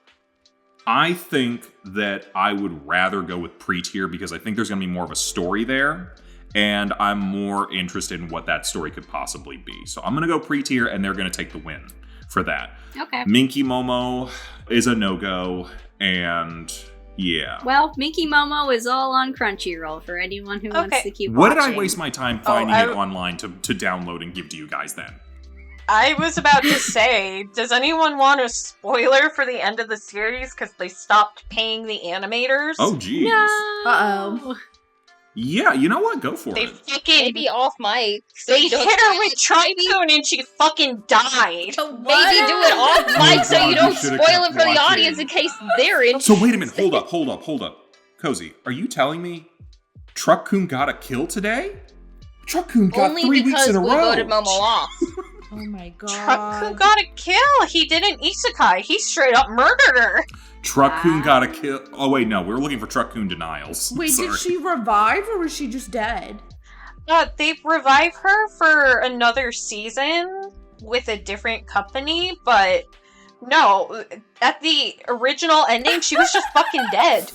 I think that I would rather go with Pretear because I think there's going to be more of a story there. And I'm more interested in what that story could possibly be. So I'm going to go Pretear, and they're going to take the win for that. Okay. Minky Momo is a no-go, and yeah. Well, Minky Momo is all on Crunchyroll for anyone who wants to keep What watching. did I waste my time finding it online to download and give to you guys then? I was about to say, does anyone want a spoiler for the end of the series because they stopped paying the animators? Oh, geez. No. Uh-oh. Yeah, you know what? Go for They it. fucking Maybe off mic. So they you don't hit her spoil with it. Tricune and she fucking died. Maybe do it off mic so God, you don't you should've spoil it kept for the watching. audience in case they're in. So wait a minute. Hold up. Kozi, are you telling me Truck-kun got a kill today? Truck-kun got Only 3 weeks because in a we row. voted Momo off. Oh my god. Truck got a kill. He didn't isekai. He straight up murdered her. Truck-kun got a kill. Oh wait, no, we were looking for Truck-kun denials. Wait, Sorry. did she revive or was she just dead? They revive her for another season with a different company, but no, at the original ending, she was just fucking dead.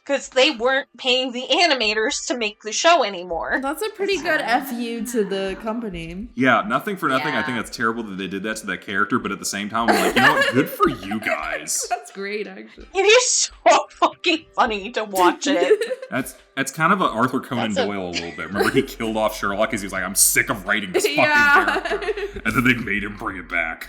Because they weren't paying the animators to make the show anymore. That's a pretty good FU to the company. Yeah, nothing for nothing. Yeah. I think that's terrible that they did that to that character, but at the same time, I'm like, you know what? Good for you guys. That's great, actually. It is so fucking funny to watch it. That's kind of an Arthur Conan That's a- Doyle a little bit. Remember, he killed off Sherlock because he was like, I'm sick of writing this fucking Yeah. character. And then they made him bring it back.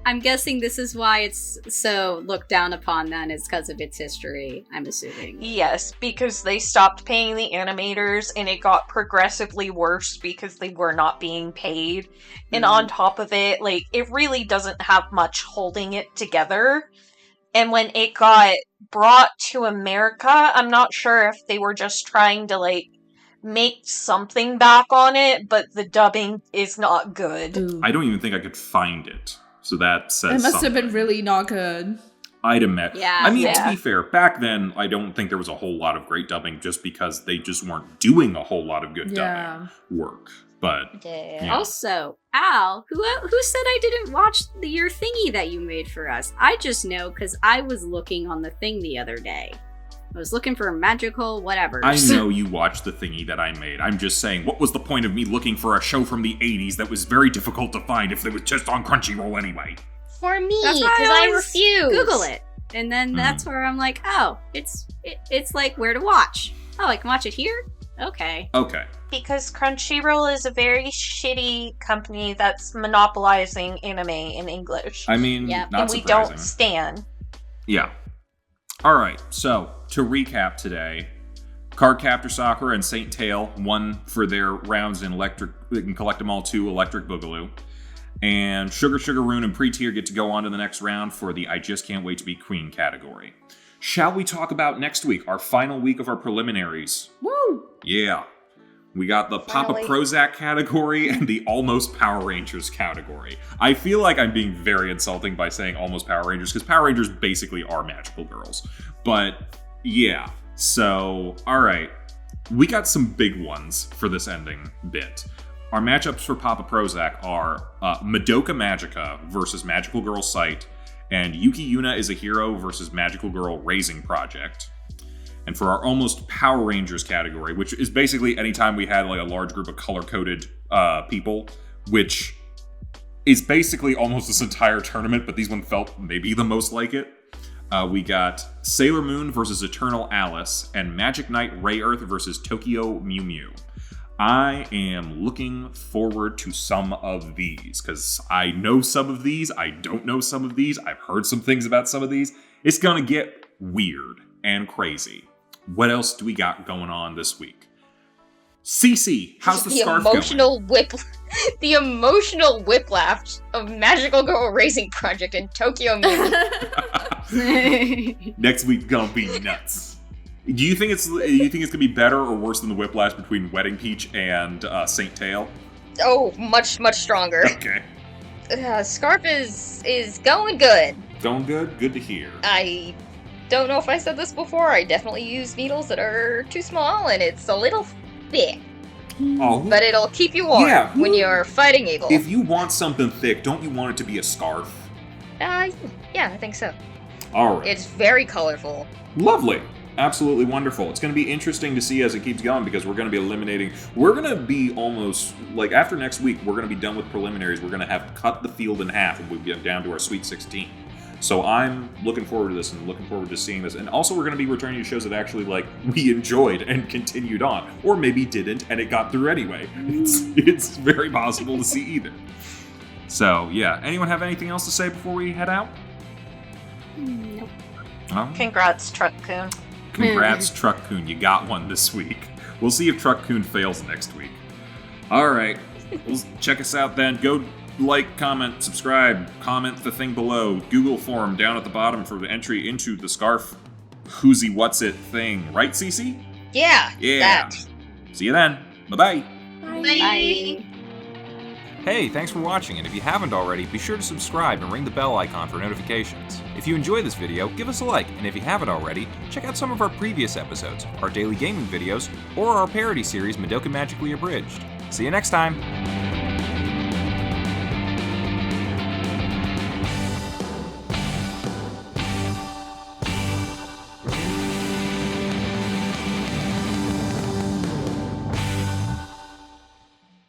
I'm guessing this is why it's so looked down upon then, is because of its history, I'm assuming. Yes, because they stopped paying the animators and it got progressively worse because they were not being paid. And on top of it, like, it really doesn't have much holding it together. And when it got brought to America, I'm not sure if they were just trying to, like, make something back on it, but the dubbing is not good. Ooh. I don't even think I could find it. So that says It must something. have been really not good. I'd admit. Yeah. I mean, to Yeah. be fair, back then, I don't think there was a whole lot of great dubbing just because they just weren't doing a whole lot of good Yeah. dubbing work. But yeah. Also, Al, who said I didn't watch your thingy that you made for us? I just know because I was looking on the thing the other day. I was looking for a magical whatever. I know you watched the thingy that I made. I'm just saying, what was the point of me looking for a show from the 80s that was very difficult to find if it was just on Crunchyroll anyway? For me, because I refuse. Google it. And then that's where I'm like, oh, it's like where to watch. Oh, I can watch it here? Okay. Because Crunchyroll is a very shitty company that's monopolizing anime in English. I mean, Yep. not and we surprising. don't stand. Yeah. Alright, so, to recap today, Cardcaptor, Sakura, and Saint Tail won for their rounds in Collect 'em All 2 Electric Boogaloo. And Sugar, Rune, and Pretear get to go on to the next round for the I Just Can't Wait to Be Queen category. Shall we talk about next week, our final week of our preliminaries? Woo! Yeah. We got the Papa Finally. Prozac category and the Almost Power Rangers category. I feel like I'm being very insulting by saying Almost Power Rangers, because Power Rangers basically are magical girls. But, yeah. So, alright. We got some big ones for this ending bit. Our matchups for Papa Prozac are Madoka Magica versus Magical Girl Sight, and Yuki Yuna is a Hero versus Magical Girl Raising Project. And for our Almost Power Rangers category, which is basically anytime we had like a large group of color-coded people, which is basically almost this entire tournament, but these one felt maybe the most like it. We got Sailor Moon versus Eternal Alice, and Magic Knight Ray Earth versus Tokyo Mew Mew. I am looking forward to some of these, because I know some of these, I don't know some of these, I've heard some things about some of these. It's gonna get weird and crazy. What else do we got going on this week? Cece, how's the scarf going? The emotional whiplash of Magical Girl Raising Project in Tokyo Mew. Next week's gonna be nuts. Do you think it's gonna be better or worse than the whiplash between Wedding Peach and Saint Tail? Oh, much stronger. Okay. Scarf is going good. Going good? Good to hear. I don't know if I said this before. I definitely use needles that are too small, and it's a little thick. Oh, But it'll keep you warm when you're fighting evil. if you want something thick, don't you want it to be a scarf? Yeah, I think so. Alright. It's very colorful. Lovely. Absolutely wonderful. It's going to be interesting to see as it keeps going, because we're going to be eliminating... We're going to be almost... Like, after next week, we're going to be done with preliminaries. We're going to have cut the field in half, and we'll get down to our Sweet 16. So I'm looking forward to this, and looking forward to seeing this. And also, we're going to be returning to shows that actually, like, we enjoyed and continued on. Or maybe didn't, and it got through anyway. It's very possible to see either. So, yeah. Anyone have anything else to say before we head out? Nope. Congrats, Truck-kun. Congrats, Truck-kun. You got one this week. We'll see if Truck-kun fails next week. Alright. Well, check us out then. Go like, comment, subscribe, comment the thing below. Google form down at the bottom for the entry into the Scarf Who'sy What's It thing. Right, Cece? Yeah. Yeah. That. See you then. Bye-bye. Bye. Hey, thanks for watching, and if you haven't already, be sure to subscribe and ring the bell icon for notifications. If you enjoyed this video, give us a like, and if you haven't already, check out some of our previous episodes, our daily gaming videos, or our parody series Madoka Magically Abridged. See you next time!